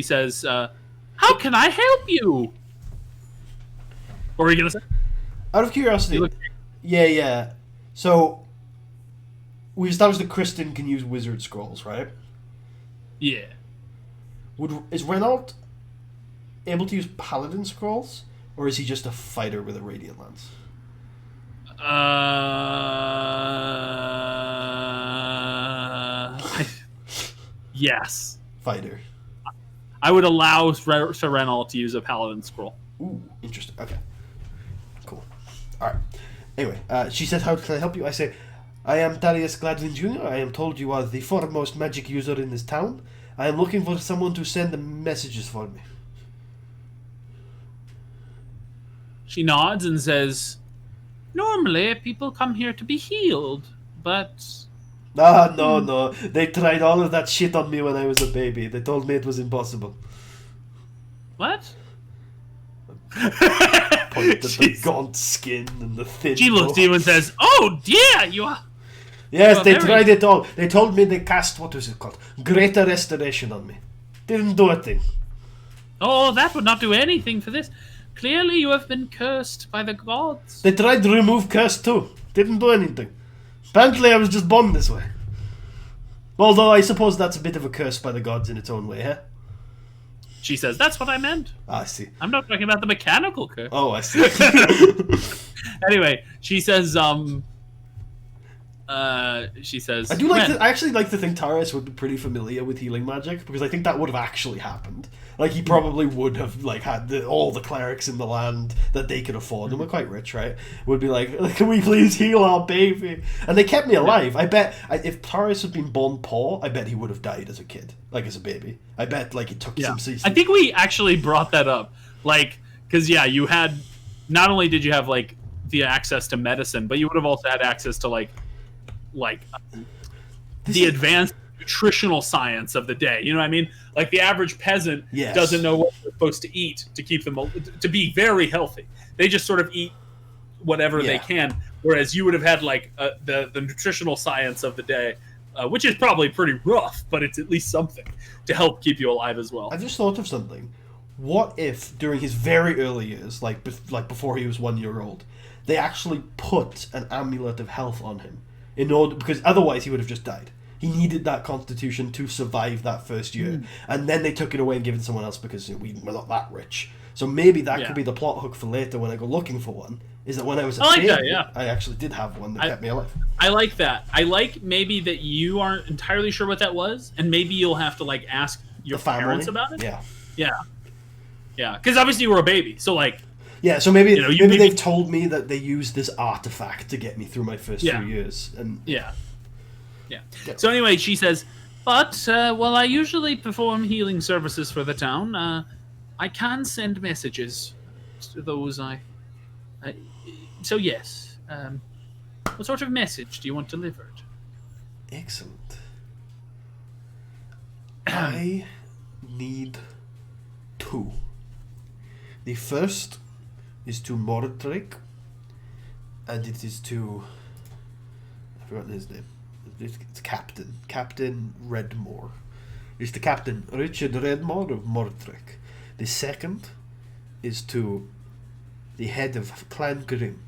says, "How can I help you?" What were you gonna say? Out of curiosity, yeah. So we established that Kristen can use wizard scrolls, right? Yeah. Is Renault able to use paladin scrolls, or is he just a fighter with a radiant lance? Yes. Fighter. I would allow Sir Renault to use a paladin scroll. Ooh, interesting. Okay. Cool. Alright. Anyway, she says, how can I help you? I say, I am Tarius Gladwin Jr. I am told you are the foremost magic user in this town. I am looking for someone to send the messages for me. She nods and says, normally people come here to be healed, but... No. They tried all of that shit on me when I was a baby. They told me it was impossible. What? Point at the gaunt skin and the thin... She looks at you and says, oh dear, you are... Yes, they tried it all. They told me they cast, what was it called? Greater Restoration on me. Didn't do a thing. Oh, that would not do anything for this. Clearly you have been cursed by the gods. They tried to remove curse too. Didn't do anything. Apparently I was just born this way. Although I suppose that's a bit of a curse by the gods in its own way, huh? She says, that's what I meant. I see. I'm not talking about the mechanical curse. Oh, I see. Anyway, she says, I actually like to think Tarius would be pretty familiar with healing magic, because I think that would have actually happened. Like, he probably would have had all the clerics in the land that they could afford, and we're quite rich, right? Would be like, can we please heal our baby? And they kept me alive. I bet if Tarius had been born poor, I bet he would have died as a kid, as a baby. I bet it took some seasons. I think we actually brought that up, because you had, not only did you have the access to medicine, but you would have also had access to the advanced nutritional science of the day. You know what I mean? Like the average peasant doesn't know what they're supposed to eat to keep them to be very healthy. They just sort of eat whatever they can. Whereas you would have had the nutritional science of the day, which is probably pretty rough, but it's at least something to help keep you alive as well. I've just thought of something. What if during his very early years, before he was 1 year old, they actually put an amulet of health on him? in order, because otherwise he would have just died. He needed that constitution to survive that first year, and then they took it away and gave it to someone else because we're not that rich. So maybe that could be the plot hook for later when I go looking for one. Is that when I was a baby, I actually did have one that kept me alive. I like that. I like maybe that you aren't entirely sure what that was, and maybe you'll have to like ask your parents about it. Yeah. Because obviously you were a baby, so like. Yeah, so maybe maybe they've told me that they used this artifact to get me through my first few years, and Yeah. So anyway, she says, but while I usually perform healing services for the town, I can send messages to those so yes, what sort of message do you want delivered? Excellent. I need 2. The first is to Moordrake, and it is to... I've forgotten his name. It's Captain Redmoore. It's the Captain Richard Redmoore of Moordrake. The second is to the head of Clan Grimm.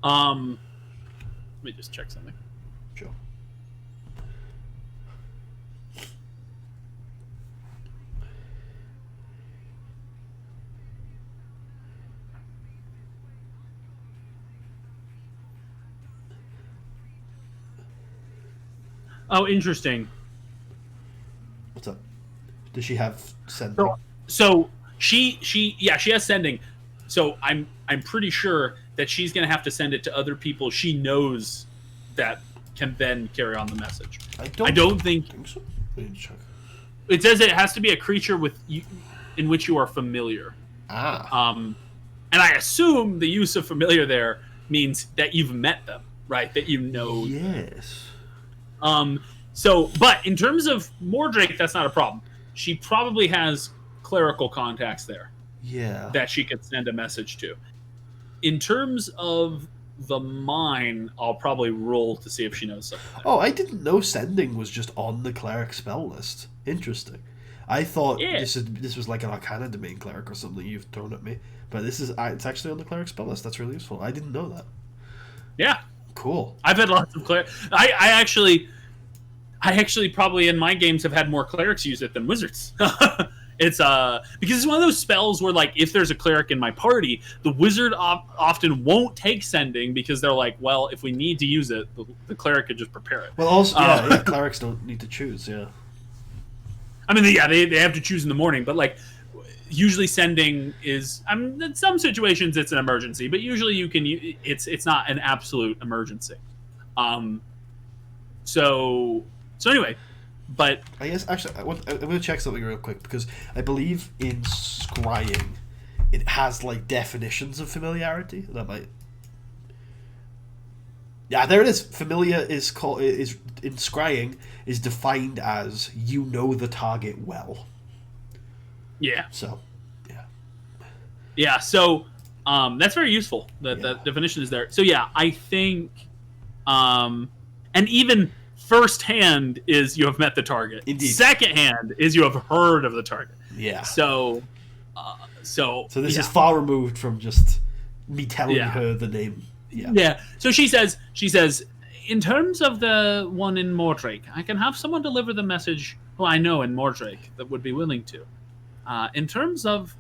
Let me just check something. Sure. Oh, interesting. What's up? Does she have sending? So she has sending. So I'm pretty sure that she's gonna have to send it to other people she knows that can then carry on the message. I don't think so. Check. It says it has to be a creature with you, in which you are familiar. And I assume the use of familiar there means that you've met them, right? That you know. Yes. So, but in terms of Moordrake, that's not a problem. She probably has clerical contacts there. Yeah. That she could send a message to. In terms of the mine, I'll probably roll to see if she knows something. Oh, I didn't know sending was just on the cleric spell list. Interesting. I thought this was like an Arcana Domain cleric or something you've thrown at me, but it's actually on the cleric spell list. That's really useful. I didn't know that. Yeah. Cool. I've had lots of cleric. I actually probably in my games have had more clerics use it than wizards. It's because it's one of those spells where like if there's a cleric in my party, the wizard often won't take sending because they're like, well, if we need to use it, the cleric could just prepare it. Well, also clerics don't need to choose. Yeah. I mean, they have to choose in the morning, but like usually sending is. In some situations it's an emergency, but usually you can. It's not an absolute emergency. So anyway. But I guess actually I'm going to check something real quick because I believe in scrying it has like definitions of familiarity that might. Yeah, there it is. Familiar is in scrying is defined as you know the target well. Yeah. So, yeah. Yeah. So, that's very useful. The definition is there. So yeah, I think, and even. First hand is you have met the target. Indeed. Second hand is you have heard of the target. Yeah. So this is far removed from just me telling her the name. Yeah. Yeah. So she says, in terms of the one in Moordrake, I can have someone deliver the message who I know in Moordrake that would be willing to. In terms of,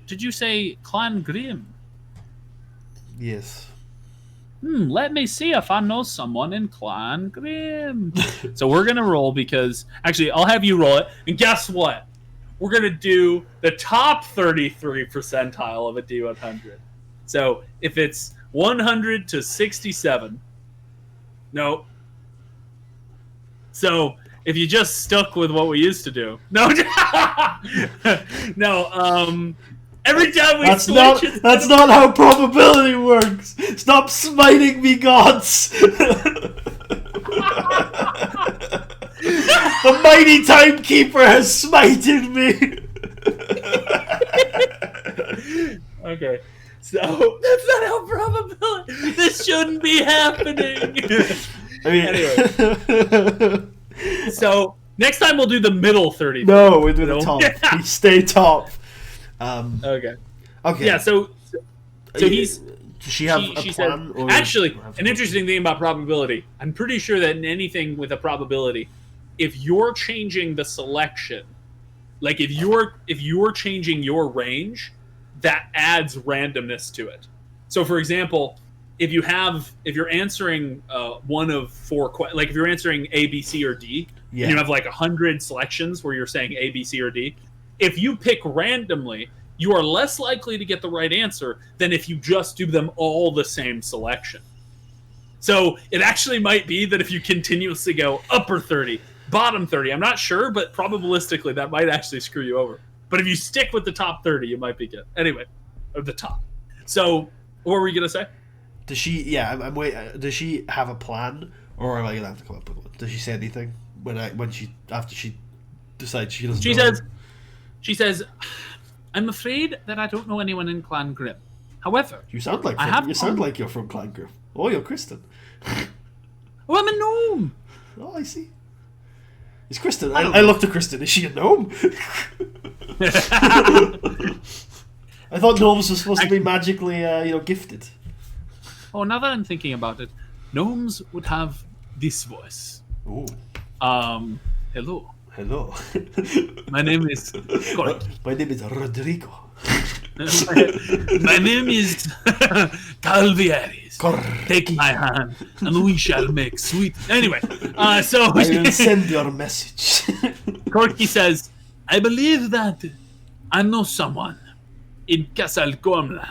did you say Clan Grimm? Yes. Let me see if I know someone in Clan Grimm. So we're going to roll because... Actually, I'll have you roll it. And guess what? We're going to do the top 33 percentile of a D100. So if it's 100 to 67... No. So if you just stuck with what we used to do... No. No, every time we that's not how probability works. Stop smiting me, gods. The mighty timekeeper has smited me. Okay, so that's not how probability. This shouldn't be happening. I mean, anyway. So next time we'll do the middle 30. No, we do the top. We stay top. Okay. Okay. Yeah. So he's. Does she have a She plan? said, actually, an interesting thing about probability. I'm pretty sure that in anything with a probability, if you're changing the selection, like if you're changing your range, that adds randomness to it. So, for example, if you're answering one of four, like if you're answering A, B, C, or D, and you have like 100 selections where you're saying A, B, C, or D, if you pick randomly, you are less likely to get the right answer than if you just do them all the same selection. So it actually might be that if you continuously go upper 30, bottom 30, I'm not sure, but probabilistically that might actually screw you over. But if you stick with the top 30, you might be good. Anyway, or the top. So what were you going to say? Does she? Yeah, I'm wait. Does she have a plan, or am I gonna have to come up with one? Does she say anything after she decides she doesn't? She says, I'm afraid that I don't know anyone in Clan Grim. However, you sound like you're from Clan Grim. Oh, you're Kristen. Oh, I'm a gnome. Oh, I see. Is Kristen? I looked at Kristen. Is she a gnome? I thought gnomes were supposed to be magically, gifted. Oh, now that I'm thinking about it, gnomes would have this voice. Oh. Hello. Hello. My name is Corky. My name is Rodrigo. My name is Calvieres. Take my hand, and we shall make sweet. Anyway, so I will send your message. Corky says, I believe that I know someone in Castle Gormland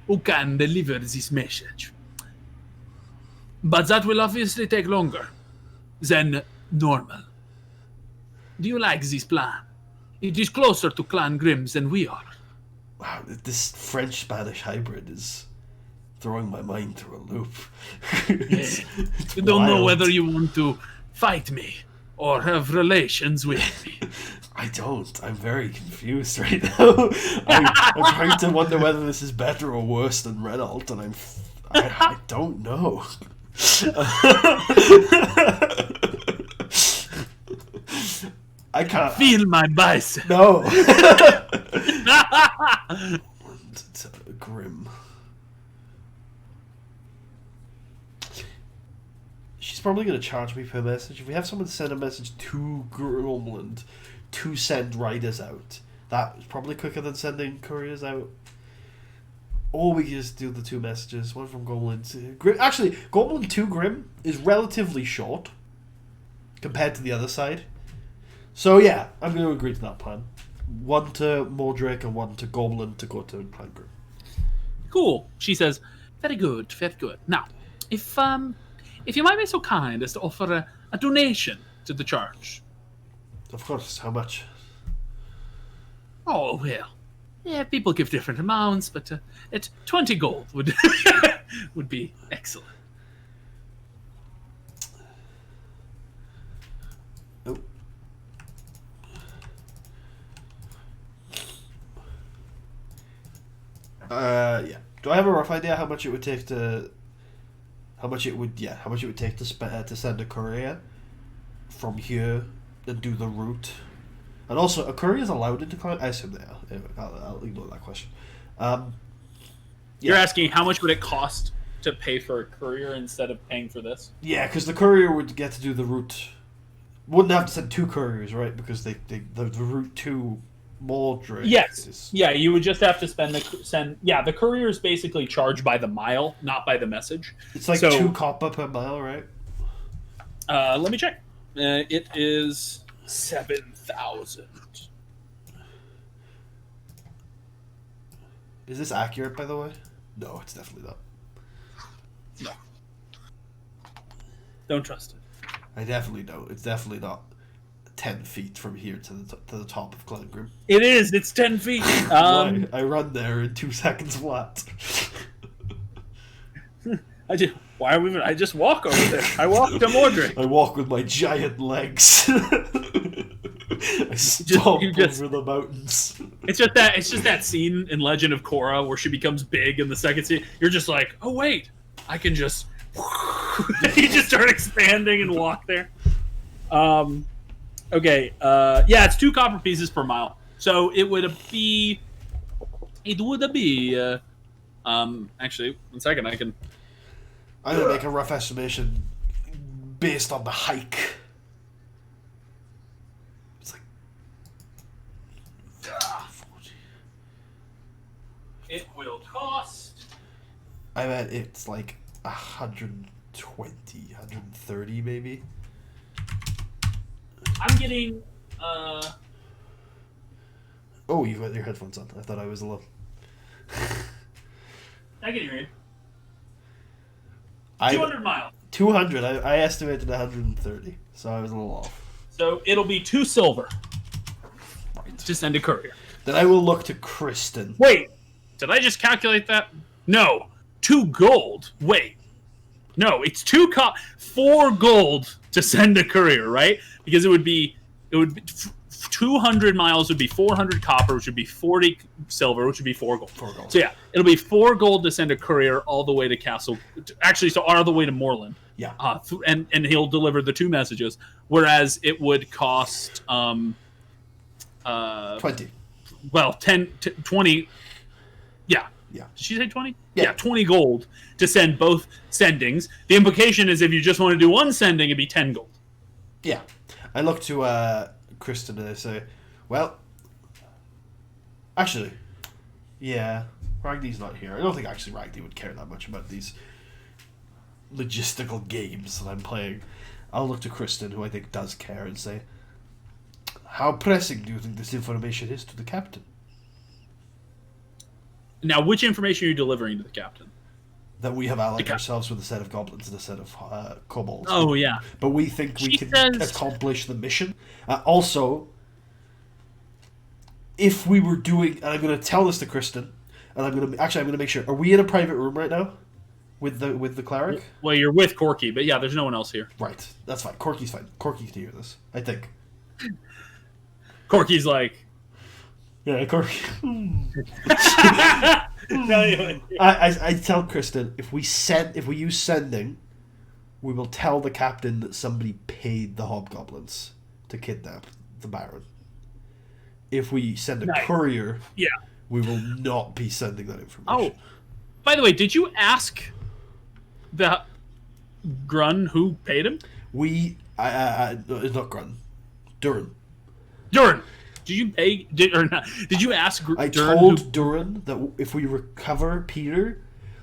who can deliver this message. But that will obviously take longer than normal. Do you like this plan? It is closer to Clan Grimm's than we are. Wow, this French-Spanish hybrid is throwing my mind through a loop. it's You don't know wild. whether you want to fight me or have relations with me. I don't. I'm very confused right now. I'm trying to wonder whether this is better or worse than Redalt, and I don't know. I can't Feel my bicep. No. It's grim. She's probably going to charge me per message. If we have someone send a message to Gormland to send riders out, that's probably quicker than sending couriers out. Or we can just do the 2 messages, one from Gormland to Grim. Actually, Gormland to Grim is relatively short compared to the other side. So yeah, I'm going to agree to that plan. 1 to Moordrake and 1 to Gormland to go to Clan Grim. Cool. She says, very good, very good. Now, if you might be so kind as to offer a donation to the church. Of course, how much? Oh, well. Yeah, people give different amounts, but at 20 gold would would be excellent. Oh. Yeah. Do I have a rough idea how much it would take to to send a courier from here and do the route? And also, a courier is allowed into Clan? I assume they are. Anyway, I'll ignore that question. You're asking how much would it cost to pay for a courier instead of paying for this? Yeah, because the courier would get to do the route. Wouldn't have to send 2 couriers, right? Because the route to Moordrake. Yes. Yeah, you would just have to send. Yeah, the courier is basically charged by the mile, not by the message. It's like 2 copper per mile, right? Let me check. It is 7,000. Is this accurate, by the way? No, it's definitely not. No. Don't trust it. I definitely don't. It's definitely not 10 feet from here to the top of Clan Grim. It is. It's 10 feet. I run there in 2 seconds flat. I just walk over there. I walk to Moordrake. I walk with my giant legs. I stomp over the mountains. It's just that scene in Legend of Korra where she becomes big in the second scene. You're just like, oh wait, I can just. You just start expanding and walk there. Okay. Yeah, it's 2 copper pieces per mile. So it would be It would be. Actually, 1 second. I can. I'm gonna make a rough estimation based on the hike. It's like 40. It will cost. I bet it's like 120, 130 maybe. I'm getting. Oh, you got your headphones on. I thought I was alone. I can hear you. I 200 miles. 200. I estimated 130, so I was a little off. So it'll be 2 silver Right. to send a courier. Then I will look to Kristen. Wait, did I just calculate that? No, 2 gold. Wait, no, it's 4 gold to send a courier, right? Because it would be 200 miles would be 400 copper, which would be 40 silver, which would be 4 gold. 4 gold. So yeah, it'll be 4 gold to send a courier all the way to Castle. Actually, so all the way to Moorland. Yeah. And he'll deliver the 2 messages, whereas it would cost 20. well 20. Yeah. Yeah. Did she say 20? Yeah. 20 gold to send both sendings. The implication is if you just want to do one sending, it'd be 10 gold. Yeah. I look to Kristen and I say, well, actually, yeah, Ragni's not here. I don't think actually Ragni would care that much about these logistical games that I'm playing. I'll look to Kristen, who I think does care, and say, how pressing do you think this information is to the captain? Now, which information are you delivering to the captain? That we have allied ourselves with a set of goblins and a set of kobolds. Oh, yeah. But we think we She can says- accomplish the mission. Also, if we were doing, and I'm going to tell this to Kristen, and I'm going to make sure. Are we in a private room right now, with the cleric? Well, you're with Corky, but yeah, there's no one else here. Right, that's fine. Corky's fine. Corky can hear this, I think. Corky's like, Yeah, Corky. no, I tell Kristen, if we use sending, we will tell the captain that somebody paid the hobgoblins to kidnap the Baron. If we send a Nice. courier, yeah. we will not be sending that information. Oh, by the way, did you ask the Grun who paid him? It's not Grun. Durin. Durin. Did you pay? Or not? Did you ask I Durin? told Durin that if we recover Peter,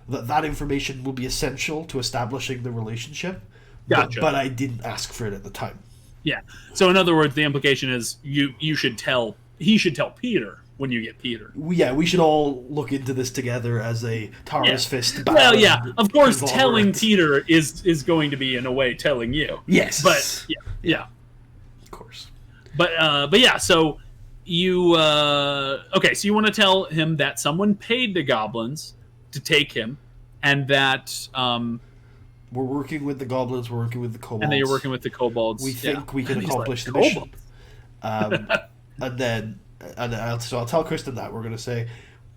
that information will be essential to establishing the relationship. Gotcha. But I didn't ask for it at the time. Yeah. So in other words, the implication is he should tell Peter when you get Peter. We should all look into this together as a Tarra's fist battle. Well, yeah, of course, conglomerate. telling Peter is going to be in a way telling you. Yes. But yeah. Of course. But yeah, so you okay, so you want to tell him that someone paid the goblins to take him, and that We're working with the goblins, we're working with the kobolds. and then you're working with the kobolds. We think we can He's accomplish like, the mission. kobolds. So I'll tell Kristen that. We're going to say,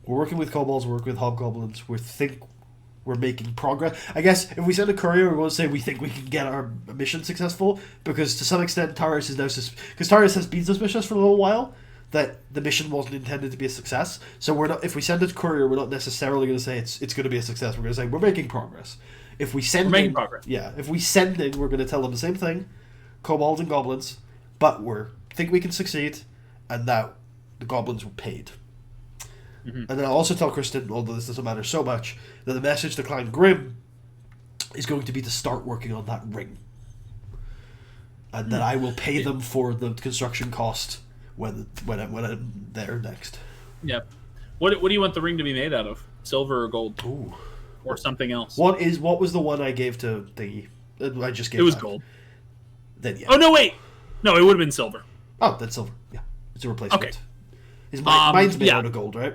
we're working with kobolds, we're working with hobgoblins, we're making progress. I guess if we send a courier, we won't say we think we can get our mission successful, because to some extent Tarius is now because Tarius has been suspicious for a little while that the mission wasn't intended to be a success. So we're not. If we send a courier, we're not necessarily going to say it's going to be a success. We're going to say we're making progress. If we send We're making progress. yeah. If we send in, we're going to tell them the same thing, kobolds and goblins, but think we can succeed, and that the goblins were paid. And then I'll also tell Kristen, although this doesn't matter so much, that the message to Clan Grim is going to be to start working on that ring. And that I will pay them for the construction cost when I'm there next. Yeah. What do you want the ring to be made out of? Silver or gold? Ooh. Or something else? What was the one I gave to Thingy? I just gave It was back. gold. Then yeah. Oh no, wait. No, it would have been silver. Oh, that's silver. Yeah. It's a replacement. Okay. Mine's made yeah. out of gold, right?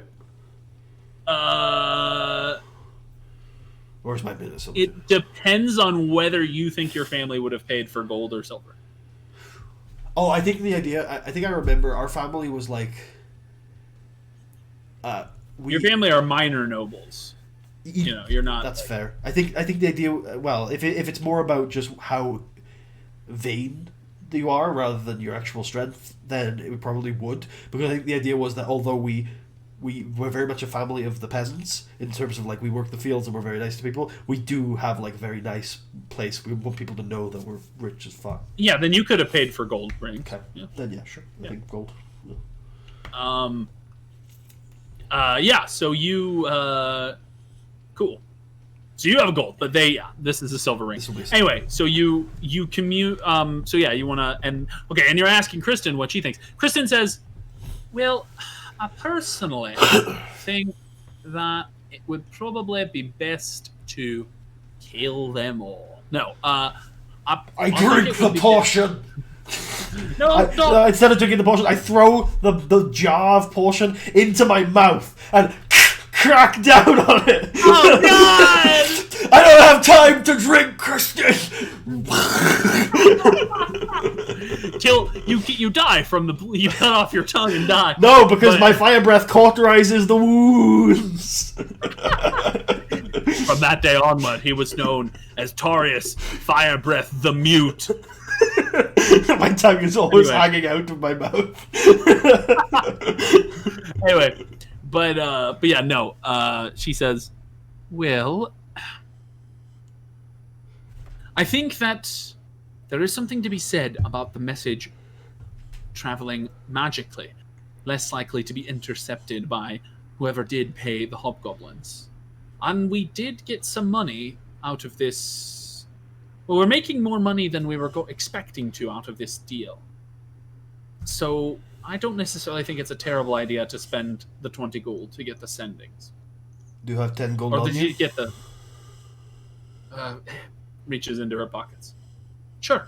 Or is mine made out of silver? It depends on whether you think your family would have paid for gold or silver. Oh, I think the idea. I think I remember our family was like. Your family are minor nobles. You know, you're not. That's fair. I think the idea. Well, if it's more about just how vain you are rather than your actual strength, then it probably would. Because I think the idea was that although we we're very much a family of the peasants in terms of like we work the fields and we're very nice to people. We do have like a very nice place. We want people to know that we're rich as fuck. Yeah, then you could have paid for gold rings. Okay. Yeah. Then yeah, sure. I think gold. Yeah. So you cool. So you have a gold, but this is a silver ring. Anyway, so you commute. So yeah, you want to and you're asking Kristen what she thinks. Kristen says, "Well, I personally think that it would probably be best to kill them all." No, I drink the potion. No, instead of drinking the potion, I throw the jar of potion into my mouth and crack down on it. Oh God! I don't have time to drink, Christian. You die from you cut off your tongue and die. No, because my fire breath cauterizes the wounds. From that day onward, he was known as Tarius Fire Breath the Mute. My tongue is always hanging out of my mouth. Anyway, but yeah, no. She says, "Well, I think that there is something to be said about the message traveling magically, less likely to be intercepted by whoever did pay the hobgoblins. And we did get some money out of this. Well, we're making more money than we were expecting to out of this deal. So I don't necessarily think it's a terrible idea to spend the 20 gold to get the sendings." Do you have 10 gold or on did you? you get the... reaches into her pockets. Sure.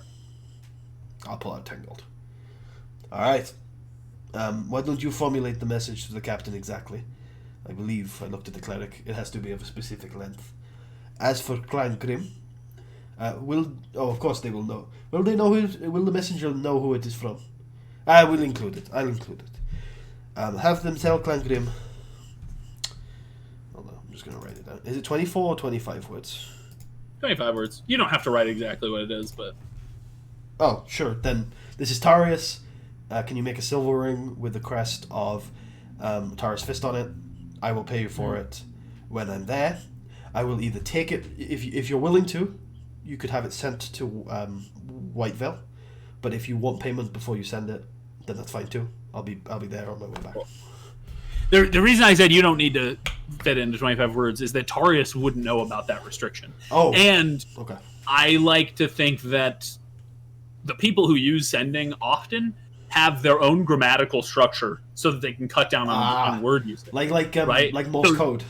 I'll pull out 10 gold. Alright. Why don't you formulate the message to the captain exactly? I believe, I looked at the cleric, it has to be of a specific length. As for Clan Grim, of course they will know. Will the messenger know who it is from? I will include it. I'll include it. Have them tell Clan Grim. Hold on, I'm just going to write it down. Is it 24 or 25 words? 25 words. You don't have to write exactly what it is, but... Oh, sure. Then, this is Tarius. Can you make a silver ring with the crest of Tarra's fist on it? I will pay you for it when I'm there. I will either take it, if you're willing to, you could have it sent to Whiteville. But if you want payment before you send it, then that's fine too. I'll be there on my way back. Cool. The reason I said you don't need to fit into 25 words is that Tarius wouldn't know about that restriction. Oh, and okay. I like to think that the people who use sending often have their own grammatical structure so that they can cut down on word usage. Like right? Morse code.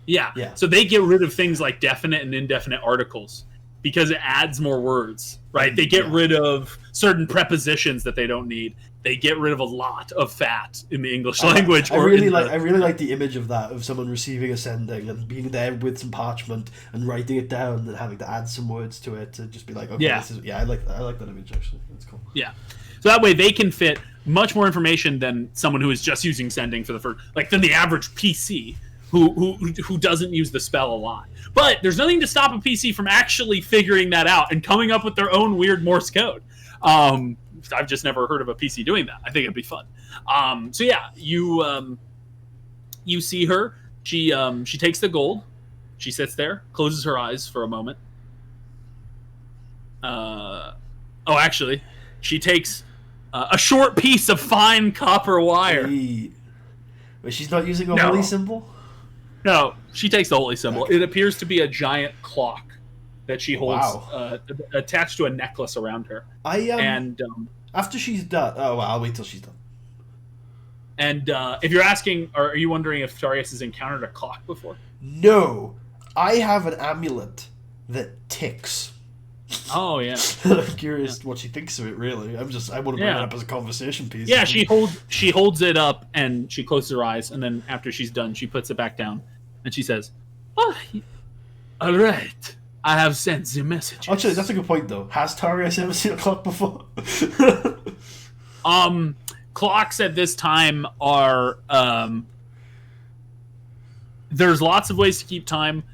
Yeah. So they get rid of things like definite and indefinite articles because it adds more words, right? They get rid of certain prepositions that they don't need. They get rid of a lot of fat in the English language. I really like the image of that, of someone receiving a sending and being there with some parchment and writing it down and having to add some words to it to just be like, okay, I like that image actually. That's cool. Yeah. So that way they can fit much more information than someone who is just using sending for the first, than the average PC who doesn't use the spell a lot. But there's nothing to stop a PC from actually figuring that out and coming up with their own weird Morse code. I've just never heard of a PC doing that. I think it'd be fun. So yeah, you see her. She takes the gold. She sits there, closes her eyes for a moment. Actually, she takes a short piece of fine copper wire. But she's not using a holy symbol? No, she takes the holy symbol. Okay. It appears to be a giant clock that she holds attached to a necklace around her. After she's done... Oh, well, I'll wait till she's done. And if you're asking, or are you wondering if Tarius has encountered a clock before? No. I have an amulet that ticks. Oh, yeah. I'm curious what she thinks of it, really. I want to bring it up as a conversation piece. Yeah, she holds it up, and she closes her eyes, and then after she's done, she puts it back down, and she says, "Oh, all right. I have sent the messages." Actually, that's a good point, though. Has Tarius ever seen a clock before? Clocks at this time are... there's lots of ways to keep time.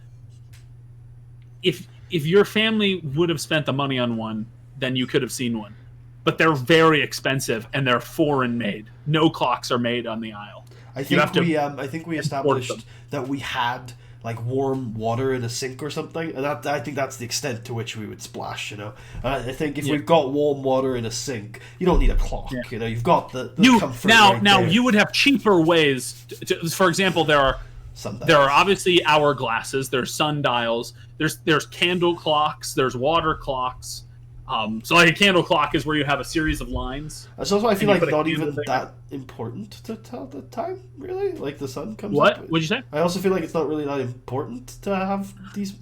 If your family would have spent the money on one, then you could have seen one. But they're very expensive, and they're foreign made. No clocks are made on the Isle. I You have think to I think we them. established that we had like warm water in a sink or something, and I think that's the extent to which we would splash. I think if we've got warm water in a sink, you don't need a clock. You've got the comfort. Now there. you would have cheaper ways. For example, there are obviously hourglasses. There's sundials. There's candle clocks. There's water clocks. So like a candle clock is where you have a series of lines. So I feel like not even that important to tell the time, really. Like the sun comes up. What? What'd you say? I also feel like it's not really that important to have these.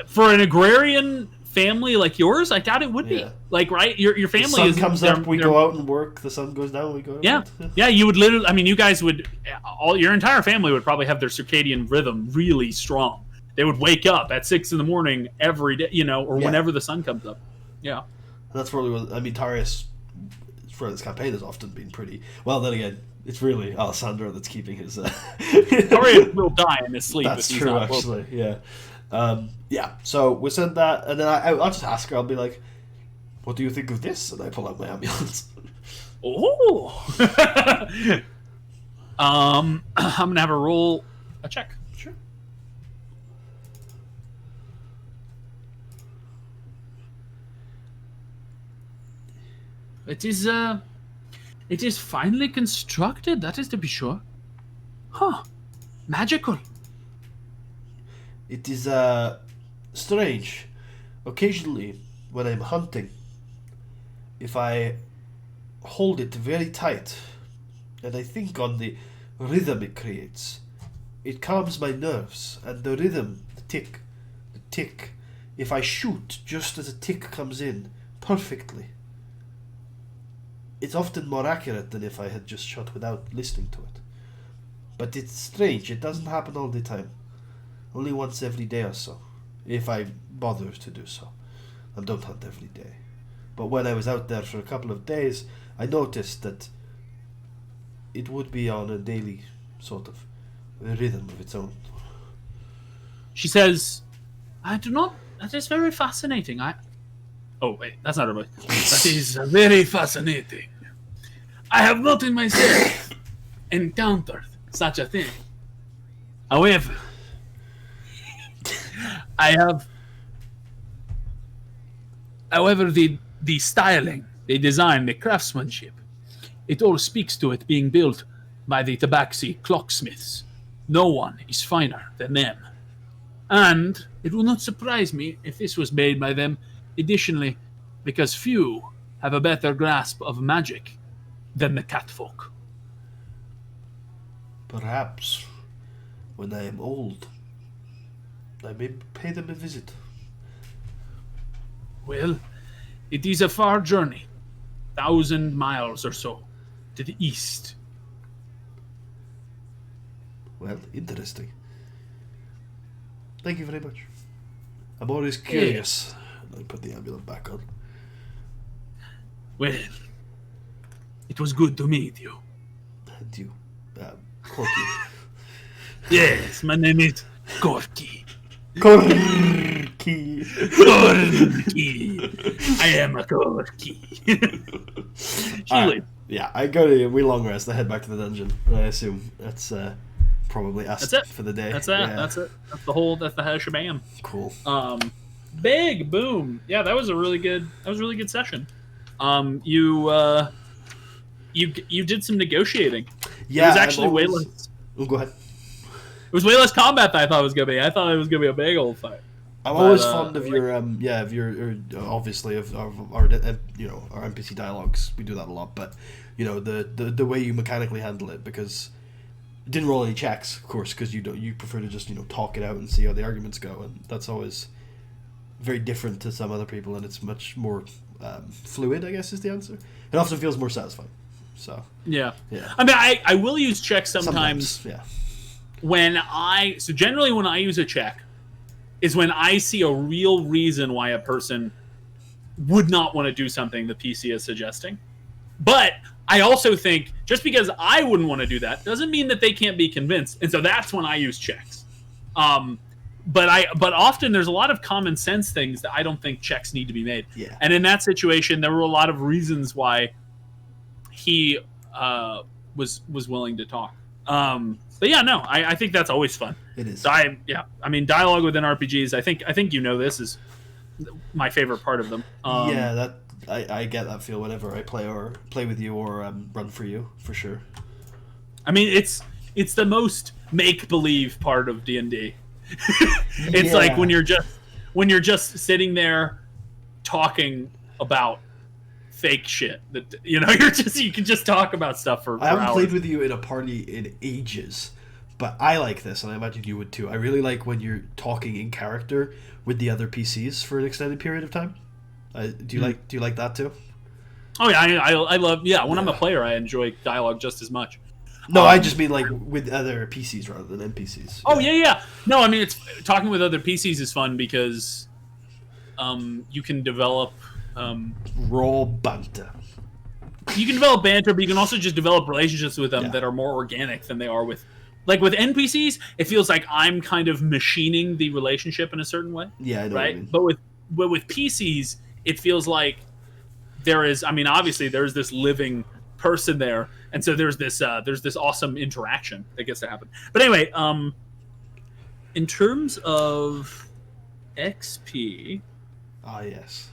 For an agrarian family like yours, I doubt it would be. Like, right? Your family the sun comes up, we go out and work. The sun goes down, we go out. Yeah. You would literally. I mean, you guys would. Your entire family would probably have their circadian rhythm really strong. They would wake up at 6 a.m. every day, or whenever the sun comes up. Yeah. That's probably what Tarius for this campaign has often been pretty well. Then again, it's really Alessandro that's keeping his. Tarius will die in his sleep. That's if he's true, not actually. Yeah. So we said that, and then I'll just ask her. I'll be like, "What do you think of this?" And I pull out my ambulance. Oh. I'm gonna have her roll a check. Sure. It is finely constructed, that is to be sure. Huh. Magical. It is, strange. Occasionally, when I'm hunting, if I hold it very tight, and I think on the rhythm it creates, it calms my nerves, and the rhythm, the tick, if I shoot just as a tick comes in, perfectly, it's often more accurate than if I had just shot without listening to it. But it's strange, it doesn't happen all the time. Only once every day or so, if I bother to do so. I don't hunt every day. But when I was out there for a couple of days, I noticed that it would be on a daily sort of rhythm of its own. She says, I do not... That is very fascinating. Oh, wait, that's not her voice. That is very fascinating. I have not in myself encountered such a thing. However, the styling, the design, the craftsmanship, it all speaks to it being built by the Tabaxi clocksmiths. No one is finer than them. And it will not surprise me if this was made by them. Additionally, because few have a better grasp of magic than the catfolk. Perhaps, when I am old, I may pay them a visit. Well, it is a far journey, 1,000 miles or so, to the east. Well, interesting. Thank you very much. I'm always curious. I put the amulet back on. Well, it was good to meet you. And you, Corky. Yes, my name is Corky. Corky. Corky. I am a Corky. Yeah, I go to we long rest. I head back to the dungeon. I assume that's probably us for the day. That's it. Yeah. That's it. That's the whole shabam. Cool. Big boom. Yeah, that was a really good session. You did some negotiating. Yeah, it was actually way less. Oh, go ahead. It was way less combat than I thought it was gonna be. I thought it was gonna be a big old fight. I'm always fond of your obviously of our our NPC dialogues. We do that a lot, but the way you mechanically handle it, because it didn't roll any checks, of course, because you prefer to just talk it out and see how the arguments go, and that's always very different to some other people, and it's much more fluid, I guess, is the answer. It often feels more satisfying. So yeah. I mean, I will use checks sometimes. Yeah. Generally when I use a check is when I see a real reason why a person would not want to do something the PC is suggesting. But I also think just because I wouldn't want to do that doesn't mean that they can't be convinced. And so that's when I use checks. But often there's a lot of common sense things that I don't think checks need to be made. Yeah. And in that situation, there were a lot of reasons why he was willing to talk. But yeah, no, I think that's always fun. It is. I mean, dialogue within RPGs. I think this is my favorite part of them. Yeah, that I get that feel whenever I play with you or run for you for sure. I mean, it's the most make believe part of D&D. It's like when you're just sitting there talking about fake shit that you can just talk about stuff for I haven't hours. played with you in a party in ages, but I like this, and I imagine you would too. I really like when you're talking in character with the other PCs for an extended period of time. Do you like that too? Oh yeah, I love when I'm a player, I enjoy dialogue just as much. No, I just mean like with other PCs rather than NPCs. Oh yeah. No, I mean it's talking with other PCs is fun because you can develop raw banter. You can develop banter, but you can also just develop relationships with them that are more organic than they are with NPCs. It feels like I'm kind of machining the relationship in a certain way. Yeah, I know right. What you mean. But with PCs, it feels like there is. I mean, obviously, there's this living person there, and so there's this awesome interaction that gets to happen. But anyway, in terms of XP, yes.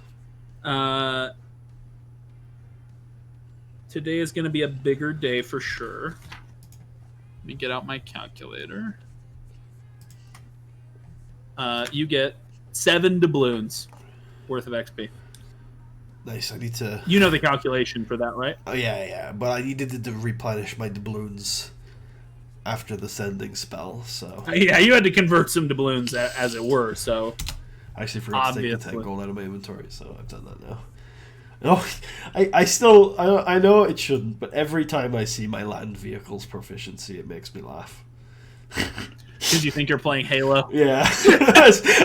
Today is going to be a bigger day for sure. Let me get out my calculator. You get 7 doubloons worth of XP. Nice. I need to. You know the calculation for that, right? Oh yeah. But I needed to replenish my doubloons after the sending spell. So. Yeah, you had to convert some doubloons, as it were. So. I actually forgot to take the 10 gold out of my inventory, so I've done that now. No, I know it shouldn't, but every time I see my land vehicles proficiency, it makes me laugh. Because you think you're playing Halo? Yeah,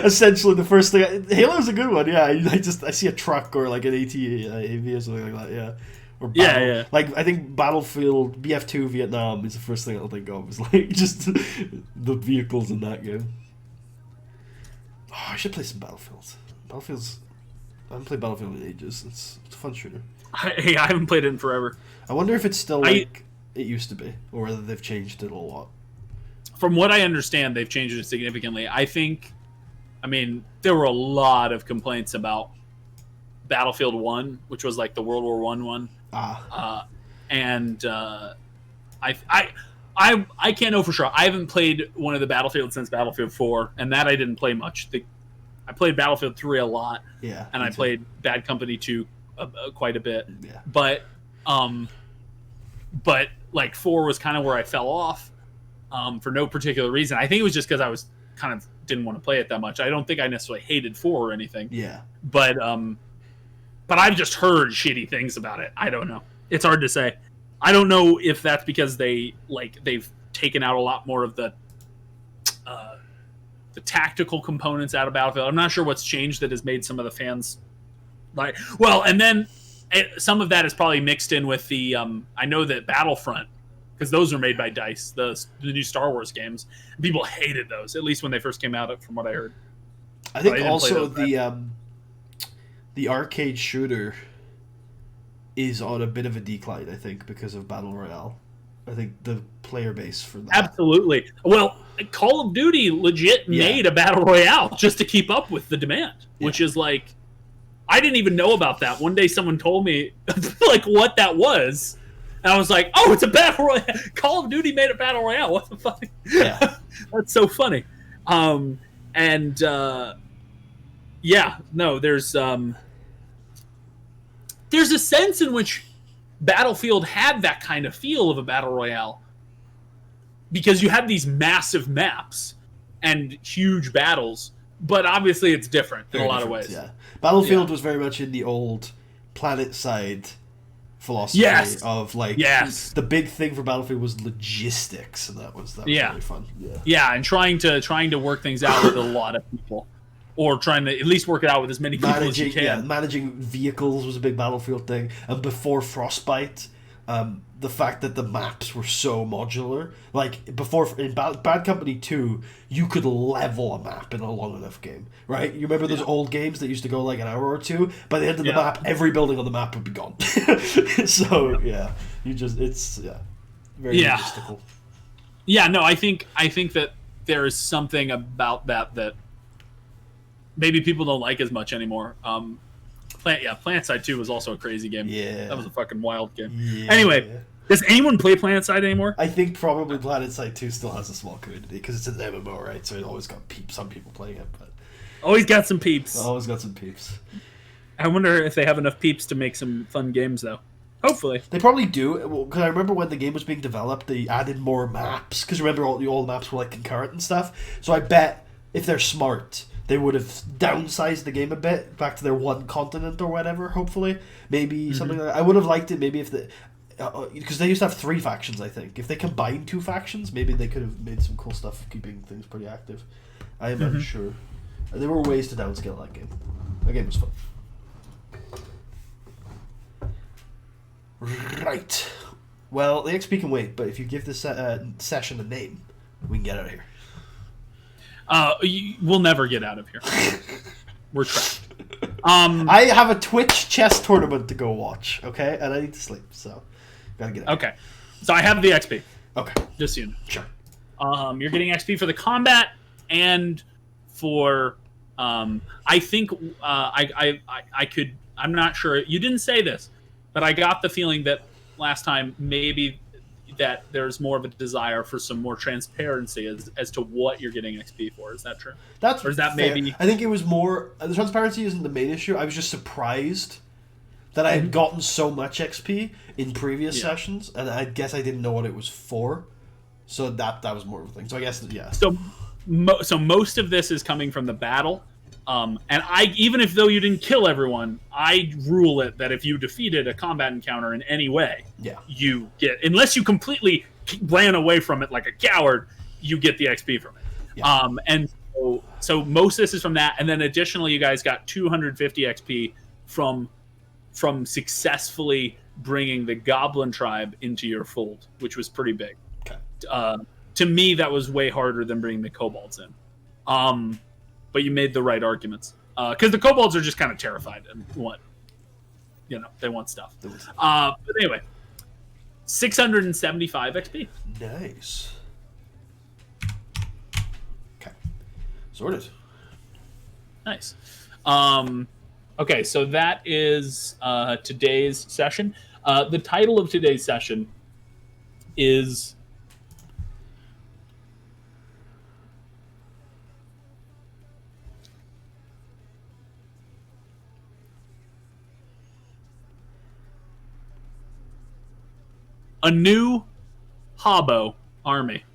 essentially the first thing. Halo's a good one. Yeah, I see a truck or like an AV or something like that. Yeah, or yeah. Like I think Battlefield BF2 Vietnam is the first thing I'll think of. Is like just the vehicles in that game. Oh, I should play some Battlefields. I haven't played Battlefield in ages. It's a fun shooter. I haven't played it in forever. I wonder if it's still like it used to be, or whether they've changed it a lot. From what I understand, they've changed it significantly. I mean, there were a lot of complaints about Battlefield 1, which was like the World War I one. I can't know for sure. I haven't played one of the Battlefields since Battlefield 4, and that I didn't play much. I played Battlefield 3 a lot, and I played Bad Company 2 quite a bit. Yeah. But like 4 was kind of where I fell off for no particular reason. I think it was just because I was kind of didn't want to play it that much. I don't think I necessarily hated 4 or anything. Yeah. But I've just heard shitty things about it. I don't know. It's hard to say. I don't know if that's because they've taken out a lot more of the tactical components out of Battlefield. I'm not sure what's changed that has made some of the fans and then some of that is probably mixed in with the I know that Battlefront, because those are made by DICE, the new Star Wars games. People hated those, at least when they first came out, from what I heard. I think also the arcade shooter is on a bit of a decline, I think, because of Battle Royale. I think the player base for that. Absolutely. Well, Call of Duty legit made a Battle Royale just to keep up with the demand, which is like, I didn't even know about that. One day someone told me like what that was, and I was like, oh, it's a Battle Royale. Call of Duty made a Battle Royale. What the fuck? Yeah. That's so funny. There's a sense in which Battlefield had that kind of feel of a Battle Royale, because you have these massive maps and huge battles, but obviously it's different in a lot of ways. Yeah. Battlefield was very much in the old planet side philosophy of like the big thing for Battlefield was logistics, and that was really fun. And trying to work things out with a lot of people, or trying to at least work it out with as many people as you can. Yeah, managing vehicles was a big Battlefield thing, and before Frostbite, the fact that the maps were so modular. Like before in Bad Company 2, you could level a map in a long enough game, right? You remember those old games that used to go like an hour or two? By the end of the map, every building on the map would be gone. So it's very logistical. Yeah, no, I think that there is something about that maybe people don't like as much anymore. PlanetSide 2 was also a crazy game. Yeah. That was a fucking wild game. Yeah. Anyway, does anyone play PlanetSide anymore? I think probably PlanetSide 2 still has a small community because it's an MMO, right? So it always got some people playing it, but Always got some peeps. always got some peeps. I wonder if they have enough peeps to make some fun games, though. Hopefully. They probably do, because I remember when the game was being developed, they added more maps. Because remember, all the maps were like concurrent and stuff. So I bet if they're smart, they would have downsized the game a bit back to their one continent or whatever. Hopefully, maybe something like that. I would have liked it maybe if the because they used to have 3 factions. I think if they combined 2 factions, maybe they could have made some cool stuff, keeping things pretty active. I am unsure. There were ways to downscale that game. That game was fun. Right. Well, the XP can wait, but if you give this session a name, we can get out of here. We'll never get out of here. We're trapped. I have a Twitch chess tournament to go watch, okay? And I need to sleep, so gotta get out. Okay. So I have the XP. Okay. Just so you know. Sure. You're getting XP for the combat and for I think I could. I'm not sure. You didn't say this, but I got the feeling that last time maybe that there's more of a desire for some more transparency as to what you're getting XP for. Is that true? That's or is that fair. maybe? I think it was more. The transparency isn't the main issue. I was just surprised that I had gotten so much XP in previous sessions, and I guess I didn't know what it was for. So that was more of a thing. So I guess So most of this is coming from the battle. And even if though you didn't kill everyone, I rule it that if you defeated a combat encounter in any way, you get, unless you completely ran away from it like a coward, you get the XP from it. Yeah. And so most of this is from that, and then additionally, you guys got 250 XP from successfully bringing the Goblin tribe into your fold, which was pretty big. Okay. To me, that was way harder than bringing the Kobolds in. But you made the right arguments. Because the Kobolds are just kind of terrified and they want stuff. But anyway, 675 XP. Nice. Okay. Sorted. Nice. Okay, so that is today's session. The title of today's session is... A New Hobbo Army.